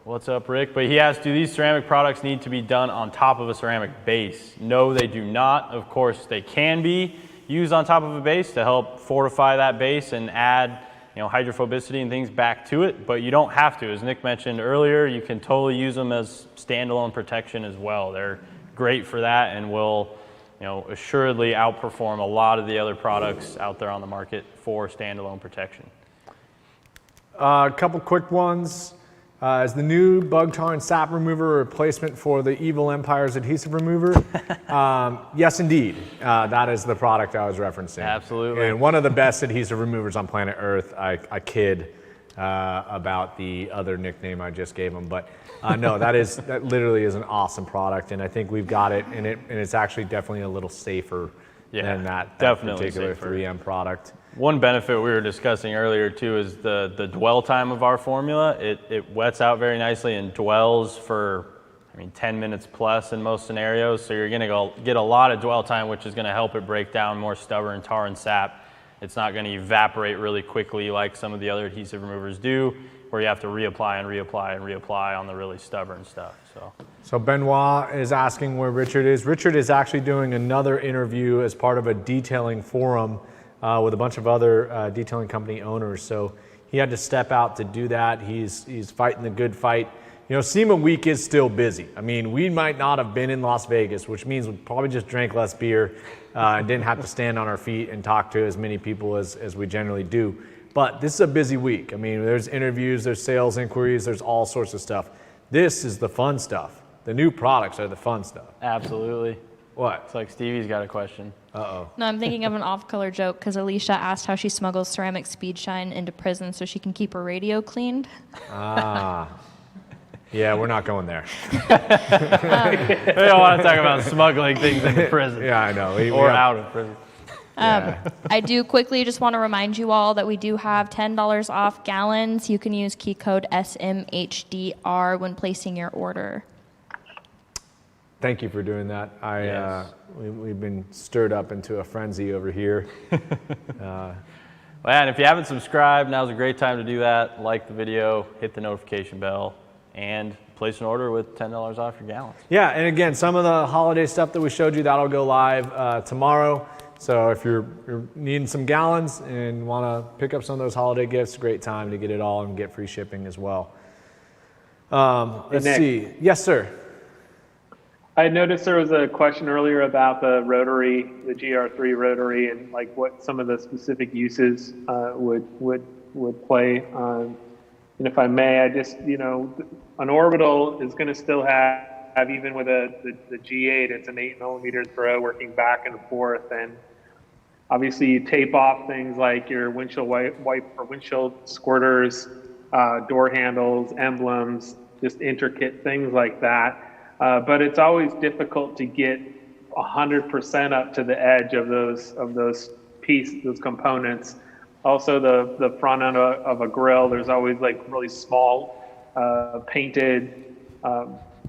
What's up, Rick? But he asked, do these ceramic products need to be done on top of a ceramic base? No, they do not. Of course, they can be used on top of a base to help fortify that base and add hydrophobicity and things back to it, but you don't have to. As Nick mentioned earlier, you can totally use them as standalone protection as well. They're great for that and will assuredly outperform a lot of the other products out there on the market for standalone protection. A couple quick ones. Is the new bug tar and sap remover a replacement for the Evil Empire's adhesive remover? Yes, indeed. That is the product I was referencing. Absolutely. And one of the best adhesive removers on planet Earth. I kid about the other nickname I just gave them, but no, that literally is an awesome product, and I think we've got it, and it's actually definitely a little safer than that particular safer 3M product. One benefit we were discussing earlier too is the dwell time of our formula. It wets out very nicely and dwells for 10 minutes plus in most scenarios. So you're gonna get a lot of dwell time, which is gonna help it break down more stubborn tar and sap. It's not gonna evaporate really quickly like some of the other adhesive removers do, where you have to reapply and reapply and reapply on the really stubborn stuff. So Benoit is asking where Richard is. Richard is actually doing another interview as part of a detailing forum with a bunch of other detailing company owners. So he had to step out to do that. He's fighting the good fight. You know, SEMA week is still busy. I mean, we might not have been in Las Vegas, which means we probably just drank less beer and didn't have to stand on our feet and talk to as many people as we generally do. But this is a busy week. I mean, there's interviews, there's sales inquiries, there's all sorts of stuff. This is the fun stuff. The new products are the fun stuff. Absolutely. What? It's like Stevie's got a question. Uh-oh. No, I'm thinking of an off-color joke because Alicia asked how she smuggles ceramic speed shine into prison so she can keep her radio cleaned. Ah. Yeah, we're not going there. We don't want to talk about smuggling things into prison. Yeah, I know. Or out of prison. I do quickly just want to remind you all that we do have $10 off gallons. You can use key code SMHDR when placing your order. Thank you for doing that. Yes. We've been stirred up into a frenzy over here. Well, and if you haven't subscribed, now's a great time to do that. Like the video, hit the notification bell, and place an order with $10 off your gallons. Yeah, and again, some of the holiday stuff that we showed you, that'll go live tomorrow. So if you're needing some gallons and want to pick up some of those holiday gifts, great time to get it all and get free shipping as well. Let's see. Yes, sir. I noticed there was a question earlier about the rotary, the GR3 rotary, and like what some of the specific uses would play. And if I may, I just, you know, an orbital is going to still have, even with the G8, it's an 8mm throw working back and forth. And obviously you tape off things like your windshield wipe or windshield squirters, door handles, emblems, just intricate things like that. But it's always difficult to get 100% up to the edge of those those components. Also, the front end of a grill, there's always like really small painted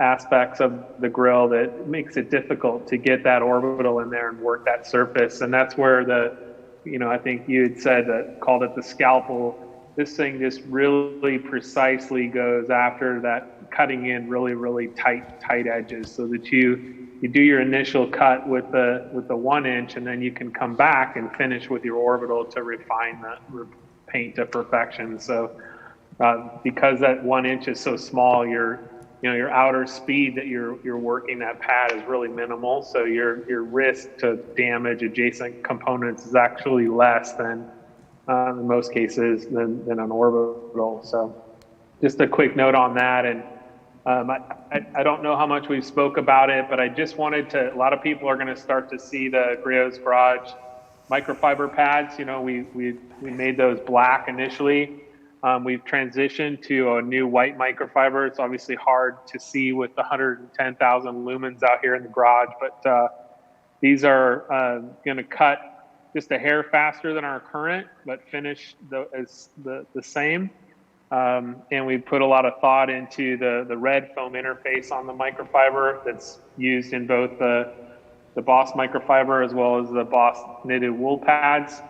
aspects of the grill that makes it difficult to get that orbital in there and work that surface. And that's where I think you had said that, called it the scalpel. This thing just really precisely goes after that, cutting in really, really tight edges, so that you do your initial cut with the 1 inch, and then you can come back and finish with your orbital to refine the paint to perfection. So because that 1 inch is so small, your outer speed that you're working that pad is really minimal. So your risk to damage adjacent components is actually less than in most cases than an orbital. So just a quick note on that. And I don't know how much we spoke about it, but I just wanted to, a lot of people are going to start to see the Griot's Garage microfiber pads. You know, we made those black initially. We've transitioned to a new white microfiber. It's obviously hard to see with the 110,000 lumens out here in the garage, but these are going to cut just a hair faster than our current, but finish the same. And we put a lot of thought into the red foam interface on the microfiber that's used in both the Boss microfiber as well as the Boss knitted wool pads.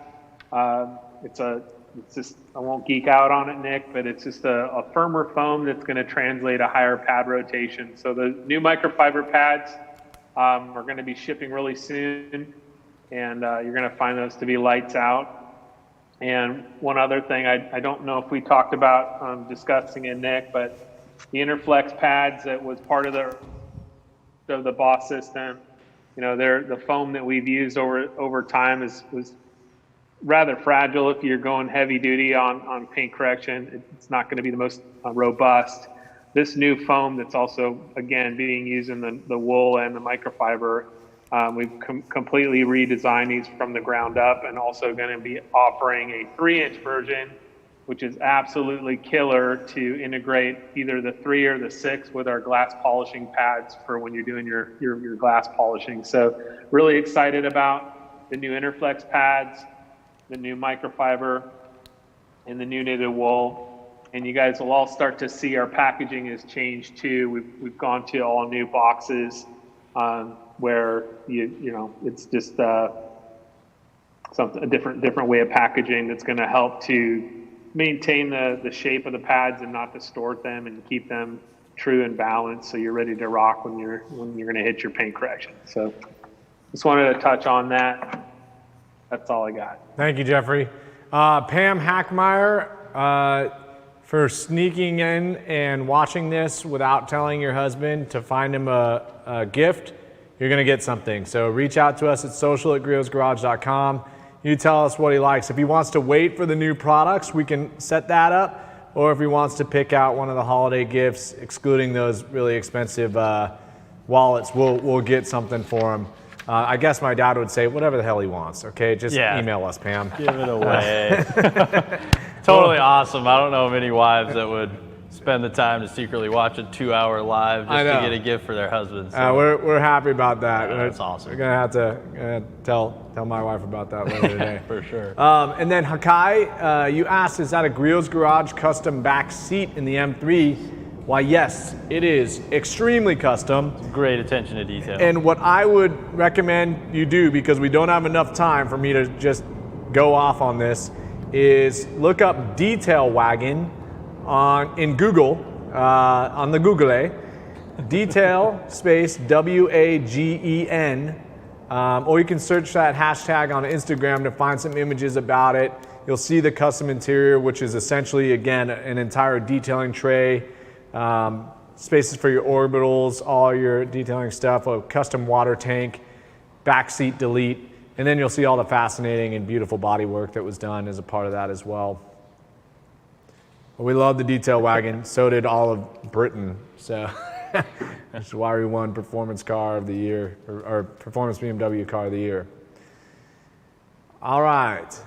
It's just, I won't geek out on it, Nick, but it's just a firmer foam that's going to translate a higher pad rotation. So the new microfiber pads are going to be shipping really soon, and you're going to find those to be lights out. And one other thing, I don't know if we talked about discussing it, Nick, but the Interflex pads that was part of the Boss system, you know, the foam that we've used over time was rather fragile. If you're going heavy duty on paint correction, it's not going to be the most robust. This new foam that's also, again, being used in the wool and the microfiber, we've completely redesigned these from the ground up, and also going to be offering a 3-inch version, which is absolutely killer to integrate either the 3 or the 6 with our glass polishing pads for when you're doing your glass polishing. So really excited about the new Interflex pads, the new microfiber, and the new knitted wool. And you guys will all start to see our packaging has changed too. We've gone to all new boxes where you know it's just a different way of packaging that's going to help to maintain the shape of the pads and not distort them, and keep them true and balanced so you're ready to rock when you're going to hit your paint correction. So just wanted to touch on that. That's all I got. Thank you, Jeffrey. Pam Hackmeyer, for sneaking in and watching this without telling your husband to find him a gift, you're going to get something. So reach out to us at social@griotsgarage.com. You tell us what he likes. If he wants to wait for the new products, we can set that up. Or if he wants to pick out one of the holiday gifts, excluding those really expensive wallets, we'll get something for him. I guess my dad would say whatever the hell he wants. Okay, just email us, Pam. Give it away. Totally awesome. I don't know of any wives that would spend the time to secretly watch a 2-hour live just to get a gift for their husband. So. We're happy about that. That's awesome. We're gonna have to tell my wife about that later today. For sure. And then Hakai, you asked, is that a Griot's Garage custom back seat in the M3? Why, yes, it is extremely custom. Great attention to detail. And what I would recommend you do, because we don't have enough time for me to just go off on this, is look up Detail Wagon in Google, on the Google, Detail space WAGEN, or you can search that hashtag on Instagram to find some images about it. You'll see the custom interior, which is essentially, again, an entire detailing tray, spaces for your orbitals, all your detailing stuff, a custom water tank, backseat delete, and then you'll see all the fascinating and beautiful body work that was done as a part of that as well. We love the Detail Wagon. So did all of Britain. So that's why we won Performance Car of the Year, or Performance BMW Car of the Year. All right.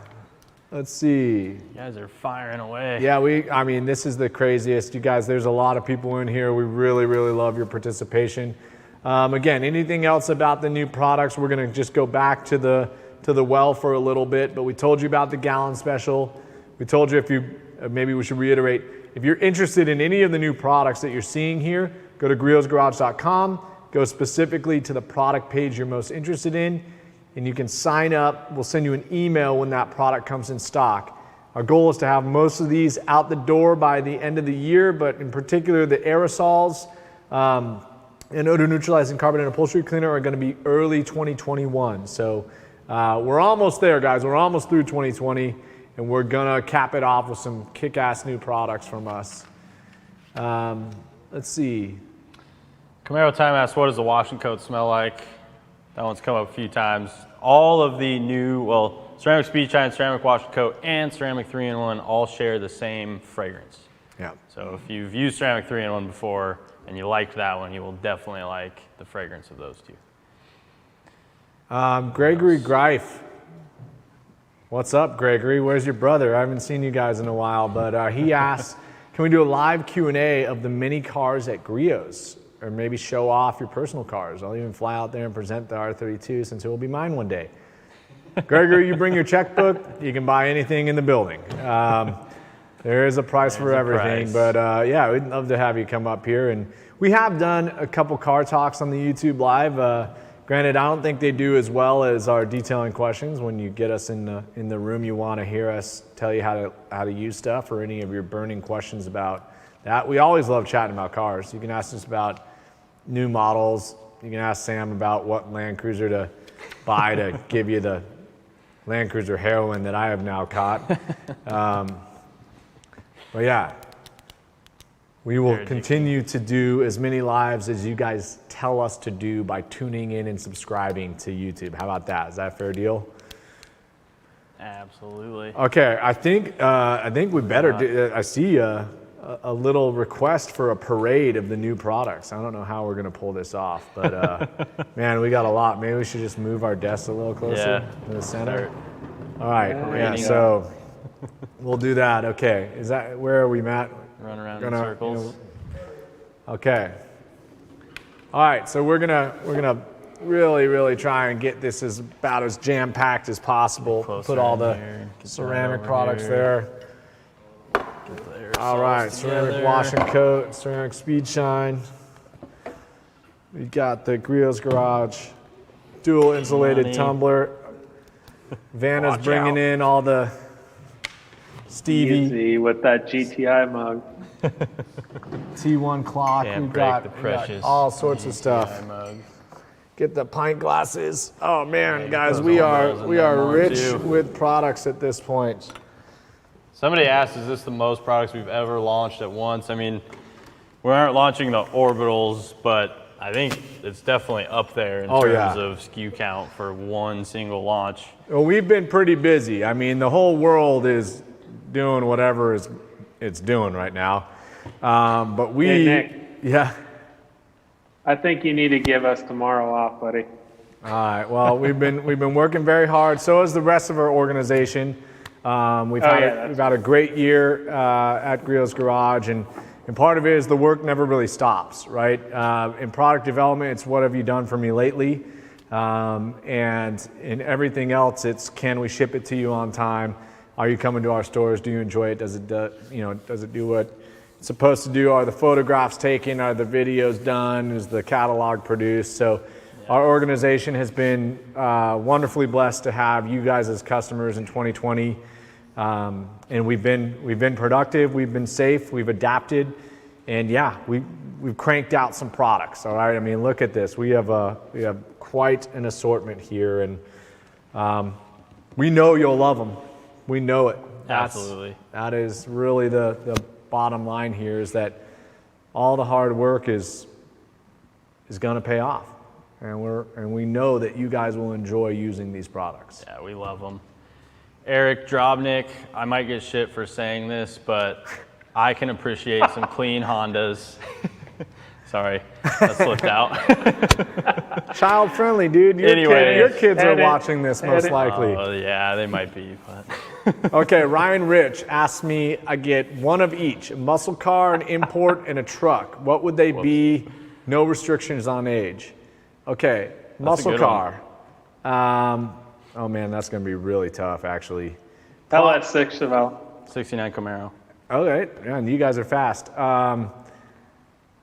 Let's see. You guys are firing away. Yeah, I mean, this is the craziest. You guys, there's a lot of people in here. We really, really love your participation. Again, anything else about the new products, we're going to just go back to the well for a little bit, but we told you about the gallon special. We told you maybe we should reiterate, if you're interested in any of the new products that you're seeing here, go to griotsgarage.com, go specifically to the product page you're most interested in, and you can sign up. We'll send you an email when that product comes in stock. Our goal is to have most of these out the door by the end of the year, but in particular the aerosols and odor neutralizing carbon and upholstery cleaner are going to be early 2021. So we're almost there, guys. We're almost through 2020, and we're going to cap it off with some kick-ass new products from us. Let's see. Camaro Time asks, what does the washing coat smell like? That one's come up a few times. All of the new, ceramic speed shine, ceramic washing coat, and ceramic 3-in-1 all share the same fragrance. Yeah. So if you've used ceramic 3-in-1 before and you liked that one, you will definitely like the fragrance of those two. Gregory Greif. What's up, Gregory? Where's your brother? I haven't seen you guys in a while, but he asks, can we do a live Q&A of the mini cars at Griot's? Or maybe show off your personal cars. I'll even fly out there and present the R32 since it will be mine one day. Gregory, you bring your checkbook, you can buy anything in the building. There is a price for everything, but yeah, we'd love to have you come up here. And we have done a couple car talks on the YouTube Live. Granted, I don't think they do as well as our detailing questions. When you get us in the room, you want to hear us tell you how to use stuff or any of your burning questions about that. We always love chatting about cars. You can ask us about new models. You can ask Sam about what Land Cruiser to buy to give you the Land Cruiser heroin that I have now caught. But yeah, we will continue to do as many lives as you guys tell us to do by tuning in and subscribing to YouTube. How about that? Is that a fair deal? Absolutely. Okay, I think we better do. I see a little request for a parade of the new products. I don't know how we're going to pull this off, but man, we got a lot. Maybe we should just move our desks a little closer to the center. All right, so we'll do that. Okay, is that where are we, Matt? Run around in circles. Okay. All right, so we're gonna really try and get this about as jam-packed as possible. Put all the ceramic products there. All right, ceramic wash and coat, ceramic speed shine. We got the Griot's Garage dual insulated tumbler. Vanna's bringing in all the Stevie. Easy with that GTI mug. T1 clock. Can't We've break got, the precious all sorts of stuff. GTI mug. get the pint glasses. Oh man, guys, those we umbrellas in there are more, rich too. with products at this point. Somebody asked, is this the most products we've ever launched at once? I mean, we aren't launching the orbitals, but I think it's definitely up there in terms of SKU count for one single launch. Well, we've been pretty busy. I mean, the whole world is doing whatever it's doing right now. But we, Hey, Nick. yeah. I think you need to give us tomorrow off, buddy. All right. Well, we've been working very hard. So has the rest of our organization. We've had a great year at Griot's Garage, and part of it is the work never really stops, right? In product development, it's what have you done for me lately, and in everything else, it's can we ship it to you on time? Are you coming to our stores? Do you enjoy it? Does it do what it's supposed to do? Are the photographs taken? Are the videos done? Is the catalog produced? So our organization has been wonderfully blessed to have you guys as customers in 2020. And we've been productive, we've been safe, we've adapted, and yeah, we've cranked out some products. All right, I mean, look at this. We have quite an assortment here, and we know you'll love them. We know it. Absolutely. That is really the bottom line here, is that all the hard work is going to pay off, and we know that you guys will enjoy using these products. Yeah, we love them. Eric Drobnik, I might get shit for saying this, but I can appreciate some clean Hondas. Sorry, that slipped out. Child friendly, dude. Your kids are watching this most likely. Oh, yeah, they might be. But. Okay, Ryan Rich asked me, I get one of each, a muscle car, an import, and a truck. What would they be? No restrictions on age. Okay, muscle car. Oh man, that's going to be really tough, actually. LS6 Chevelle. 69 Camaro. Okay, and you guys are fast. That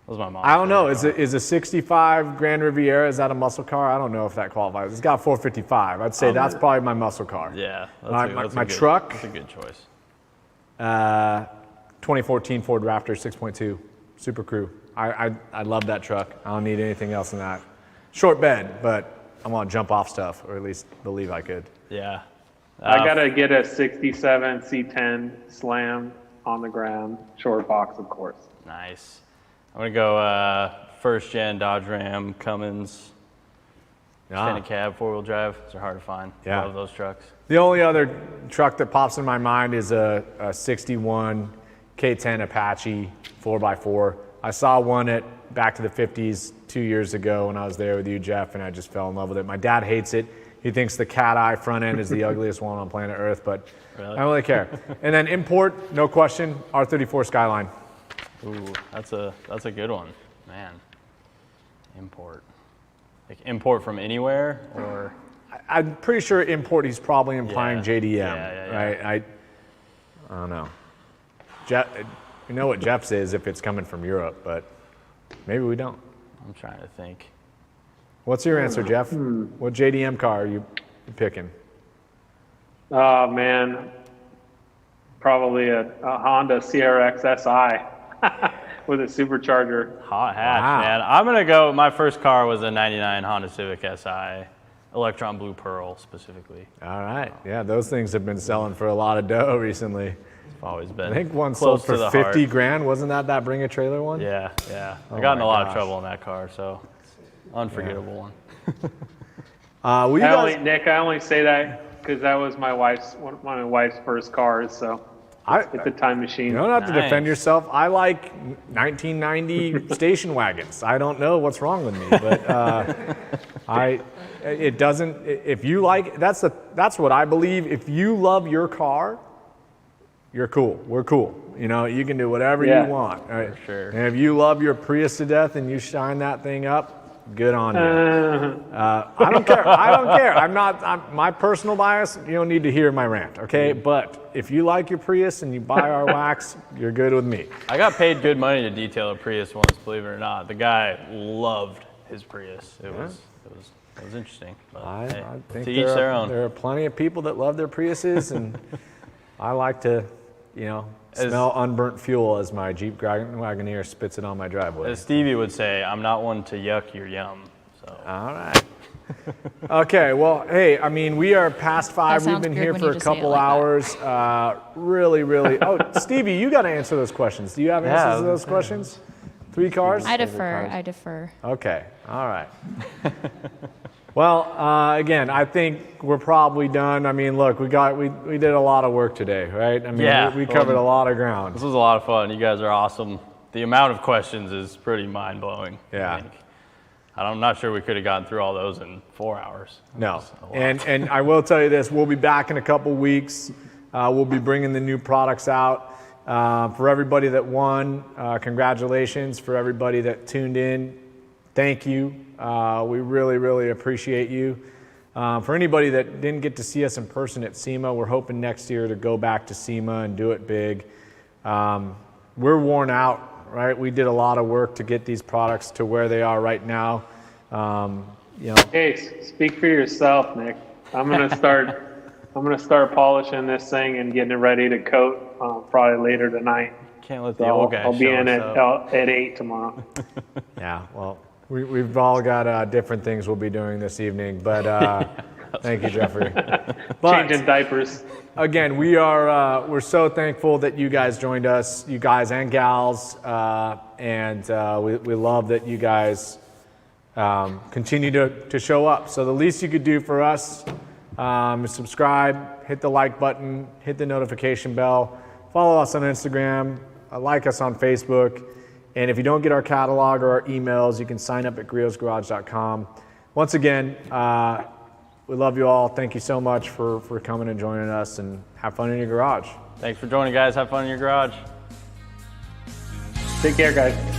was my mom. I don't know. Is a 65 Grand Riviera, is that a muscle car? I don't know if that qualifies. It's got 455. I'd say that's probably my muscle car. Yeah. My truck. That's a good choice. 2014 Ford Raptor 6.2 Super Crew. I love that truck. I don't need anything else than that. Short bed, but I want to jump off stuff, or at least believe I could. Yeah. I got to get a 67 C10 Slam on the ground. Short box, of course. Nice. I'm going to go first gen Dodge Ram Cummins. Extended cab, four-wheel drive. Those are hard to find. Yeah. I love those trucks. The only other truck that pops in my mind is a 61 K10 Apache 4x4. I saw one at Back to the 50s 2 years ago when I was there with you, Jeff, and I just fell in love with it. My dad hates it. He thinks the cat eye front end is the ugliest one on planet Earth, but really? I don't really care. And then import, no question, R34 Skyline. Ooh, that's a good one, man. Import. Like import from anywhere, or? I'm pretty sure import, he's probably implying JDM, yeah. right? I don't know. Jeff, you know what Jeff's is if it's coming from Europe, but maybe we don't. I'm trying to think. What's your answer, Jeff? What JDM car are you picking? Oh, man. Probably a Honda CRX SI with a supercharger. Hot hatch, man. I'm going to go, my first car was a 99 Honda Civic Si. Electron Blue Pearl, specifically. All right. Yeah, those things have been selling for a lot of dough recently. It's always been. I think one close sold for 50 grand. Wasn't that Bring a Trailer one? Yeah. Oh I got in a lot gosh. of trouble in that car, so unforgettable one. Nick, I only say that because that was one of my wife's first cars, so it's a time machine. You don't have to defend yourself. I like 1990 station wagons. I don't know what's wrong with me, but it doesn't. If you like, that's what I believe. If you love your car, you're cool. We're cool. You know, you can do whatever you want. Right? For sure. And if you love your Prius to death and you shine that thing up, good on you. I don't care. I'm not. My personal bias. You don't need to hear my rant, okay? But if you like your Prius and you buy our wax, you're good with me. I got paid good money to detail a Prius once, believe it or not. The guy loved his Prius. It was interesting. But, I think to each their own. There are plenty of people that love their Priuses, and I like to, smell unburnt fuel as my Jeep Wagoneer spits it on my driveway. As Stevie would say, I'm not one to yuck your yum. So All right. Okay, well, hey, I mean, we are past 5. We've sounds been weird here when for you a just say it couple like that. hours. Really. Oh, Stevie, you got to answer those questions. Do you have answers to those questions? 3 cars? I defer. Okay, all right. Well, again, I think we're probably done. I mean, look, we did a lot of work today, right? I mean, Yeah. we covered a lot of ground. This was a lot of fun. You guys are awesome. The amount of questions is pretty mind-blowing. Yeah. I think. I'm not sure we could have gotten through all those in 4 hours. No, and I will tell you this, we'll be back in a couple weeks. We'll be bringing the new products out. For everybody that won, congratulations. For everybody that tuned in, thank you. We really appreciate you. For anybody that didn't get to see us in person at SEMA, we're hoping next year to go back to SEMA and do it big. We're worn out. Right, we did a lot of work to get these products to where they are right now. You know. Hey, speak for yourself, Nick. I'm gonna start polishing this thing and getting it ready to coat probably later tonight. Can't let the old guy I'll be show in us at 8 tomorrow. Yeah, well, we've all got different things we'll be doing this evening, but thank you, Jeffrey. Changing diapers. Again, we're so thankful that you guys joined us, you guys and gals, and we love that you guys continue to show up. So the least you could do for us is subscribe, hit the like button, hit the notification bell, follow us on Instagram, like us on Facebook, and if you don't get our catalog or our emails, you can sign up at griotsgarage.com. Once again, we love you all. Thank you so much for coming and joining us, and have fun in your garage. Thanks for joining, guys. Have fun in your garage. Take care, guys.